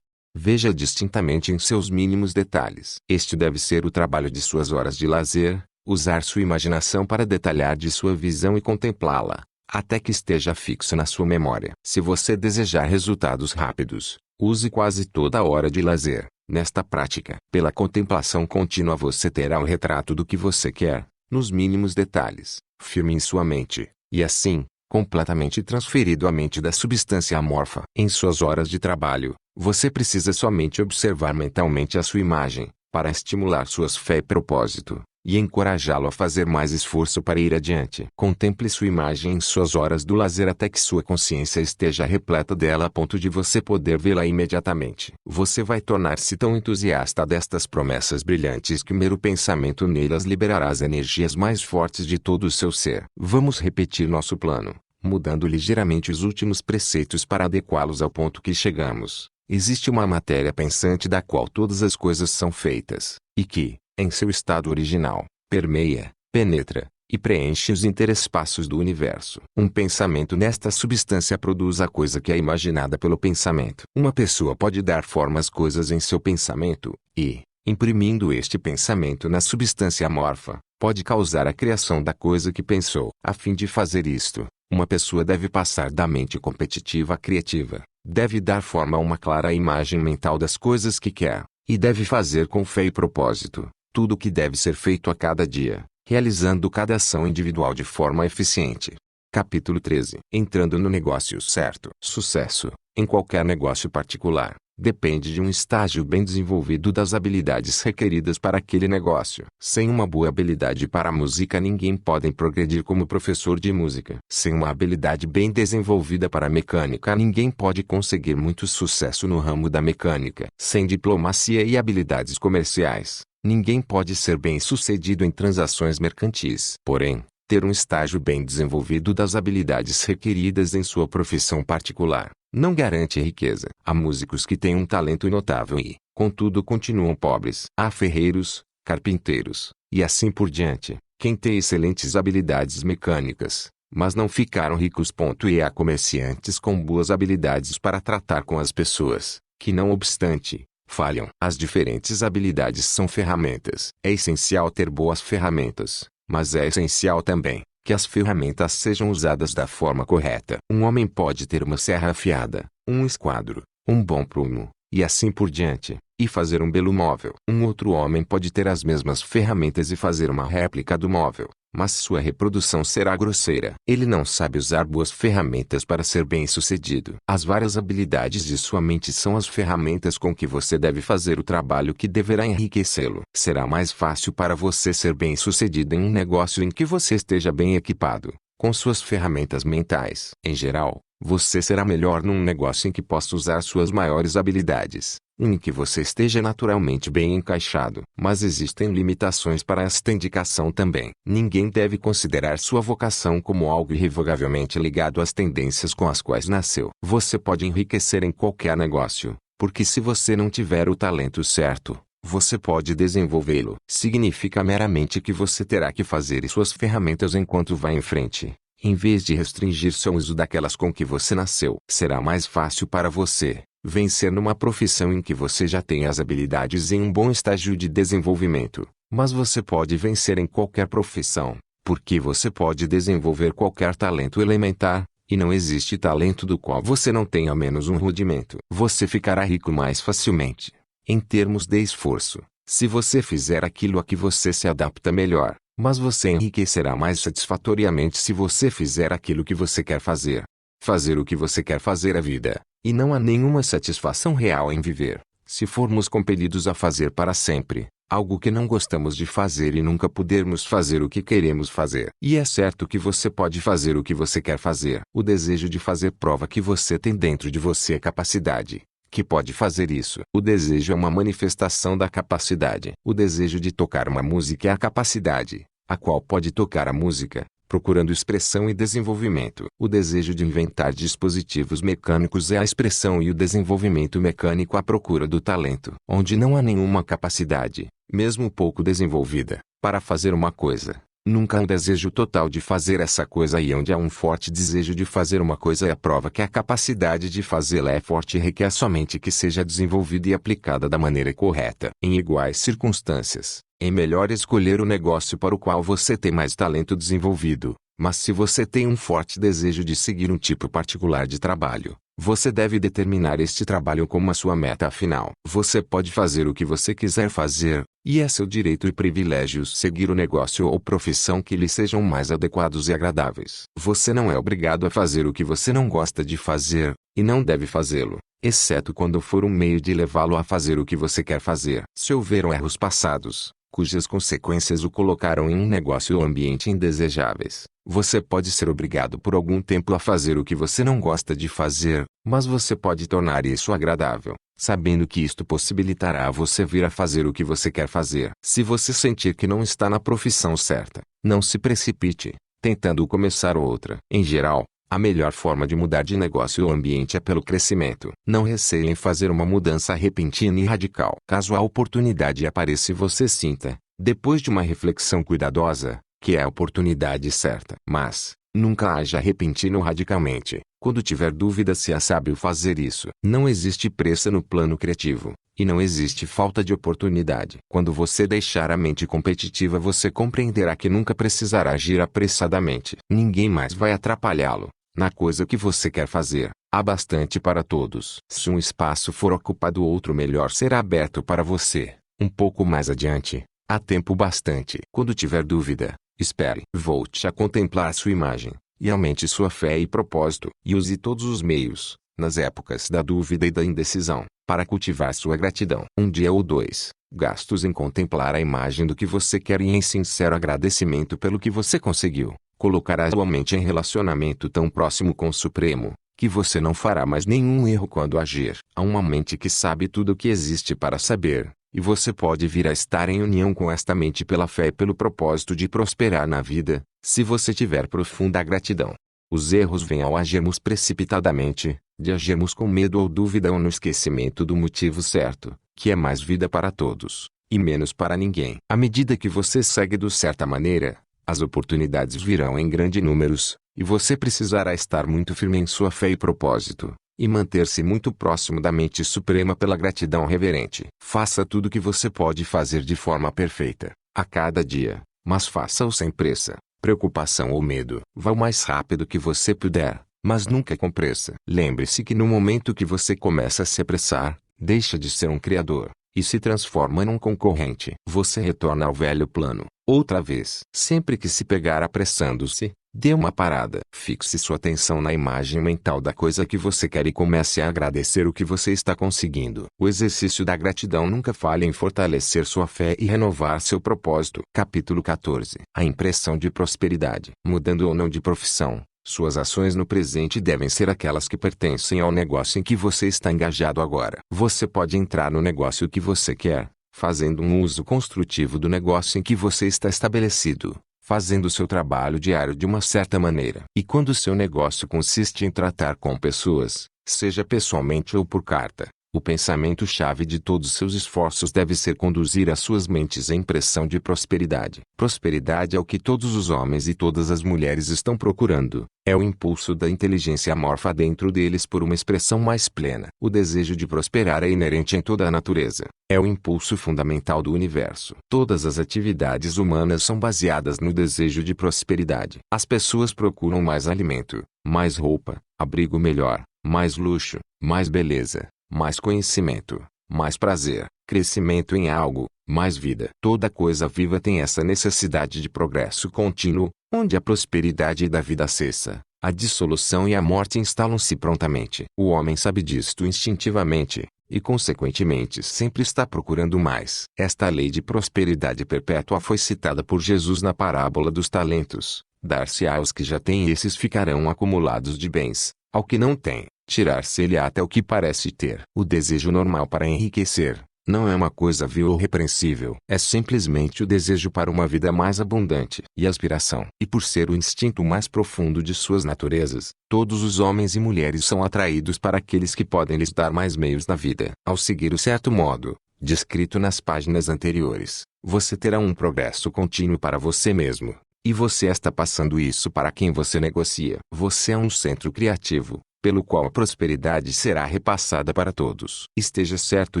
veja distintamente em seus mínimos detalhes. Este deve ser o trabalho de suas horas de lazer, usar sua imaginação para detalhar de sua visão e contemplá-la, até que esteja fixo na sua memória. Se você desejar resultados rápidos, use quase toda a hora de lazer. Nesta prática, pela contemplação contínua você terá o retrato do que você quer, nos mínimos detalhes, firme em sua mente, e assim, completamente transferido à mente da substância amorfa. Em suas horas de trabalho, você precisa somente observar mentalmente a sua imagem, para estimular suas fé e propósito, e encorajá-lo a fazer mais esforço para ir adiante. Contemple sua imagem em suas horas do lazer até que sua consciência esteja repleta dela a ponto de você poder vê-la imediatamente. Você vai tornar-se tão entusiasta destas promessas brilhantes que o mero pensamento nelas liberará as energias mais fortes de todo o seu ser. Vamos repetir nosso plano, mudando ligeiramente os últimos preceitos para adequá-los ao ponto que chegamos. Existe uma matéria pensante da qual todas as coisas são feitas, e que, em seu estado original, permeia, penetra, e preenche os interespaços do universo. Um pensamento nesta substância produz a coisa que é imaginada pelo pensamento. Uma pessoa pode dar forma às coisas em seu pensamento, e, imprimindo este pensamento na substância amorfa, pode causar a criação da coisa que pensou. A fim de fazer isto, uma pessoa deve passar da mente competitiva à criativa, deve dar forma a uma clara imagem mental das coisas que quer, e deve fazer com fé e propósito tudo o que deve ser feito a cada dia, realizando cada ação individual de forma eficiente. Capítulo 13. Entrando no negócio certo. Sucesso, em qualquer negócio particular, depende de um estágio bem desenvolvido das habilidades requeridas para aquele negócio. Sem uma boa habilidade para a música ninguém pode progredir como professor de música. Sem uma habilidade bem desenvolvida para a mecânica ninguém pode conseguir muito sucesso no ramo da mecânica. Sem diplomacia e habilidades comerciais, ninguém pode ser bem-sucedido em transações mercantis. Porém, ter um estágio bem desenvolvido das habilidades requeridas em sua profissão particular não garante riqueza. Há músicos que têm um talento notável e, contudo, continuam pobres. Há ferreiros, carpinteiros, e assim por diante, quem tem excelentes habilidades mecânicas, mas não ficaram ricos. E há comerciantes com boas habilidades para tratar com as pessoas, que não obstante, falham. As diferentes habilidades são ferramentas. É essencial ter boas ferramentas, mas é essencial também que as ferramentas sejam usadas da forma correta. Um homem pode ter uma serra afiada, um esquadro, um bom prumo, e assim por diante, e fazer um belo móvel. Um outro homem pode ter as mesmas ferramentas e fazer uma réplica do móvel, mas sua reprodução será grosseira. Ele não sabe usar boas ferramentas para ser bem-sucedido. As várias habilidades de sua mente são as ferramentas com que você deve fazer o trabalho que deverá enriquecê-lo. Será mais fácil para você ser bem-sucedido em um negócio em que você esteja bem equipado, com suas ferramentas mentais. Em geral, você será melhor num negócio em que possa usar suas maiores habilidades, em que você esteja naturalmente bem encaixado. Mas existem limitações para esta indicação também. Ninguém deve considerar sua vocação como algo irrevogavelmente ligado às tendências com as quais nasceu. Você pode enriquecer em qualquer negócio, porque se você não tiver o talento certo, você pode desenvolvê-lo. Significa meramente que você terá que fazer suas ferramentas enquanto vai em frente, em vez de restringir seu uso daquelas com que você nasceu. Será mais fácil para você vencer numa profissão em que você já tem as habilidades em um bom estágio de desenvolvimento, mas você pode vencer em qualquer profissão, porque você pode desenvolver qualquer talento elementar, e não existe talento do qual você não tenha ao menos um rudimento. Você ficará rico mais facilmente, em termos de esforço, se você fizer aquilo a que você se adapta melhor, mas você enriquecerá mais satisfatoriamente se você fizer aquilo que você quer fazer. Fazer o que você quer fazer é vida, e não há nenhuma satisfação real em viver, se formos compelidos a fazer para sempre algo que não gostamos de fazer e nunca pudermos fazer o que queremos fazer. E é certo que você pode fazer o que você quer fazer. O desejo de fazer prova que você tem dentro de você a capacidade que pode fazer isso. O desejo é uma manifestação da capacidade. O desejo de tocar uma música é a capacidade, a qual pode tocar a música, procurando expressão e desenvolvimento. O desejo de inventar dispositivos mecânicos é a expressão e o desenvolvimento mecânico à procura do talento. Onde não há nenhuma capacidade, mesmo pouco desenvolvida, para fazer uma coisa, nunca há um desejo total de fazer essa coisa, e onde há um forte desejo de fazer uma coisa é a prova que a capacidade de fazê-la é forte e requer somente que seja desenvolvida e aplicada da maneira correta. Em iguais circunstâncias, é melhor escolher o negócio para o qual você tem mais talento desenvolvido, mas se você tem um forte desejo de seguir um tipo particular de trabalho, você deve determinar este trabalho como a sua meta final. Você pode fazer o que você quiser fazer, e é seu direito e privilégio seguir o negócio ou profissão que lhe sejam mais adequados e agradáveis. Você não é obrigado a fazer o que você não gosta de fazer, e não deve fazê-lo, exceto quando for um meio de levá-lo a fazer o que você quer fazer. Se houveram erros passados, cujas consequências o colocaram em um negócio ou ambiente indesejáveis, você pode ser obrigado por algum tempo a fazer o que você não gosta de fazer, mas você pode tornar isso agradável, sabendo que isto possibilitará a você vir a fazer o que você quer fazer. Se você sentir que não está na profissão certa, não se precipite, tentando começar outra. Em geral, a melhor forma de mudar de negócio ou ambiente é pelo crescimento. Não receie em fazer uma mudança repentina e radical. Caso a oportunidade apareça e você sinta, depois de uma reflexão cuidadosa, que é a oportunidade certa. Mas, nunca haja repentino ou radicalmente, quando tiver dúvida se é sábio fazer isso. Não existe pressa no plano criativo, e não existe falta de oportunidade. Quando você deixar a mente competitiva, você compreenderá que nunca precisará agir apressadamente. Ninguém mais vai atrapalhá-lo na coisa que você quer fazer. Há bastante para todos. Se um espaço for ocupado, outro melhor será aberto para você. Um pouco mais adiante, há tempo bastante. Quando tiver dúvida, espere. Volte a contemplar sua imagem, e aumente sua fé e propósito. E use todos os meios, nas épocas da dúvida e da indecisão, para cultivar sua gratidão. Um dia ou dois, gastos em contemplar a imagem do que você quer e em sincero agradecimento pelo que você conseguiu, colocará sua mente em relacionamento tão próximo com o Supremo, que você não fará mais nenhum erro quando agir. Há uma mente que sabe tudo o que existe para saber, e você pode vir a estar em união com esta mente pela fé e pelo propósito de prosperar na vida, se você tiver profunda gratidão. Os erros vêm ao agirmos precipitadamente, de agirmos com medo ou dúvida ou no esquecimento do motivo certo, que é mais vida para todos, e menos para ninguém. À medida que você segue de certa maneira, as oportunidades virão em grandes números, e você precisará estar muito firme em sua fé e propósito, e manter-se muito próximo da mente suprema pela gratidão reverente. Faça tudo o que você pode fazer de forma perfeita, a cada dia, mas faça-o sem pressa, preocupação ou medo. Vá o mais rápido que você puder, mas nunca com pressa. Lembre-se que no momento que você começa a se apressar, deixa de ser um criador, e se transforma num concorrente. Você retorna ao velho plano, outra vez. Sempre que se pegar apressando-se, dê uma parada. Fixe sua atenção na imagem mental da coisa que você quer e comece a agradecer o que você está conseguindo. O exercício da gratidão nunca falha em fortalecer sua fé e renovar seu propósito. Capítulo 14. A impressão de prosperidade. Mudando ou não de profissão, suas ações no presente devem ser aquelas que pertencem ao negócio em que você está engajado agora. Você pode entrar no negócio que você quer, fazendo um uso construtivo do negócio em que você está estabelecido, fazendo seu trabalho diário de uma certa maneira. E quando seu negócio consiste em tratar com pessoas, seja pessoalmente ou por carta, o pensamento-chave de todos seus esforços deve ser conduzir as suas mentes à impressão de prosperidade. Prosperidade é o que todos os homens e todas as mulheres estão procurando. É o impulso da inteligência amorfa dentro deles por uma expressão mais plena. O desejo de prosperar é inerente em toda a natureza. É o impulso fundamental do universo. Todas as atividades humanas são baseadas no desejo de prosperidade. As pessoas procuram mais alimento, mais roupa, abrigo melhor, mais luxo, mais beleza, mais conhecimento, mais prazer, crescimento em algo, mais vida. Toda coisa viva tem essa necessidade de progresso contínuo. Onde a prosperidade da vida cessa, a dissolução e a morte instalam-se prontamente. O homem sabe disto instintivamente, e consequentemente sempre está procurando mais. Esta lei de prosperidade perpétua foi citada por Jesus na parábola dos talentos. Dar-se-á aos que já têm e esses ficarão acumulados de bens. Ao que não tem, tirar-se-lhe até o que parece ter. O desejo normal para enriquecer, não é uma coisa vil ou repreensível. É simplesmente o desejo para uma vida mais abundante e aspiração. E por ser o instinto mais profundo de suas naturezas, todos os homens e mulheres são atraídos para aqueles que podem lhes dar mais meios na vida. Ao seguir o certo modo, descrito nas páginas anteriores, você terá um progresso contínuo para você mesmo. E você está passando isso para quem você negocia. Você é um centro criativo, pelo qual a prosperidade será repassada para todos. Esteja certo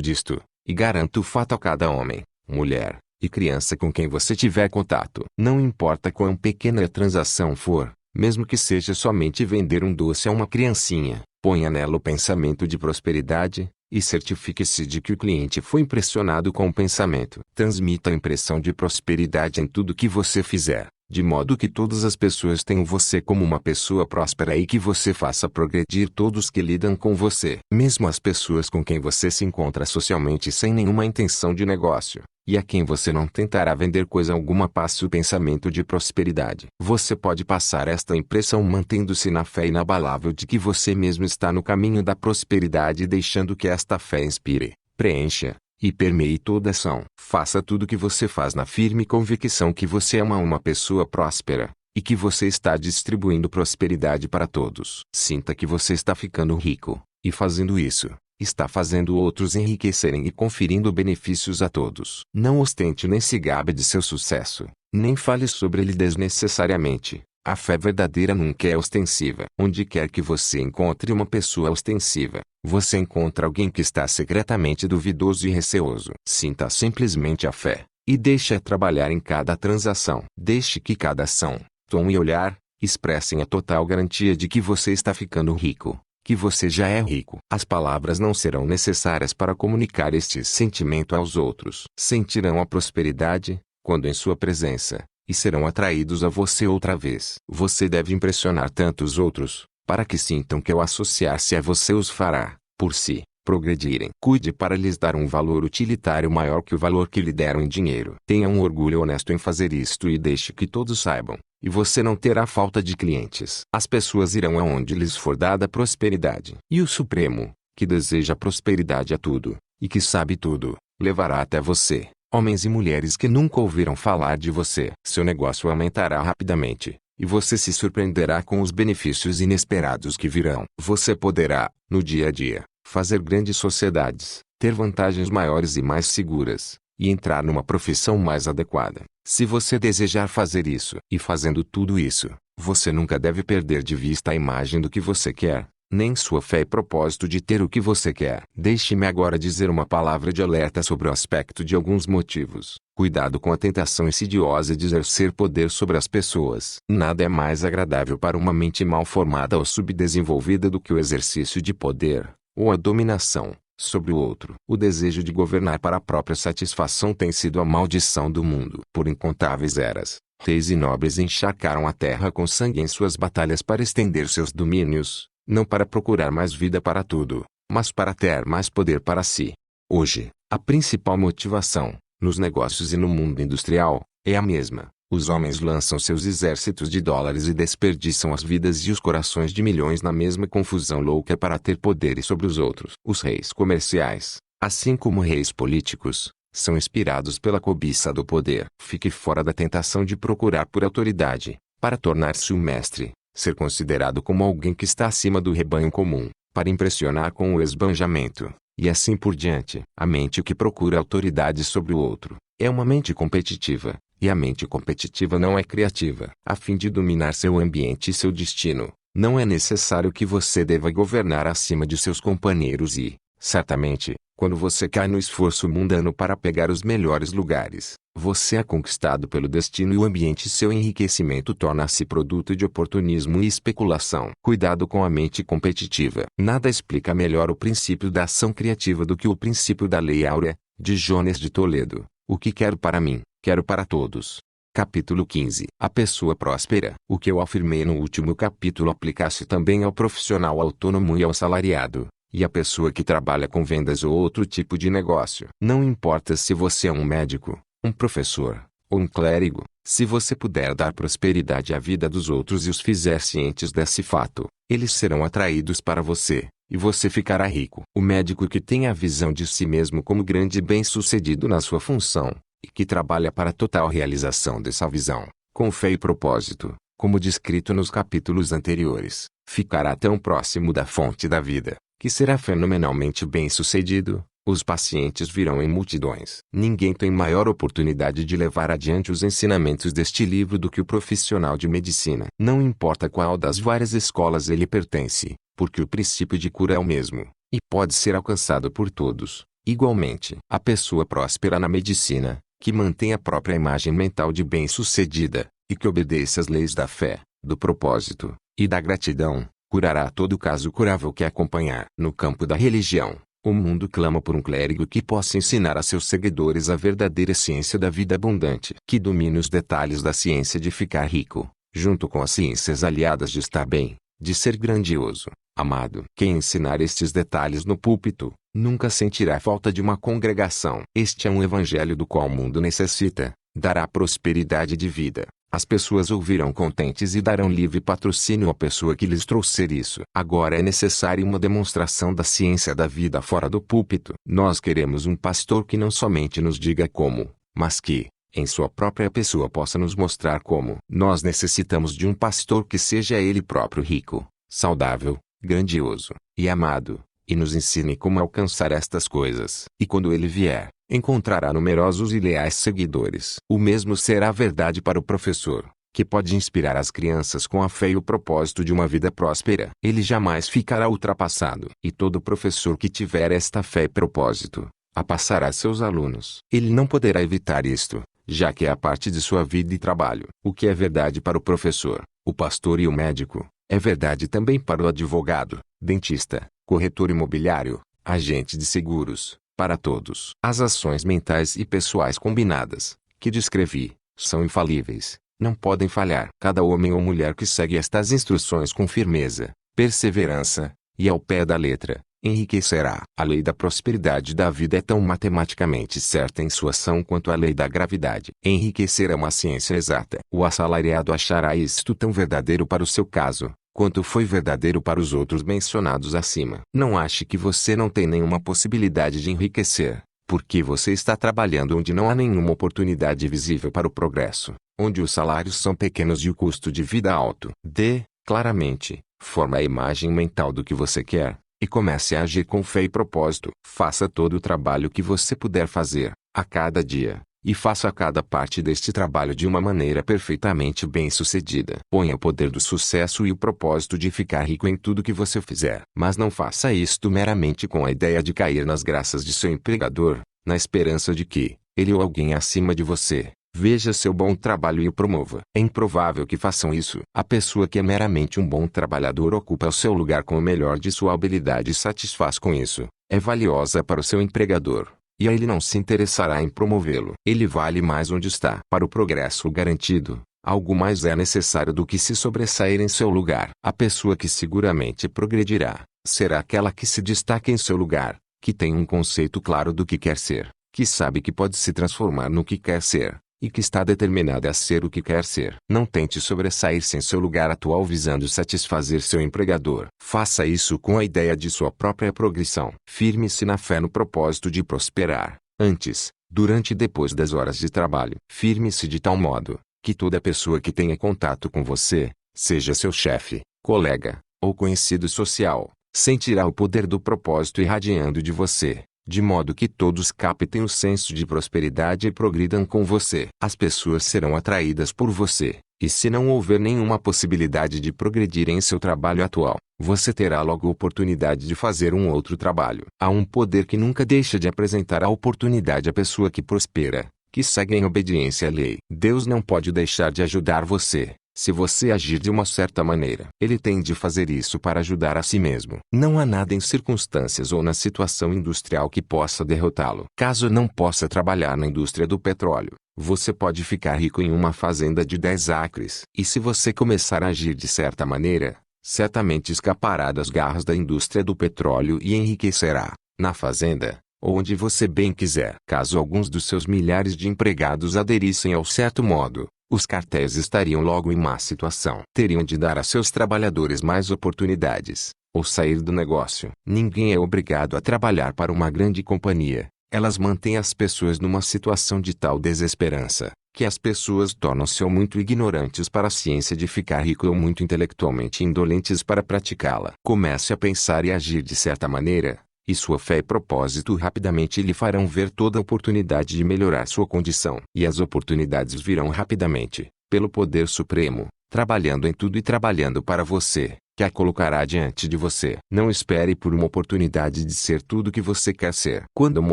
disto, e garanto o fato a cada homem, mulher e criança com quem você tiver contato. Não importa quão pequena a transação for, mesmo que seja somente vender um doce a uma criancinha, ponha nela o pensamento de prosperidade, e certifique-se de que o cliente foi impressionado com o pensamento. Transmita a impressão de prosperidade em tudo que você fizer, de modo que todas as pessoas tenham você como uma pessoa próspera e que você faça progredir todos que lidam com você. Mesmo as pessoas com quem você se encontra socialmente sem nenhuma intenção de negócio, e a quem você não tentará vender coisa alguma, passe o pensamento de prosperidade. Você pode passar esta impressão mantendo-se na fé inabalável de que você mesmo está no caminho da prosperidade e deixando que esta fé inspire, preencha e permeie toda ação. Faça tudo o que você faz na firme convicção que você é uma pessoa próspera, e que você está distribuindo prosperidade para todos. Sinta que você está ficando rico, e fazendo isso, está fazendo outros enriquecerem e conferindo benefícios a todos. Não ostente nem se gabe de seu sucesso, nem fale sobre ele desnecessariamente. A fé verdadeira nunca é ostensiva. Onde quer que você encontre uma pessoa ostensiva, você encontra alguém que está secretamente duvidoso e receoso. Sinta simplesmente a fé, e deixe-a trabalhar em cada transação. Deixe que cada ação, tom e olhar, expressem a total garantia de que você está ficando rico, que você já é rico. As palavras não serão necessárias para comunicar este sentimento aos outros. Sentirão a prosperidade, quando em sua presença, e serão atraídos a você outra vez. Você deve impressionar tanto os outros, para que sintam que ao associar-se a você os fará, por si, progredirem. Cuide para lhes dar um valor utilitário maior que o valor que lhe deram em dinheiro. Tenha um orgulho honesto em fazer isto e deixe que todos saibam, e você não terá falta de clientes. As pessoas irão aonde lhes for dada prosperidade. E o Supremo, que deseja prosperidade a tudo, e que sabe tudo, levará até você homens e mulheres que nunca ouviram falar de você. Seu negócio aumentará rapidamente, e você se surpreenderá com os benefícios inesperados que virão. Você poderá, no dia a dia, fazer grandes sociedades, ter vantagens maiores e mais seguras, e entrar numa profissão mais adequada. Se você desejar fazer isso, e fazendo tudo isso, você nunca deve perder de vista a imagem do que você quer, nem sua fé e propósito de ter o que você quer. Deixe-me agora dizer uma palavra de alerta sobre o aspecto de alguns motivos. Cuidado com a tentação insidiosa de exercer poder sobre as pessoas. Nada é mais agradável para uma mente mal formada ou subdesenvolvida do que o exercício de poder, ou a dominação, sobre o outro. O desejo de governar para a própria satisfação tem sido a maldição do mundo. Por incontáveis eras, reis e nobres encharcaram a terra com sangue em suas batalhas para estender seus domínios, não para procurar mais vida para tudo, mas para ter mais poder para si. Hoje, a principal motivação, nos negócios e no mundo industrial, é a mesma. Os homens lançam seus exércitos de dólares e desperdiçam as vidas e os corações de milhões na mesma confusão louca para ter poder sobre os outros. Os reis comerciais, assim como reis políticos, são inspirados pela cobiça do poder. Fique fora da tentação de procurar por autoridade, para tornar-se um mestre, ser considerado como alguém que está acima do rebanho comum, para impressionar com o esbanjamento, e assim por diante. A mente que procura autoridade sobre o outro, é uma mente competitiva, e a mente competitiva não é criativa. A fim de dominar seu ambiente e seu destino, não é necessário que você deva governar acima de seus companheiros e, certamente, quando você cai no esforço mundano para pegar os melhores lugares, você é conquistado pelo destino e o ambiente. Seu enriquecimento torna-se produto de oportunismo e especulação. Cuidado com a mente competitiva. Nada explica melhor o princípio da ação criativa do que o princípio da lei áurea, de Jones de Toledo. O que quero para mim, quero para todos. Capítulo 15. A pessoa próspera. O que eu afirmei no último capítulo aplica-se também ao profissional autônomo e ao salariado, e à pessoa que trabalha com vendas ou outro tipo de negócio. Não importa se você é um médico, um professor, ou um clérigo, se você puder dar prosperidade à vida dos outros e os fizer cientes desse fato, eles serão atraídos para você, e você ficará rico. O médico que tem a visão de si mesmo como grande e bem-sucedido na sua função, e que trabalha para a total realização dessa visão, com fé e propósito, como descrito nos capítulos anteriores, ficará tão próximo da fonte da vida, que será fenomenalmente bem-sucedido. Os pacientes virão em multidões. Ninguém tem maior oportunidade de levar adiante os ensinamentos deste livro do que o profissional de medicina. Não importa qual das várias escolas ele pertence, porque o princípio de cura é o mesmo, e pode ser alcançado por todos, igualmente. A pessoa próspera na medicina, que mantém a própria imagem mental de bem-sucedida, e que obedeça às leis da fé, do propósito, e da gratidão, curará todo caso curável que acompanhar. No campo da religião, o mundo clama por um clérigo que possa ensinar a seus seguidores a verdadeira ciência da vida abundante, que domine os detalhes da ciência de ficar rico, junto com as ciências aliadas de estar bem, de ser grandioso, amado. Quem ensinar estes detalhes no púlpito, nunca sentirá falta de uma congregação. Este é um evangelho do qual o mundo necessita, dará prosperidade de vida. As pessoas ouvirão contentes e darão livre patrocínio à pessoa que lhes trouxer isso. Agora é necessária uma demonstração da ciência da vida fora do púlpito. Nós queremos um pastor que não somente nos diga como, mas que, em sua própria pessoa, possa nos mostrar como. Nós necessitamos de um pastor que seja ele próprio rico, saudável, grandioso e amado, e nos ensine como alcançar estas coisas. E quando ele vier, encontrará numerosos e leais seguidores. O mesmo será verdade para o professor, que pode inspirar as crianças com a fé e o propósito de uma vida próspera. Ele jamais ficará ultrapassado. E todo professor que tiver esta fé e propósito, a passará a seus alunos. Ele não poderá evitar isto, já que é a parte de sua vida e trabalho. O que é verdade para o professor, o pastor e o médico, é verdade também para o advogado, dentista, corretor imobiliário, agente de seguros. Para todos. As ações mentais e pessoais combinadas, que descrevi, são infalíveis, não podem falhar. Cada homem ou mulher que segue estas instruções com firmeza, perseverança, e ao pé da letra, enriquecerá. A lei da prosperidade da vida é tão matematicamente certa em sua ação quanto a lei da gravidade. Enriquecer é uma ciência exata. O assalariado achará isto tão verdadeiro para o seu caso, quanto foi verdadeiro para os outros mencionados acima. Não ache que você não tem nenhuma possibilidade de enriquecer, porque você está trabalhando onde não há nenhuma oportunidade visível para o progresso, onde os salários são pequenos e o custo de vida alto. Dê, claramente, forma a imagem mental do que você quer, e comece a agir com fé e propósito. Faça todo o trabalho que você puder fazer, a cada dia. E faça cada parte deste trabalho de uma maneira perfeitamente bem-sucedida. Ponha o poder do sucesso e o propósito de ficar rico em tudo que você fizer. Mas não faça isto meramente com a ideia de cair nas graças de seu empregador, na esperança de que, ele ou alguém acima de você, veja seu bom trabalho e o promova. É improvável que façam isso. A pessoa que é meramente um bom trabalhador ocupa o seu lugar com o melhor de sua habilidade e satisfaz com isso. É valiosa para o seu empregador, e ele não se interessará em promovê-lo. Ele vale mais onde está. Para o progresso garantido, algo mais é necessário do que se sobressair em seu lugar. A pessoa que seguramente progredirá, será aquela que se destaca em seu lugar, que tem um conceito claro do que quer ser, que sabe que pode se transformar no que quer ser, e que está determinada a ser o que quer ser. Não tente sobressair-se em seu lugar atual visando satisfazer seu empregador. Faça isso com a ideia de sua própria progressão. Firme-se na fé no propósito de prosperar, antes, durante e depois das horas de trabalho. Firme-se de tal modo, que toda pessoa que tenha contato com você, seja seu chefe, colega, ou conhecido social, sentirá o poder do propósito irradiando de você, de modo que todos captem o senso de prosperidade e progridam com você. As pessoas serão atraídas por você, e se não houver nenhuma possibilidade de progredir em seu trabalho atual, você terá logo oportunidade de fazer um outro trabalho. Há um poder que nunca deixa de apresentar a oportunidade à pessoa que prospera, que segue em obediência à lei. Deus não pode deixar de ajudar você, se você agir de uma certa maneira. Ele tem de fazer isso para ajudar a si mesmo. Não há nada em circunstâncias ou na situação industrial que possa derrotá-lo. Caso não possa trabalhar na indústria do petróleo, você pode ficar rico em uma fazenda de 10 acres. E se você começar a agir de certa maneira, certamente escapará das garras da indústria do petróleo e enriquecerá, na fazenda, onde você bem quiser. Caso alguns dos seus milhares de empregados aderissem ao certo modo, os cartéis estariam logo em má situação. Teriam de dar a seus trabalhadores mais oportunidades, ou sair do negócio. Ninguém é obrigado a trabalhar para uma grande companhia. Elas mantêm as pessoas numa situação de tal desesperança, que as pessoas tornam-se ou muito ignorantes para a ciência de ficar rico ou muito intelectualmente indolentes para praticá-la. Comece a pensar e agir de certa maneira, e sua fé e propósito rapidamente lhe farão ver toda a oportunidade de melhorar sua condição. E as oportunidades virão rapidamente, pelo poder supremo, trabalhando em tudo e trabalhando para você, que a colocará diante de você. Não espere por uma oportunidade de ser tudo o que você quer ser. Quando uma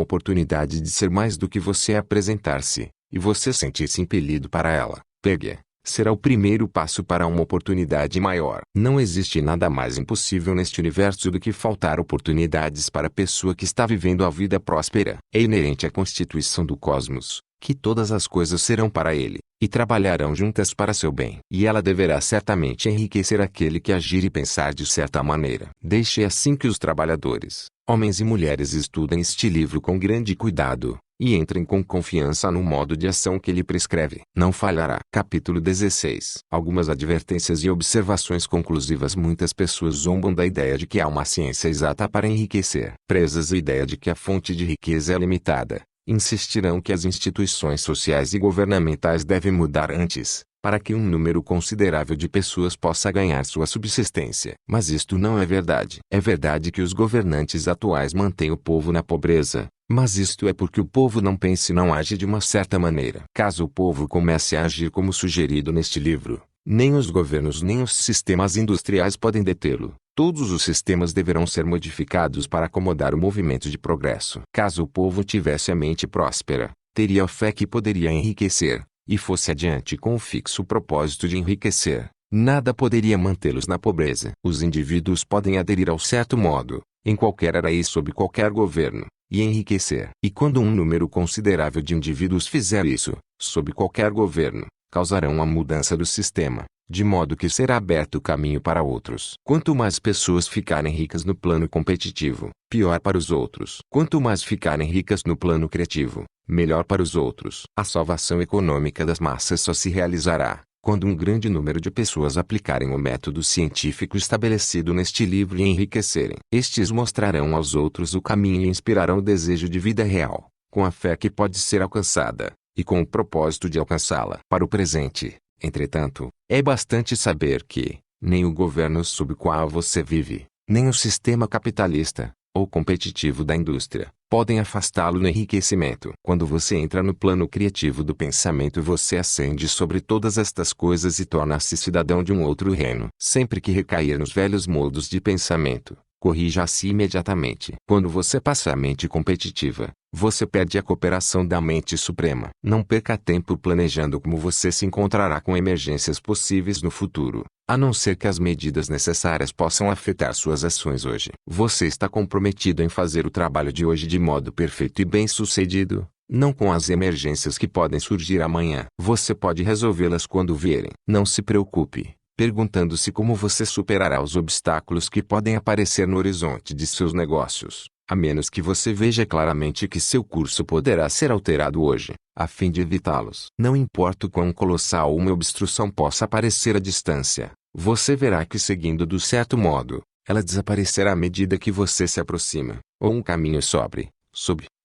oportunidade de ser mais do que você apresentar-se, e você sentir-se impelido para ela, pegue-a. Será o primeiro passo para uma oportunidade maior. Não existe nada mais impossível neste universo do que faltar oportunidades para a pessoa que está vivendo a vida próspera. É inerente à constituição do cosmos, que todas as coisas serão para ele, e trabalharão juntas para seu bem. E ela deverá certamente enriquecer aquele que agir e pensar de certa maneira. Deixe assim que os trabalhadores, homens e mulheres, estudem este livro com grande cuidado, e entrem com confiança no modo de ação que ele prescreve. Não falhará. Capítulo 16. Algumas advertências e observações conclusivas. Muitas pessoas zombam da ideia de que há uma ciência exata para enriquecer. Presas à ideia de que a fonte de riqueza é limitada, insistirão que as instituições sociais e governamentais devem mudar antes, para que um número considerável de pessoas possa ganhar sua subsistência. Mas isto não é verdade. É verdade que os governantes atuais mantêm o povo na pobreza, mas isto é porque o povo não pensa e não age de uma certa maneira. Caso o povo comece a agir como sugerido neste livro, nem os governos nem os sistemas industriais podem detê-lo. Todos os sistemas deverão ser modificados para acomodar o movimento de progresso. Caso o povo tivesse a mente próspera, teria a fé que poderia enriquecer, e fosse adiante com o fixo propósito de enriquecer, nada poderia mantê-los na pobreza. Os indivíduos podem aderir ao certo modo, em qualquer era e sob qualquer governo, e enriquecer. E quando um número considerável de indivíduos fizer isso, sob qualquer governo, causarão uma mudança do sistema, de modo que será aberto o caminho para outros. Quanto mais pessoas ficarem ricas no plano competitivo, pior para os outros. Quanto mais ficarem ricas no plano criativo, melhor para os outros. A salvação econômica das massas só se realizará quando um grande número de pessoas aplicarem o método científico estabelecido neste livro e enriquecerem. Estes mostrarão aos outros o caminho e inspirarão o desejo de vida real, com a fé que pode ser alcançada, e com o propósito de alcançá-la. Para o presente, entretanto, é bastante saber que, nem o governo sob o qual você vive, nem o sistema capitalista, ou competitivo da indústria, podem afastá-lo no enriquecimento. Quando você entra no plano criativo do pensamento, você ascende sobre todas estas coisas e torna-se cidadão de um outro reino. Sempre que recair nos velhos modos de pensamento, corrija-se imediatamente. Quando você passa a mente competitiva, você perde a cooperação da mente suprema. Não perca tempo planejando como você se encontrará com emergências possíveis no futuro, a não ser que as medidas necessárias possam afetar suas ações hoje. Você está comprometido em fazer o trabalho de hoje de modo perfeito e bem-sucedido, não com as emergências que podem surgir amanhã. Você pode resolvê-las quando vierem. Não se preocupe perguntando-se como você superará os obstáculos que podem aparecer no horizonte de seus negócios, a menos que você veja claramente que seu curso poderá ser alterado hoje, a fim de evitá-los. Não importa o quão colossal uma obstrução possa aparecer à distância, você verá que, seguindo do certo modo, ela desaparecerá à medida que você se aproxima, ou um caminho sob,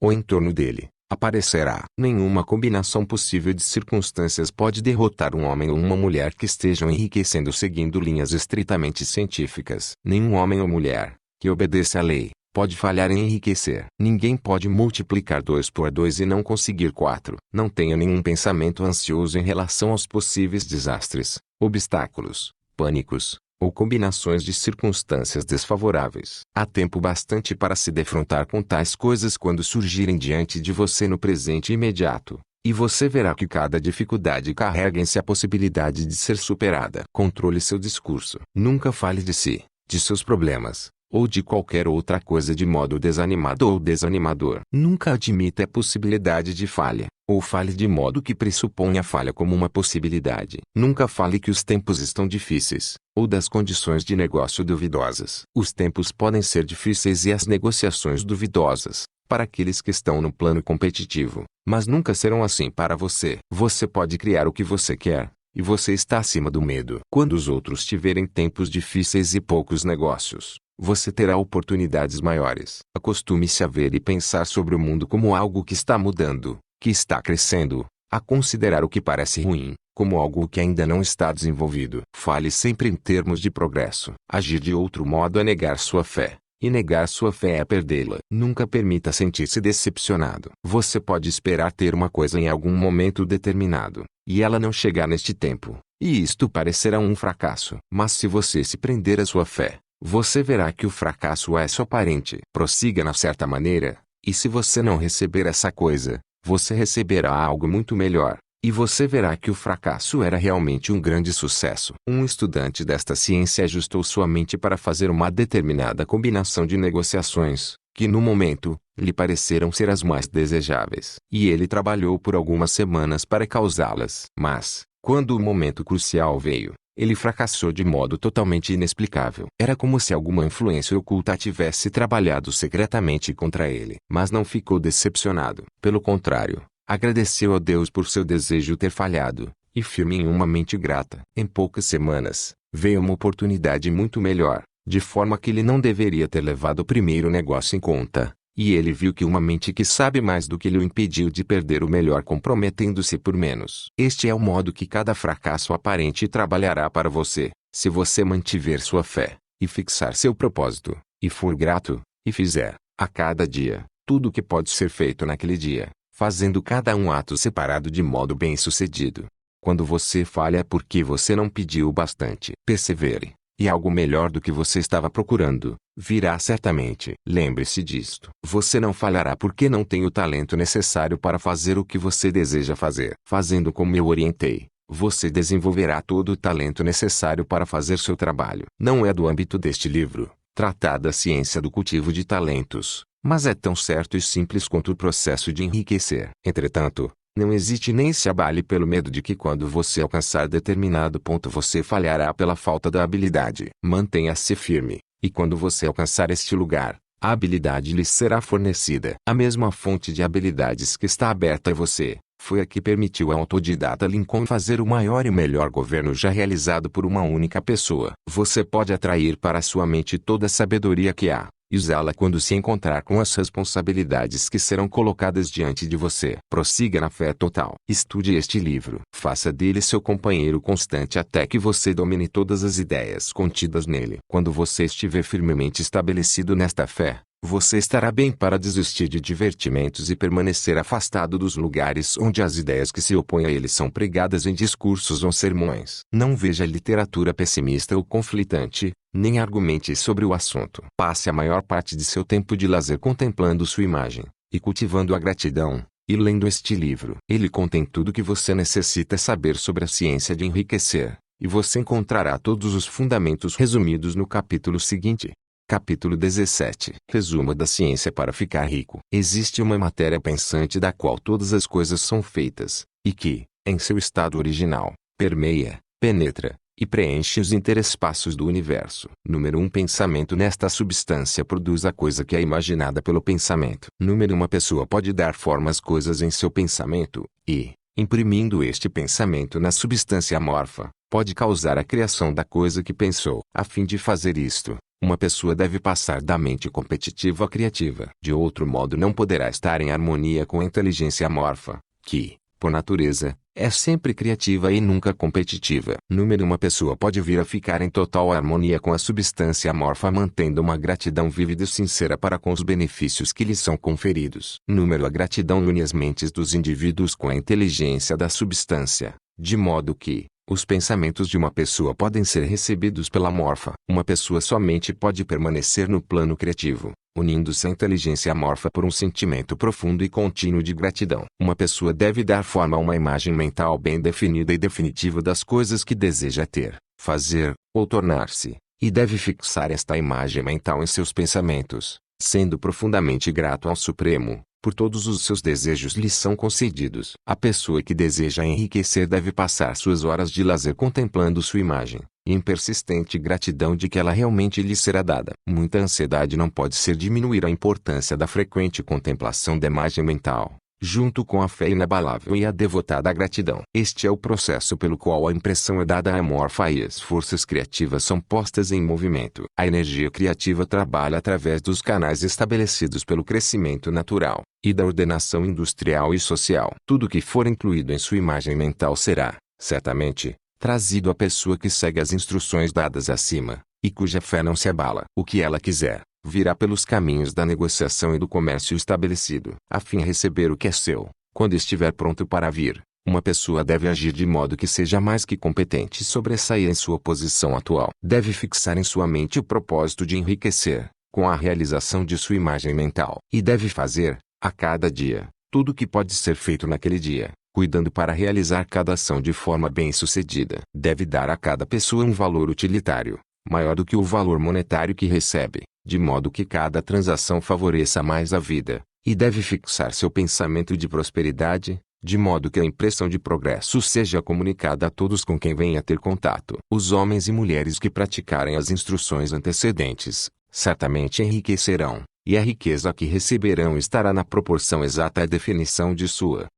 ou em torno dele aparecerá. Nenhuma combinação possível de circunstâncias pode derrotar um homem ou uma mulher que estejam enriquecendo seguindo linhas estritamente científicas. Nenhum homem ou mulher, que obedeça à lei, pode falhar em enriquecer. Ninguém pode multiplicar 2 por 2 e não conseguir 4. Não tenha nenhum pensamento ansioso em relação aos possíveis desastres, obstáculos, pânicos, ou combinações de circunstâncias desfavoráveis. Há tempo bastante para se defrontar com tais coisas quando surgirem diante de você no presente imediato, e você verá que cada dificuldade carrega em si a possibilidade de ser superada. Controle seu discurso. Nunca fale de si, de seus problemas, ou de qualquer outra coisa de modo desanimado ou desanimador. Nunca admita a possibilidade de falha, ou fale de modo que pressuponha a falha como uma possibilidade. Nunca fale que os tempos estão difíceis, ou das condições de negócio duvidosas. Os tempos podem ser difíceis e as negociações duvidosas, para aqueles que estão no plano competitivo, mas nunca serão assim para você. Você pode criar o que você quer, e você está acima do medo. Quando os outros tiverem tempos difíceis e poucos negócios, você terá oportunidades maiores. Acostume-se a ver e pensar sobre o mundo como algo que está mudando, que está crescendo, a considerar o que parece ruim como algo que ainda não está desenvolvido. Fale sempre em termos de progresso. Agir de outro modo é negar sua fé. E negar sua fé é perdê-la. Nunca permita sentir-se decepcionado. Você pode esperar ter uma coisa em algum momento determinado, e ela não chegar neste tempo, e isto parecerá um fracasso. Mas se você se prender à sua fé, você verá que o fracasso é só aparente. Prossiga na certa maneira, e se você não receber essa coisa, você receberá algo muito melhor. E você verá que o fracasso era realmente um grande sucesso. Um estudante desta ciência ajustou sua mente para fazer uma determinada combinação de negociações, que no momento, lhe pareceram ser as mais desejáveis. E ele trabalhou por algumas semanas para causá-las. Mas, quando o momento crucial veio, ele fracassou de modo totalmente inexplicável. Era como se alguma influência oculta tivesse trabalhado secretamente contra ele. Mas não ficou decepcionado. Pelo contrário, agradeceu a Deus por seu desejo ter falhado, e firme em uma mente grata. Em poucas semanas, veio uma oportunidade muito melhor, de forma que ele não deveria ter levado o primeiro negócio em conta, e ele viu que uma mente que sabe mais do que lhe impediu de perder o melhor comprometendo-se por menos. Este é o modo que cada fracasso aparente trabalhará para você, se você mantiver sua fé, e fixar seu propósito, e for grato, e fizer, a cada dia, tudo o que pode ser feito naquele dia, fazendo cada um ato separado de modo bem-sucedido. Quando você falha é porque você não pediu bastante. Persevere, e algo melhor do que você estava procurando virá certamente. Lembre-se disto. Você não falhará porque não tem o talento necessário para fazer o que você deseja fazer. Fazendo como eu orientei, você desenvolverá todo o talento necessário para fazer seu trabalho. Não é do âmbito deste livro tratar da ciência do cultivo de talentos, mas é tão certo e simples quanto o processo de enriquecer. Entretanto, não hesite nem se abale pelo medo de que quando você alcançar determinado ponto você falhará pela falta da habilidade. Mantenha-se firme, e quando você alcançar este lugar, a habilidade lhe será fornecida. A mesma fonte de habilidades que está aberta a você, foi a que permitiu ao autodidata Lincoln fazer o maior e melhor governo já realizado por uma única pessoa. Você pode atrair para sua mente toda a sabedoria que há, e usá-la quando se encontrar com as responsabilidades que serão colocadas diante de você. Prossiga na fé total. Estude este livro. Faça dele seu companheiro constante até que você domine todas as ideias contidas nele. Quando você estiver firmemente estabelecido nesta fé, você estará bem para desistir de divertimentos e permanecer afastado dos lugares onde as ideias que se opõem a ele são pregadas em discursos ou sermões. Não veja literatura pessimista ou conflitante, nem argumente sobre o assunto. Passe a maior parte de seu tempo de lazer contemplando sua imagem, e cultivando a gratidão, e lendo este livro. Ele contém tudo o que você necessita saber sobre a ciência de enriquecer, e você encontrará todos os fundamentos resumidos no capítulo seguinte. Capítulo 17. Resumo da ciência para ficar rico. Existe uma matéria pensante da qual todas as coisas são feitas, e que, em seu estado original, permeia, penetra, e preenche os interespaços do universo. Número 1. Pensamento. Nesta substância produz a coisa que é imaginada pelo pensamento. Número 1. Uma pessoa pode dar forma às coisas em seu pensamento, e, imprimindo este pensamento na substância amorfa, pode causar a criação da coisa que pensou. A fim de fazer isto, uma pessoa deve passar da mente competitiva à criativa. De outro modo não poderá estar em harmonia com a inteligência amorfa, que, por natureza, é sempre criativa e nunca competitiva. Número 1. Uma pessoa pode vir a ficar em total harmonia com a substância amorfa mantendo uma gratidão vívida e sincera para com os benefícios que lhe são conferidos. Número 2. A gratidão une as mentes dos indivíduos com a inteligência da substância, de modo que, os pensamentos de uma pessoa podem ser recebidos pela amorfa. Uma pessoa somente pode permanecer no plano criativo, unindo-se à inteligência amorfa por um sentimento profundo e contínuo de gratidão. Uma pessoa deve dar forma a uma imagem mental bem definida e definitiva das coisas que deseja ter, fazer, ou tornar-se, e deve fixar esta imagem mental em seus pensamentos, sendo profundamente grato ao Supremo, por todos os seus desejos lhe são concedidos. A pessoa que deseja enriquecer deve passar suas horas de lazer contemplando sua imagem, e em persistente gratidão de que ela realmente lhe será dada. Muita ansiedade não pode ser diminuir a importância da frequente contemplação da imagem mental, junto com a fé inabalável e a devotada gratidão. Este é o processo pelo qual a impressão é dada à amorfa e as forças criativas são postas em movimento. A energia criativa trabalha através dos canais estabelecidos pelo crescimento natural e da ordenação industrial e social. Tudo que for incluído em sua imagem mental será, certamente, trazido à pessoa que segue as instruções dadas acima, e cuja fé não se abala. O que ela quiser, virá pelos caminhos da negociação e do comércio estabelecido. A fim de receber o que é seu, quando estiver pronto para vir, uma pessoa deve agir de modo que seja mais que competente e sobressair em sua posição atual. Deve fixar em sua mente o propósito de enriquecer, com a realização de sua imagem mental. E deve fazer, a cada dia, tudo o que pode ser feito naquele dia, cuidando para realizar cada ação de forma bem-sucedida. Deve dar a cada pessoa um valor utilitário, maior do que o valor monetário que recebe, de modo que cada transação favoreça mais a vida, e deve fixar seu pensamento de prosperidade, de modo que a impressão de progresso seja comunicada a todos com quem venha ter contato. Os homens e mulheres que praticarem as instruções antecedentes, certamente enriquecerão, e a riqueza que receberão estará na proporção exata à definição de sua